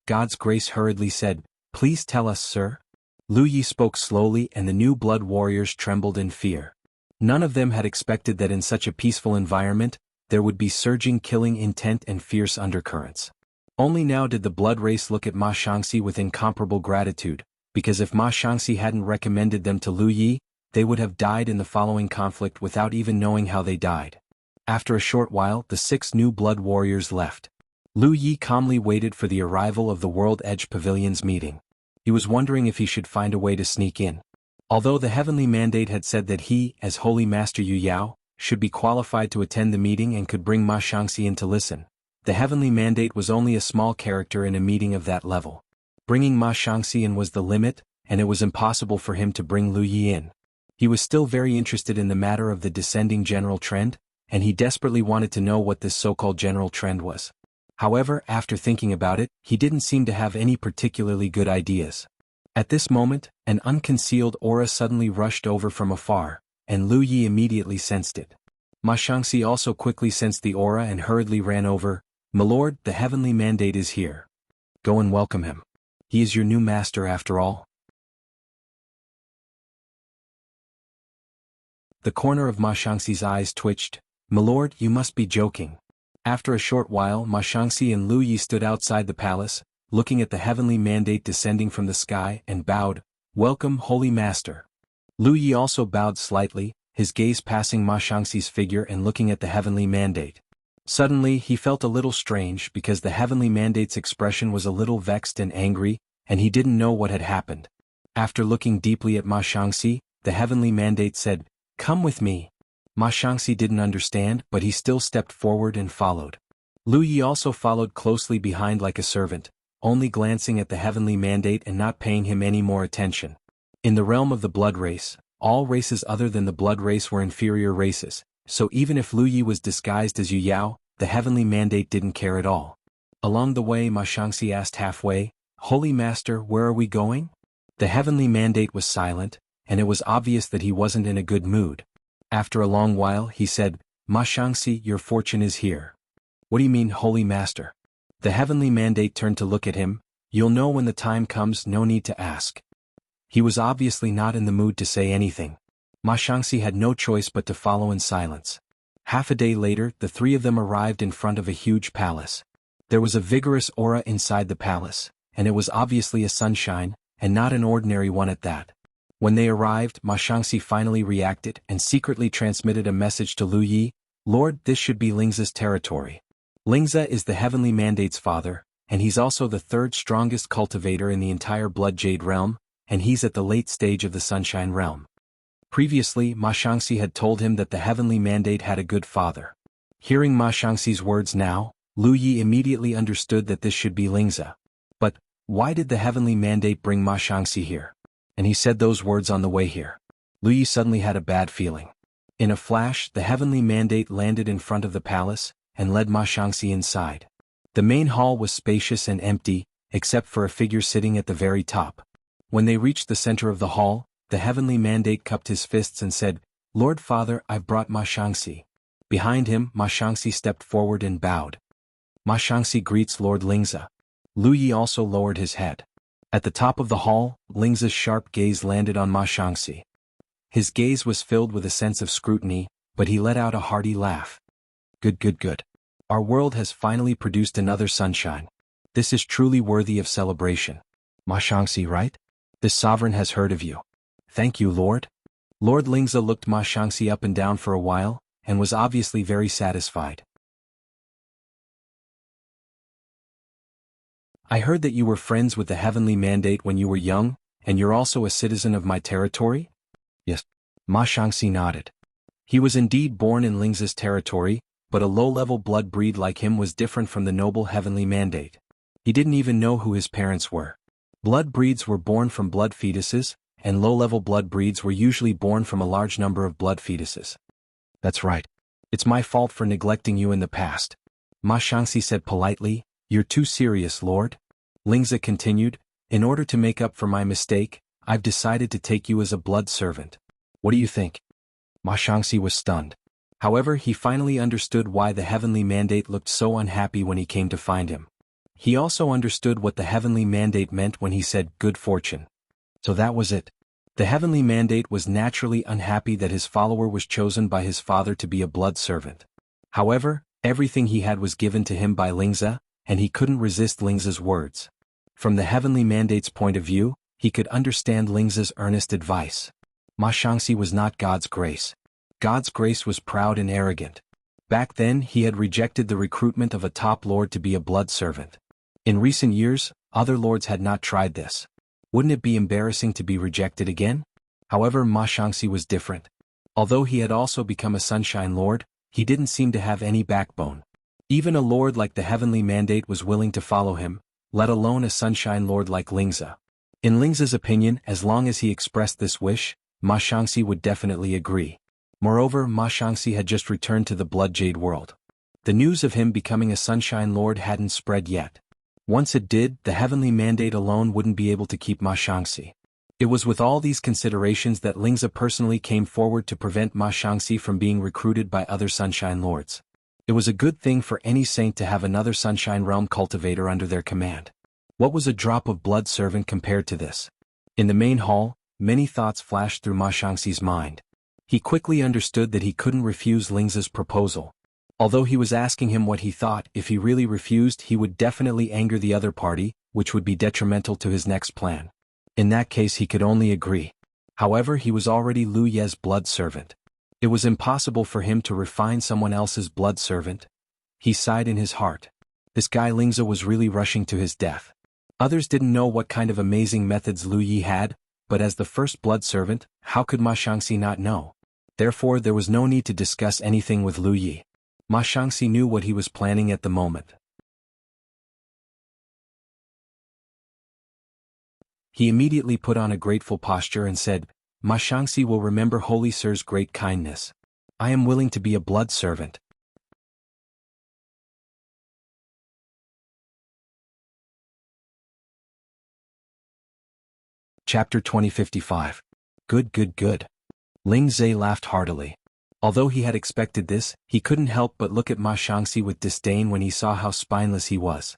Speaker 1: God's Grace hurriedly said, Please tell us, sir. Lu Yi spoke slowly and the new blood warriors trembled in fear. None of them had expected that in such a peaceful environment, there would be surging killing intent and fierce undercurrents. Only now did the blood race look at Ma Shangxi with incomparable gratitude, because if Ma Shangxi hadn't recommended them to Lu Yi, they would have died in the following conflict without even knowing how they died. After a short while, the 6 new blood warriors left. Lu Yi calmly waited for the arrival of the World Edge Pavilion's meeting. He was wondering if he should find a way to sneak in. Although the heavenly mandate had said that he, as Holy Master Yu Yao, should be qualified to attend the meeting and could bring Ma Shangxi in to listen, the heavenly mandate was only a small character in a meeting of that level. Bringing Ma Shangxi in was the limit, and it was impossible for him to bring Lu Yi in. He was still very interested in the matter of the descending general trend, and he desperately wanted to know what this so-called general trend was. However, after thinking about it, he didn't seem to have any particularly good ideas. At this moment, an unconcealed aura suddenly rushed over from afar, and Lu Yi immediately sensed it. Ma Shangxi also quickly sensed the aura and hurriedly ran over. My lord, the heavenly mandate is here. Go and welcome him. He is your new master after all. The corner of Ma Shangxi's eyes twitched. My lord, you must be joking. After a short while, Ma Shangxi and Lu Yi stood outside the palace, looking at the heavenly mandate descending from the sky, and bowed. Welcome, holy master. Lu Yi also bowed slightly, his gaze passing Ma Shangxi's figure and looking at the heavenly mandate. Suddenly he felt a little strange because the heavenly mandate's expression was a little vexed and angry, and he didn't know what had happened. After looking deeply at Ma Shangxi, the heavenly mandate said, Come with me. Ma Shangxi didn't understand, but he still stepped forward and followed. Lu Yi also followed closely behind like a servant, only glancing at the heavenly mandate and not paying him any more attention. In the realm of the blood race, all races other than the blood race were inferior races. So even if Lu Yi was disguised as Yu Yao, the heavenly mandate didn't care at all. Along the way, Ma Shangxi asked halfway, Holy Master, where are we going? The heavenly mandate was silent, and it was obvious that he wasn't in a good mood. After a long while, he said, Ma Shangxi, your fortune is here. What do you mean, Holy Master? The heavenly mandate turned to look at him. You'll know when the time comes, no need to ask. He was obviously not in the mood to say anything. Ma Shangxi had no choice but to follow in silence. Half a day later, the 3 of them arrived in front of a huge palace. There was a vigorous aura inside the palace, and it was obviously a sunshine, and not an ordinary one at that. When they arrived, Ma Shangxi finally reacted and secretly transmitted a message to Lu Yi. Lord, this should be Lingza's territory. Lingza is the heavenly mandate's father, and he's also the 3rd strongest cultivator in the entire Blood Jade realm, and he's at the late stage of the Sunshine realm. Previously, Ma Shangxi had told him that the heavenly mandate had a good father. Hearing Ma Shangxi's words now, Lu Yi immediately understood that this should be Lingza. But, why did the heavenly mandate bring Ma Shangxi here? And he said those words on the way here. Lu Yi suddenly had a bad feeling. In a flash, the heavenly mandate landed in front of the palace, and led Ma Shangxi inside. The main hall was spacious and empty, except for a figure sitting at the very top. When they reached the center of the hall, the heavenly mandate cupped his fists and said, Lord Father, I've brought Ma Shangxi. Behind him, Ma Shangxi stepped forward and bowed. Ma Shangxi greets Lord Lingza. Lu Yi also lowered his head. At the top of the hall, Lingza's sharp gaze landed on Ma Shangxi. His gaze was filled with a sense of scrutiny, but he let out a hearty laugh. Good. Our world has finally produced another sunshine. This is truly worthy of celebration. Ma Shangxi, right? This sovereign has heard of you. Thank you, Lord. Lord Lingza looked Ma Shangxi up and down for a while, and was obviously very satisfied. I heard that you were friends with the heavenly mandate when you were young, and you're also a citizen of my territory? Yes. Ma Shangxi nodded. He was indeed born in Lingza's territory, but a low-level blood breed like him was different from the noble heavenly mandate. He didn't even know who his parents were. Blood breeds were born from blood fetuses, and low-level blood breeds were usually born from a large number of blood fetuses. That's right. It's my fault for neglecting you in the past. Ma Shangxi said politely. You're too serious, Lord. Lingza continued. In order to make up for my mistake, I've decided to take you as a blood servant. What do you think? Ma Shangxi was stunned. However, he finally understood why the heavenly mandate looked so unhappy when he came to find him. He also understood what the heavenly mandate meant when he said good fortune. So that was it. The heavenly mandate was naturally unhappy that his follower was chosen by his father to be a blood servant. However, everything he had was given to him by Lingza, and he couldn't resist Lingza's words. From the heavenly mandate's point of view, he could understand Lingza's earnest advice. Ma Shangxi was not God's grace. God's grace was proud and arrogant. Back then he had rejected the recruitment of a top lord to be a blood servant. In recent years, other lords had not tried this. Wouldn't it be embarrassing to be rejected again? However, Ma Shangxi was different. Although he had also become a Sunshine Lord, he didn't seem to have any backbone. Even a lord like the heavenly mandate was willing to follow him, let alone a Sunshine Lord like Lingza. In Lingza's opinion, as long as he expressed this wish, Ma Shangxi would definitely agree. Moreover, Ma Shangxi had just returned to the Blood Jade world. The news of him becoming a Sunshine Lord hadn't spread yet. Once it did, the heavenly mandate alone wouldn't be able to keep Ma Shangxi. It was with all these considerations that Lingza personally came forward to prevent Ma Shangxi from being recruited by other Sunshine Lords. It was a good thing for any saint to have another Sunshine Realm cultivator under their command. What was a drop of blood servant compared to this? In the main hall, many thoughts flashed through Ma Shangxi's mind. He quickly understood that he couldn't refuse Lingza's proposal. Although he was asking him what he thought, if he really refused he would definitely anger the other party, which would be detrimental to his next plan. In that case he could only agree. However, he was already Lu Ye's blood servant. It was impossible for him to refine someone else's blood servant. He sighed in his heart. This guy Lingza was really rushing to his death. Others didn't know what kind of amazing methods Lu Yi had, but as the first blood servant, how could Ma Shangxi not know? Therefore there was no need to discuss anything with Lu Yi. Ma Shangxi knew what he was planning at the moment. He immediately put on a grateful posture and said, Ma Shangxi will remember Holy Sir's great kindness. I am willing to be a blood servant. Chapter 2055. Good. Ling Zhe laughed heartily. Although he had expected this, he couldn't help but look at Ma Shangxi with disdain when he saw how spineless he was.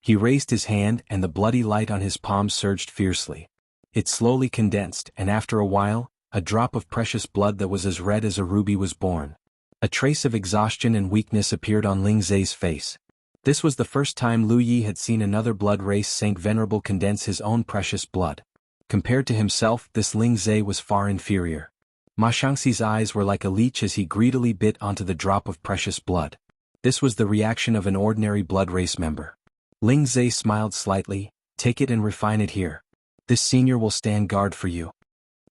Speaker 1: He raised his hand and the bloody light on his palm surged fiercely. It slowly condensed, and after a while, a drop of precious blood that was as red as a ruby was born. A trace of exhaustion and weakness appeared on Ling Zhe's face. This was the first time Lu Yi had seen another blood race Saint Venerable condense his own precious blood. Compared to himself, this Ling Zhe was far inferior. Ma Shangxi's eyes were like a leech as he greedily bit onto the drop of precious blood. This was the reaction of an ordinary blood race member. Ling Zhe smiled slightly. Take it and refine it here. This senior will stand guard for you.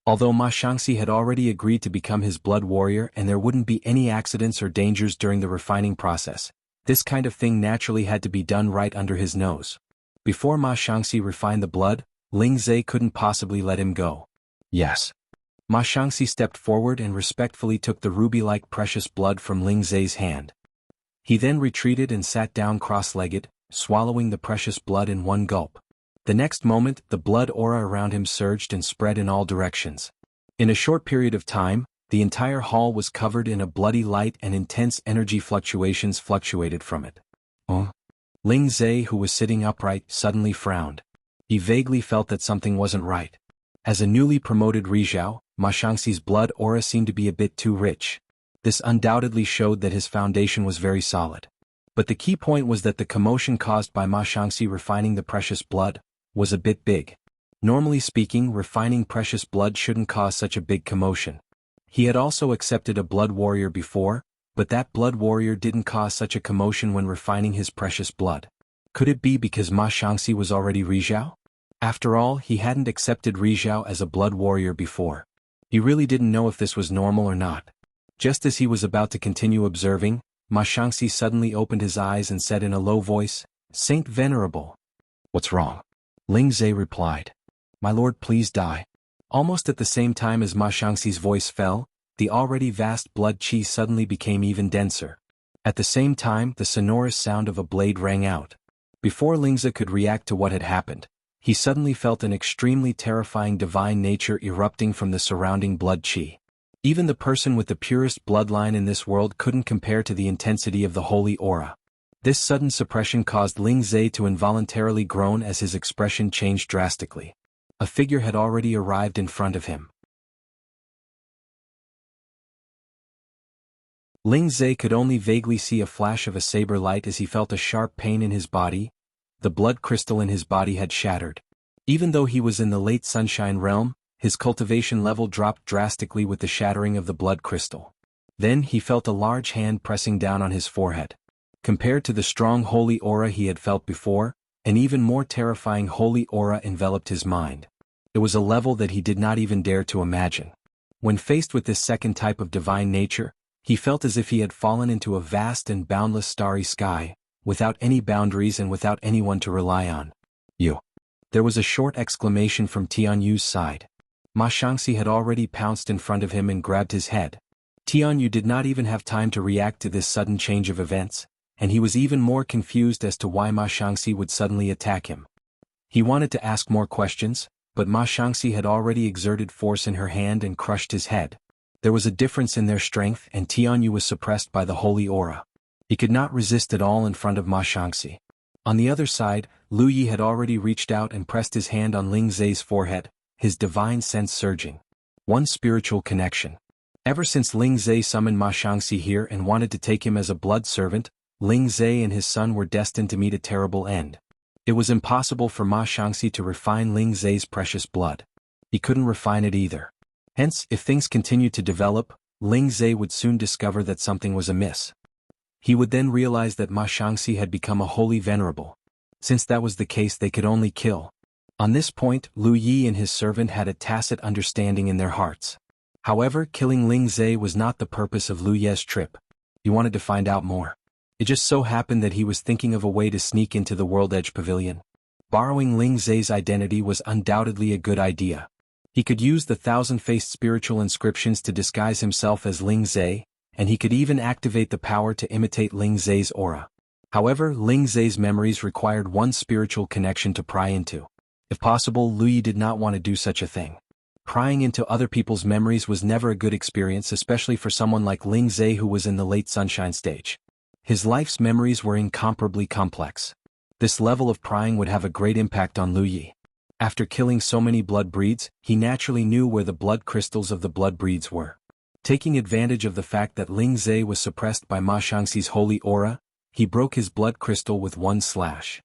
Speaker 1: Although Ma Shangxi had already agreed to become his blood warrior and there wouldn't be any accidents or dangers during the refining process, this kind of thing naturally had to be done right under his nose. Before Ma Shangxi refined the blood, Ling Zhe couldn't possibly let him go. Yes. Ma Shangxi stepped forward and respectfully took the ruby-like precious blood from Ling Zhe's hand. He then retreated and sat down cross-legged, swallowing the precious blood in one gulp. The next moment, the blood aura around him surged and spread in all directions. In a short period of time, the entire hall was covered in a bloody light and intense energy fluctuations fluctuated from it. Ling Zhe, who was sitting upright, suddenly frowned. He vaguely felt that something wasn't right. As a newly promoted Rizhao, Ma Shangxi's blood aura seemed to be a bit too rich. This undoubtedly showed that his foundation was very solid. But the key point was that the commotion caused by Ma Shangxi refining the precious blood was a bit big. Normally speaking, refining precious blood shouldn't cause such a big commotion. He had also accepted a blood warrior before, but that blood warrior didn't cause such a commotion when refining his precious blood. Could it be because Ma Shangxi was already Rizhao? After all, he hadn't accepted Rizhao as a blood warrior before. He really didn't know if this was normal or not. Just as he was about to continue observing, Ma Shangxi suddenly opened his eyes and said in a low voice, "Saint Venerable." "What's wrong?" Ling Zhe replied. "My lord, please die." Almost at the same time as Ma Shangxi's voice fell, the already vast blood qi suddenly became even denser. At the same time, the sonorous sound of a blade rang out. Before Ling Zhe could react to what had happened, he suddenly felt an extremely terrifying divine nature erupting from the surrounding blood qi. Even the person with the purest bloodline in this world couldn't compare to the intensity of the holy aura. This sudden suppression caused Ling Zhe to involuntarily groan as his expression changed drastically. A figure had already arrived in front of him. Ling Zhe could only vaguely see a flash of a saber light as he felt a sharp pain in his body. The blood crystal in his body had shattered. Even though he was in the late sunshine realm, his cultivation level dropped drastically with the shattering of the blood crystal. Then he felt a large hand pressing down on his forehead. Compared to the strong holy aura he had felt before, an even more terrifying holy aura enveloped his mind. It was a level that he did not even dare to imagine. When faced with this second type of divine nature, he felt as if he had fallen into a vast and boundless starry sky, without any boundaries and without anyone to rely on. "You!" There was a short exclamation from Tianyu's side. Ma Shangxi had already pounced in front of him and grabbed his head. Tianyu did not even have time to react to this sudden change of events, and he was even more confused as to why Ma Shangxi would suddenly attack him. He wanted to ask more questions, but Ma Shangxi had already exerted force in her hand and crushed his head. There was a difference in their strength, and Tianyu was suppressed by the holy aura. He could not resist at all in front of Ma Shangxi. On the other side, Lu Yi had already reached out and pressed his hand on Ling Zhe's forehead, his divine sense surging. One spiritual connection. Ever since Ling Zhe summoned Ma Shangxi here and wanted to take him as a blood servant, Ling Zhe and his son were destined to meet a terrible end. It was impossible for Ma Shangxi to refine Ling Zhe's precious blood. He couldn't refine it either. Hence, if things continued to develop, Ling Zhe would soon discover that something was amiss. He would then realize that Ma Shangxi had become a holy venerable. Since that was the case, they could only kill. On this point, Lu Yi and his servant had a tacit understanding in their hearts. However, killing Ling Zhe was not the purpose of Lu Ye's trip. He wanted to find out more. It just so happened that he was thinking of a way to sneak into the World Edge Pavilion. Borrowing Ling Zhe's identity was undoubtedly a good idea. He could use the thousand-faced spiritual inscriptions to disguise himself as Ling Zhe, and he could even activate the power to imitate Ling Zhe's aura. However, Ling Zhe's memories required one spiritual connection to pry into. If possible, Lu Yi did not want to do such a thing. Prying into other people's memories was never a good experience, especially for someone like Ling Zhe who was in the late sunshine stage. His life's memories were incomparably complex. This level of prying would have a great impact on Lu Yi. After killing so many blood breeds, he naturally knew where the blood crystals of the blood breeds were. Taking advantage of the fact that Ling Zhe was suppressed by Ma Shangxi's holy aura, he broke his blood crystal with one slash.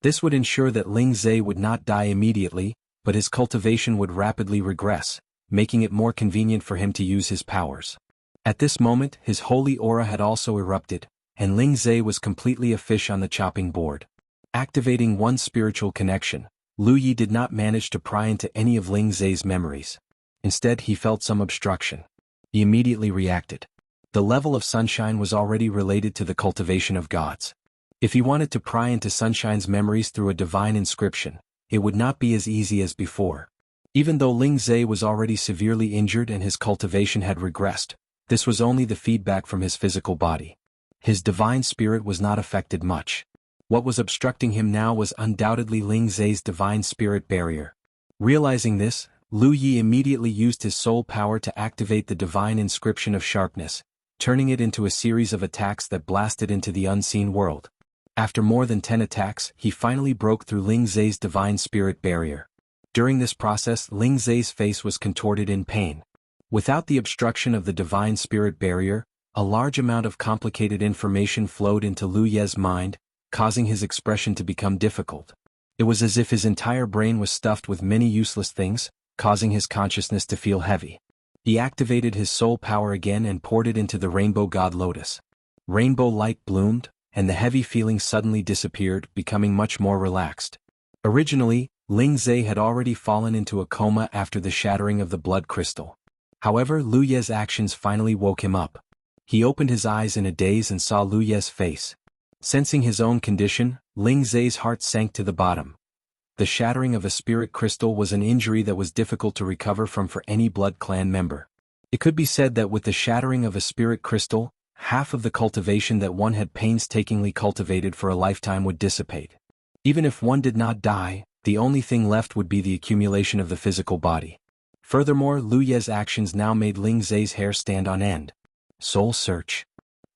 Speaker 1: This would ensure that Ling Zhe would not die immediately, but his cultivation would rapidly regress, making it more convenient for him to use his powers. At this moment, his holy aura had also erupted, and Ling Zhe was completely a fish on the chopping board. Activating one spiritual connection, Lu Yi did not manage to pry into any of Ling Zhe's memories. Instead, he felt some obstruction. He immediately reacted. The level of sunshine was already related to the cultivation of gods. If he wanted to pry into Sunshine's memories through a divine inscription, it would not be as easy as before. Even though Ling Zhe was already severely injured and his cultivation had regressed, this was only the feedback from his physical body. His divine spirit was not affected much. What was obstructing him now was undoubtedly Ling Zhe's divine spirit barrier. Realizing this, Lu Yi immediately used his soul power to activate the divine inscription of sharpness, turning it into a series of attacks that blasted into the unseen world. After more than 10 attacks, he finally broke through Ling Zhe's divine spirit barrier. During this process, Ling Zhe's face was contorted in pain. Without the obstruction of the divine spirit barrier, a large amount of complicated information flowed into Lu Ye's mind, causing his expression to become difficult. It was as if his entire brain was stuffed with many useless things, causing his consciousness to feel heavy. He activated his soul power again and poured it into the rainbow god lotus. Rainbow light bloomed, and the heavy feeling suddenly disappeared, becoming much more relaxed. Originally, Ling Zhe had already fallen into a coma after the shattering of the blood crystal. However, Lu Ye's actions finally woke him up. He opened his eyes in a daze and saw Lu Ye's face. Sensing his own condition, Ling Zhe's heart sank to the bottom. The shattering of a spirit crystal was an injury that was difficult to recover from for any blood clan member. It could be said that with the shattering of a spirit crystal, half of the cultivation that one had painstakingly cultivated for a lifetime would dissipate. Even if one did not die, the only thing left would be the accumulation of the physical body. Furthermore, Lu Ye's actions now made Ling Zhe's hair stand on end. Soul search.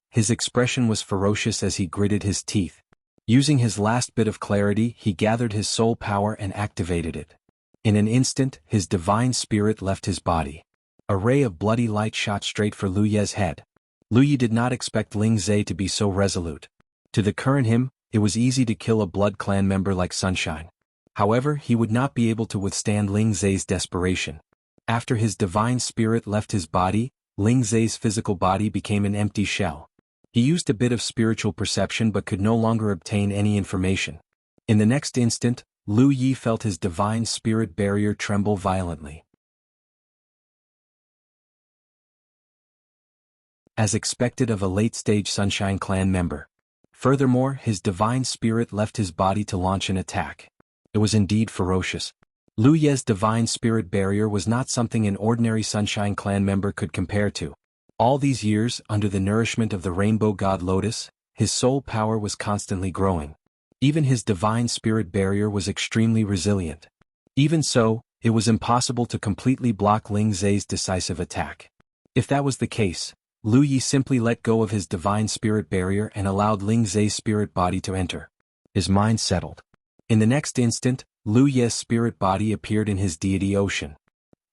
Speaker 1: His expression was ferocious as he gritted his teeth. Using his last bit of clarity, he gathered his soul power and activated it. In an instant, his divine spirit left his body. A ray of bloody light shot straight for Lu Ye's head. Lu Ye did not expect Ling Zhe to be so resolute. To the current him, it was easy to kill a blood clan member like Sunshine. However, he would not be able to withstand Ling Zhe's desperation. After his divine spirit left his body, Ling Zhe's physical body became an empty shell. He used a bit of spiritual perception but could no longer obtain any information. In the next instant, Lu Ye felt his divine spirit barrier tremble violently. As expected of a late-stage Sunshine Clan member. Furthermore, his divine spirit left his body to launch an attack. It was indeed ferocious. Lu Ye's divine spirit barrier was not something an ordinary Sunshine Clan member could compare to. All these years, under the nourishment of the rainbow god lotus, his soul power was constantly growing. Even his divine spirit barrier was extremely resilient. Even so, it was impossible to completely block Ling Zhe's decisive attack. If that was the case, Lu Ye simply let go of his divine spirit barrier and allowed Ling Zhe's spirit body to enter. His mind settled. In the next instant, Lu Ye's spirit body appeared in his deity ocean.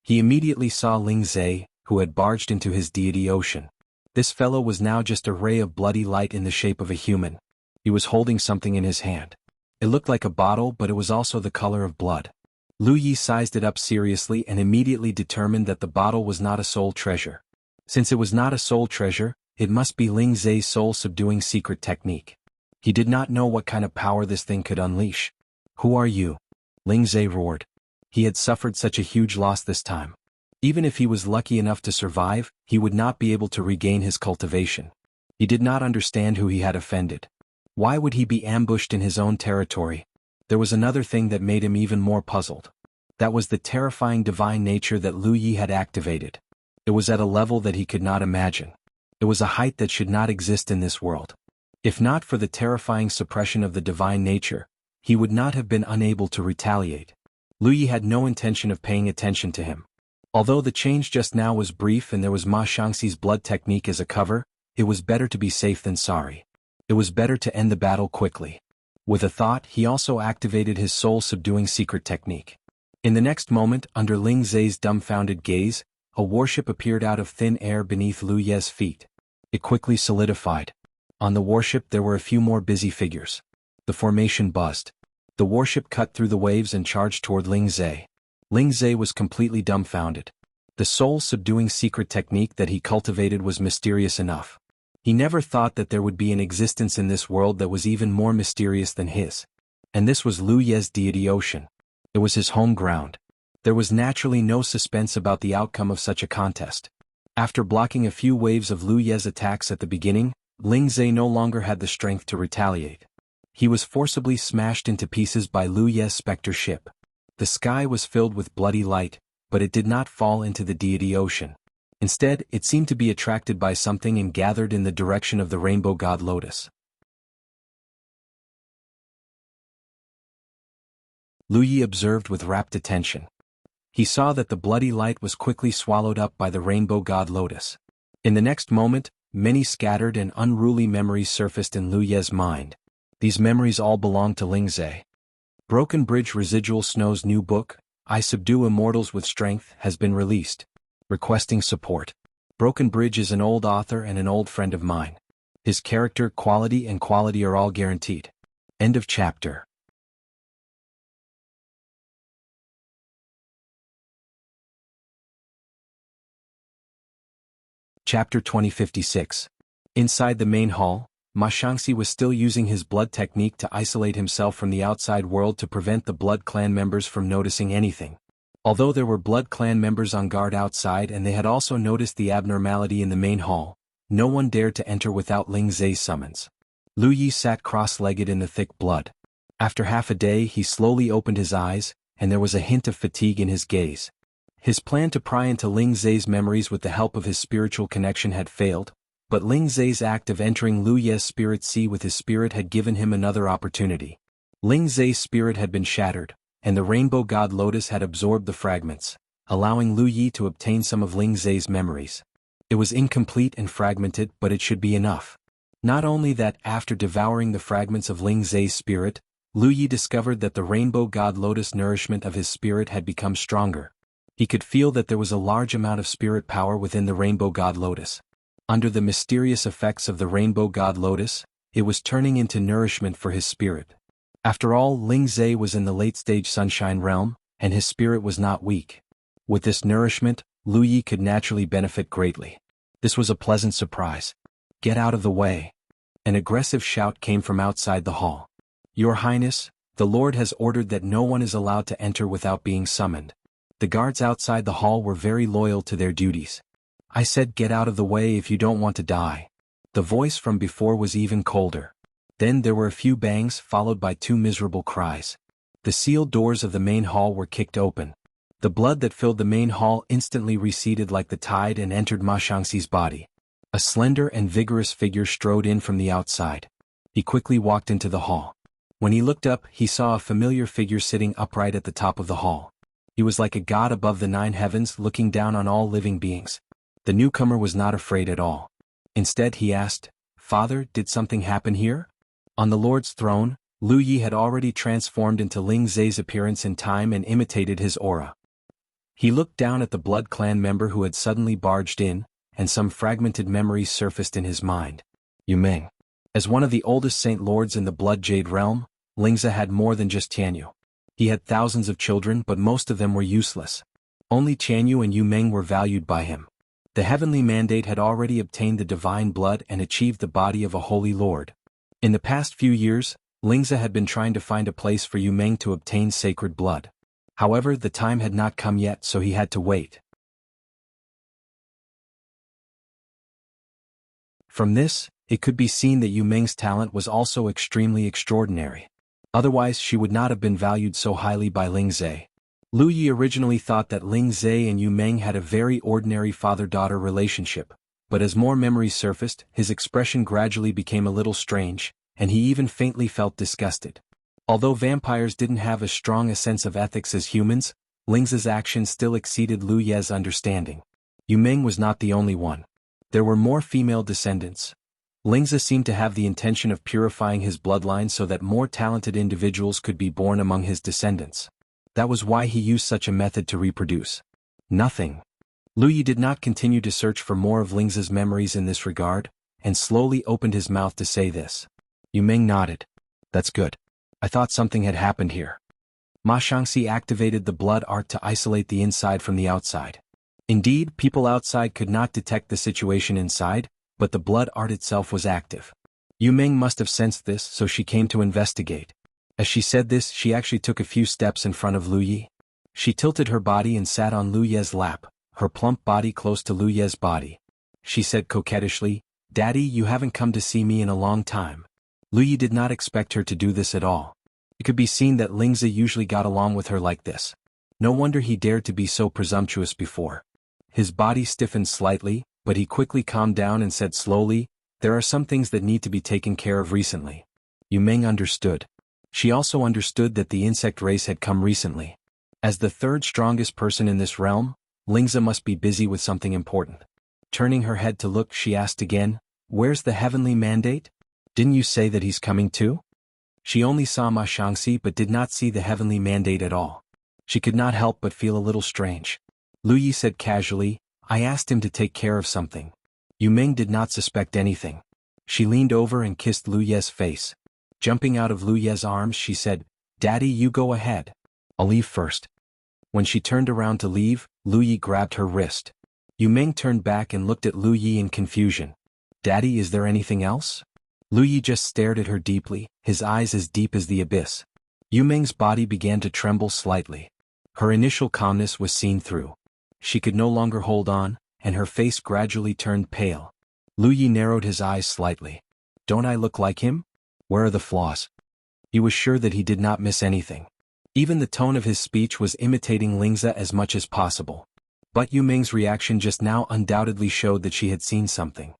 Speaker 1: He immediately saw Ling Zhe, who had barged into his deity ocean. This fellow was now just a ray of bloody light in the shape of a human. He was holding something in his hand. It looked like a bottle, but it was also the color of blood. Lu Ye sized it up seriously and immediately determined that the bottle was not a soul treasure. Since it was not a soul treasure, it must be Ling Zhe's soul-subduing secret technique. He did not know what kind of power this thing could unleash. "Who are you?" Ling Zhe roared. He had suffered such a huge loss this time. Even if he was lucky enough to survive, he would not be able to regain his cultivation. He did not understand who he had offended. Why would he be ambushed in his own territory? There was another thing that made him even more puzzled. That was the terrifying divine nature that Lu Ye had activated. It was at a level that he could not imagine. It was a height that should not exist in this world. If not for the terrifying suppression of the divine nature, he would not have been unable to retaliate. Lu Ye had no intention of paying attention to him. Although the change just now was brief and there was Ma Shangxi's blood technique as a cover, it was better to be safe than sorry. It was better to end the battle quickly. With a thought, he also activated his soul-subduing secret technique. In the next moment, under Ling Zhe's dumbfounded gaze, a warship appeared out of thin air beneath Lu Ye's feet. It quickly solidified. On the warship there were a few more busy figures. The formation buzzed. The warship cut through the waves and charged toward Ling Zhe. Ling Zhe was completely dumbfounded. The soul-subduing secret technique that he cultivated was mysterious enough. He never thought that there would be an existence in this world that was even more mysterious than his. And this was Lu Ye's deity ocean. It was his home ground. There was naturally no suspense about the outcome of such a contest. After blocking a few waves of Lu Ye's attacks at the beginning, Ling Zhe no longer had the strength to retaliate. He was forcibly smashed into pieces by Lu Ye's specter ship. The sky was filled with bloody light, but it did not fall into the deity ocean. Instead, it seemed to be attracted by something and gathered in the direction of the rainbow god lotus. Lu Ye observed with rapt attention. He saw that the bloody light was quickly swallowed up by the rainbow god lotus. In the next moment, many scattered and unruly memories surfaced in Lu Ye's mind. These memories all belonged to Ling Zhe. Broken Bridge Residual Snow's new book, I Subdue Immortals with Strength, has been released. Requesting support. Broken Bridge is an old author and an old friend of mine. His character, quality and quality are all guaranteed. End of chapter. Chapter 2056. Inside the main hall, Ma Shangxi was still using his blood technique to isolate himself from the outside world to prevent the Blood Clan members from noticing anything. Although there were Blood Clan members on guard outside and they had also noticed the abnormality in the main hall, no one dared to enter without Ling Zhe's summons. Lu Yi sat cross-legged in the thick blood. After half a day he slowly opened his eyes, and there was a hint of fatigue in his gaze. His plan to pry into Ling Zhe's memories with the help of his spiritual connection had failed, but Ling Zhe's act of entering Lu Ye's spirit sea with his spirit had given him another opportunity. Ling Zhe's spirit had been shattered, and the Rainbow God Lotus had absorbed the fragments, allowing Lu Yi to obtain some of Ling Zhe's memories. It was incomplete and fragmented, but it should be enough. Not only that, after devouring the fragments of Ling Zhe's spirit, Lu Yi discovered that the Rainbow God Lotus nourishment of his spirit had become stronger. He could feel that there was a large amount of spirit power within the Rainbow God Lotus. Under the mysterious effects of the Rainbow God Lotus, it was turning into nourishment for his spirit. After all, Ling Zhe was in the late-stage Sunshine Realm, and his spirit was not weak. With this nourishment, Lu Yi could naturally benefit greatly. This was a pleasant surprise. "Get out of the way." An aggressive shout came from outside the hall. "Your Highness, the Lord has ordered that no one is allowed to enter without being summoned." The guards outside the hall were very loyal to their duties. "I said get out of the way if you don't want to die." The voice from before was even colder. Then there were a few bangs followed by two miserable cries. The sealed doors of the main hall were kicked open. The blood that filled the main hall instantly receded like the tide and entered Ma Shangxi's body. A slender and vigorous figure strode in from the outside. He quickly walked into the hall. When he looked up, he saw a familiar figure sitting upright at the top of the hall. He was like a god above the 9 heavens looking down on all living beings. The newcomer was not afraid at all. Instead he asked, "Father, did something happen here?" On the Lord's throne, Lu Yi had already transformed into Ling Zhe's appearance in time and imitated his aura. He looked down at the Blood Clan member who had suddenly barged in, and some fragmented memories surfaced in his mind. Yu Meng. As one of the oldest Saint Lords in the Blood Jade realm, Ling Zhe had more than just Tianyu. He had thousands of children, but most of them were useless. Only Tianyu and Yu Meng were valued by him. The heavenly mandate had already obtained the divine blood and achieved the body of a holy lord. In the past few years, Ling Zhe had been trying to find a place for Yu Meng to obtain sacred blood. However, the time had not come yet, so he had to wait. From this, it could be seen that Yu Meng's talent was also extremely extraordinary. Otherwise she would not have been valued so highly by Ling Zhe. Lu Yi originally thought that Ling Zhe and Yu Meng had a very ordinary father-daughter relationship, but as more memories surfaced, his expression gradually became a little strange, and he even faintly felt disgusted. Although vampires didn't have as strong a sense of ethics as humans, Ling Zhe's actions still exceeded Lu Ye's understanding. Yu Meng was not the only one. There were more female descendants. Ling Zhe seemed to have the intention of purifying his bloodline so that more talented individuals could be born among his descendants. That was why he used such a method to reproduce. Nothing. Lu Yi did not continue to search for more of Ling Zhe's memories in this regard, and slowly opened his mouth to say this. Yu Meng nodded. "That's good. I thought something had happened here." Ma Shangxi activated the blood art to isolate the inside from the outside. Indeed, people outside could not detect the situation inside, but the blood art itself was active. Yu Meng must have sensed this, so she came to investigate. As she said this, she actually took a few steps in front of Lu Yi. She tilted her body and sat on Lu Ye's lap, her plump body close to Lu Ye's body. She said coquettishly, "Daddy, you haven't come to see me in a long time." Lu Yi did not expect her to do this at all. It could be seen that Ling Zhe usually got along with her like this. No wonder he dared to be so presumptuous before. His body stiffened slightly, but he quickly calmed down and said slowly, "There are some things that need to be taken care of recently." Yu Meng understood. She also understood that the insect race had come recently. As the third strongest person in this realm, Ling Zhe must be busy with something important. Turning her head to look, she asked again, "Where's the heavenly mandate? Didn't you say that he's coming too?" She only saw Ma Shangxi but did not see the heavenly mandate at all. She could not help but feel a little strange. Lu Yi said casually, "I asked him to take care of something." Yu Meng did not suspect anything. She leaned over and kissed Lu Ye's face. Jumping out of Lu Ye's arms, she said, "Daddy, you go ahead. I'll leave first." When she turned around to leave, Lu Yi grabbed her wrist. Yu Meng turned back and looked at Lu Yi in confusion. Daddy, is there anything else? Lu Yi just stared at her deeply, his eyes as deep as the abyss. Yu Meng's body began to tremble slightly. Her initial calmness was seen through. She could no longer hold on, and her face gradually turned pale. Lu Yi narrowed his eyes slightly. Don't I look like him? Where are the flaws? He was sure that he did not miss anything. Even the tone of his speech was imitating Lingze as much as possible. But Yu Meng's reaction just now undoubtedly showed that she had seen something.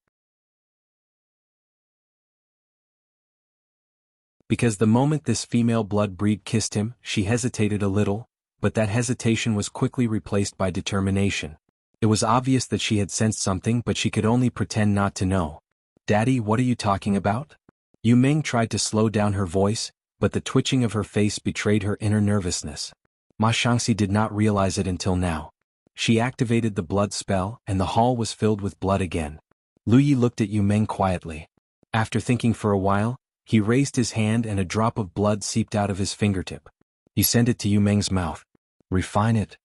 Speaker 1: Because the moment this female blood breed kissed him, she hesitated a little, but that hesitation was quickly replaced by determination. It was obvious that she had sensed something, but she could only pretend not to know. Daddy, what are you talking about? Yu Meng tried to slow down her voice, but the twitching of her face betrayed her inner nervousness. Ma Shangxi did not realize it until now. She activated the blood spell, and the hall was filled with blood again. Lu Yi looked at Yu Meng quietly. After thinking for a while, he raised his hand and a drop of blood seeped out of his fingertip. He sent it to Yu Meng's mouth. Refine it.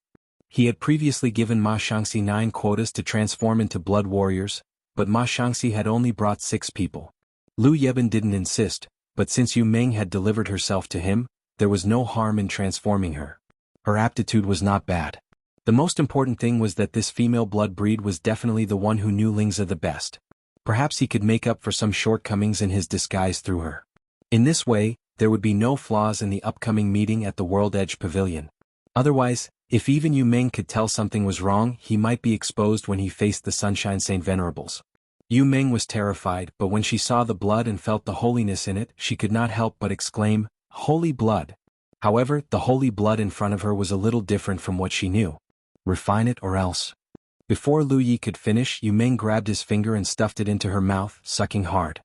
Speaker 1: He had previously given Ma Shangxi 9 quotas to transform into blood warriors, but Ma Shangxi had only brought 6 people. Lu Yeben didn't insist, but since Yu Meng had delivered herself to him, there was no harm in transforming her. Her aptitude was not bad. The most important thing was that this female blood breed was definitely the one who knew Lingze the best. Perhaps he could make up for some shortcomings in his disguise through her. In this way, there would be no flaws in the upcoming meeting at the World Edge Pavilion. Otherwise, if even Yu Meng could tell something was wrong, he might be exposed when he faced the Sunshine Saint Venerables. Yu Meng was terrified, but when she saw the blood and felt the holiness in it, she could not help but exclaim, "Holy blood!" However, the holy blood in front of her was a little different from what she knew. Refine it or else. Before Lu Yi could finish, Yu Meng grabbed his finger and stuffed it into her mouth, sucking hard.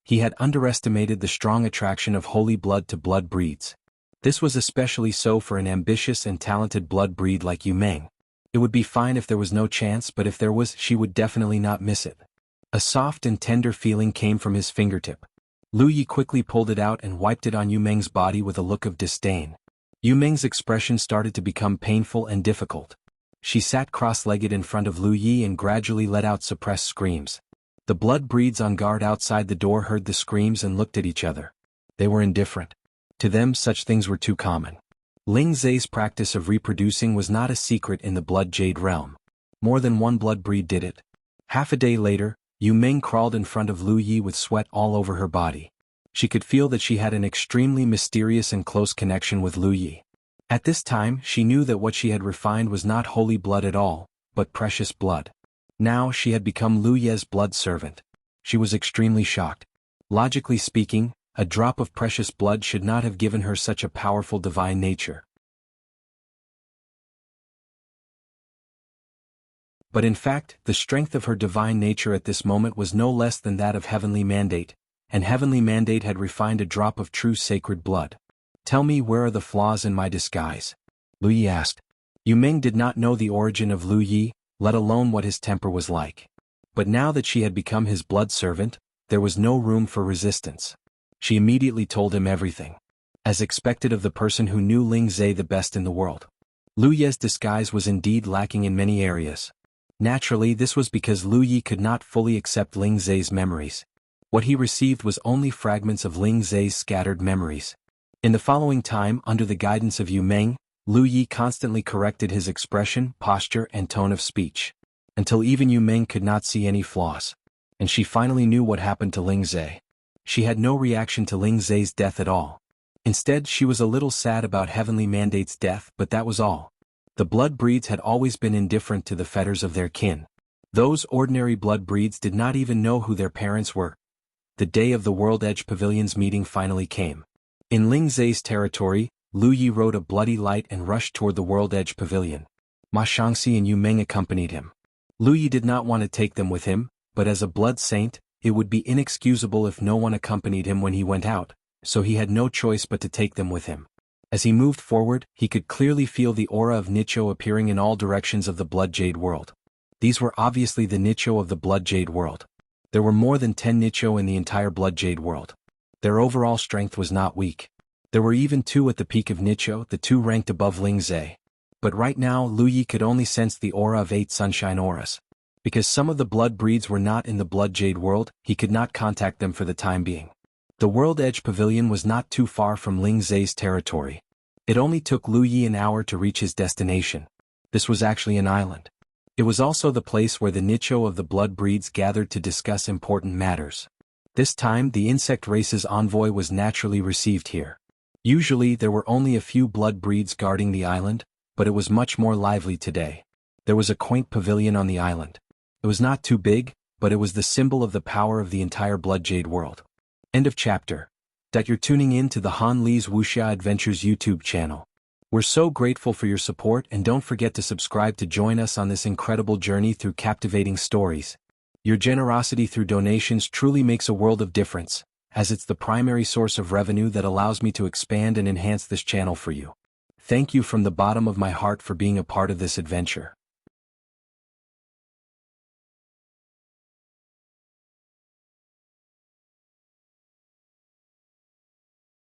Speaker 1: He had underestimated the strong attraction of holy blood to blood breeds. This was especially so for an ambitious and talented blood breed like Yu Meng. It would be fine if there was no chance, but if there was, she would definitely not miss it. A soft and tender feeling came from his fingertip. Lu Yi quickly pulled it out and wiped it on Yu Meng's body with a look of disdain. Yu Meng's expression started to become painful and difficult. She sat cross-legged in front of Lu Yi and gradually let out suppressed screams. The blood breeds on guard outside the door heard the screams and looked at each other. They were indifferent. To them, such things were too common. Lingze's practice of reproducing was not a secret in the blood jade realm. More than one blood breed did it. Half a day later, Yu Meng crawled in front of Lu Yi with sweat all over her body. She could feel that she had an extremely mysterious and close connection with Lu Yi. At this time, she knew that what she had refined was not holy blood at all, but precious blood. Now she had become Lu Ye's blood servant. She was extremely shocked. Logically speaking, a drop of precious blood should not have given her such a powerful divine nature. But in fact, the strength of her divine nature at this moment was no less than that of heavenly mandate, and heavenly mandate had refined a drop of true sacred blood. Tell me, where are the flaws in my disguise? Lu Yi asked. Yu Meng did not know the origin of Lu Yi, let alone what his temper was like. But now that she had become his blood servant, there was no room for resistance. She immediately told him everything. As expected of the person who knew Lingze the best in the world. Lu Ye's disguise was indeed lacking in many areas. Naturally, this was because Lu Yi could not fully accept Lingze's memories. What he received was only fragments of Lingze's scattered memories. In the following time, under the guidance of Yu Meng, Lu Yi constantly corrected his expression, posture, and tone of speech, until even Yu Meng could not see any flaws. And she finally knew what happened to Lingze. She had no reaction to Lingze's death at all. Instead, she was a little sad about Heavenly Mandate's death, but that was all. The blood breeds had always been indifferent to the fetters of their kin. Those ordinary blood breeds did not even know who their parents were. The day of the World Edge Pavilion's meeting finally came. In Lingze's territory, Lu Yi rode a bloody light and rushed toward the World Edge Pavilion. Ma Shangxi and Yu Meng accompanied him. Lu Yi did not want to take them with him, but as a blood saint, it would be inexcusable if no one accompanied him when he went out, so he had no choice but to take them with him. As he moved forward, he could clearly feel the aura of Nicho appearing in all directions of the Blood Jade world. These were obviously the Nicho of the Blood Jade world. There were more than 10 Nicho in the entire Blood Jade world. Their overall strength was not weak. There were even 2 at the peak of Nicho, the 2 ranked above Lingze. But right now, Lu Yi could only sense the aura of 8 sunshine auras. Because some of the blood breeds were not in the Blood Jade world, he could not contact them for the time being. The World Edge Pavilion was not too far from Ling Zai's territory. It only took Lu Yi an hour to reach his destination. This was actually an island. It was also the place where the Nicho of the blood breeds gathered to discuss important matters. This time the insect race's envoy was naturally received here. Usually there were only a few blood breeds guarding the island, but it was much more lively today. There was a quaint pavilion on the island. It was not too big, but it was the symbol of the power of the entire Blood Jade world. End of chapter. You're tuning in to the Han Li's Wuxia Adventures YouTube channel. We're so grateful for your support, and don't forget to subscribe to join us on this incredible journey through captivating stories. Your generosity through donations truly makes a world of difference, as it's the primary source of revenue that allows me to expand and enhance this channel for you. Thank you from the bottom of my heart for being a part of this adventure.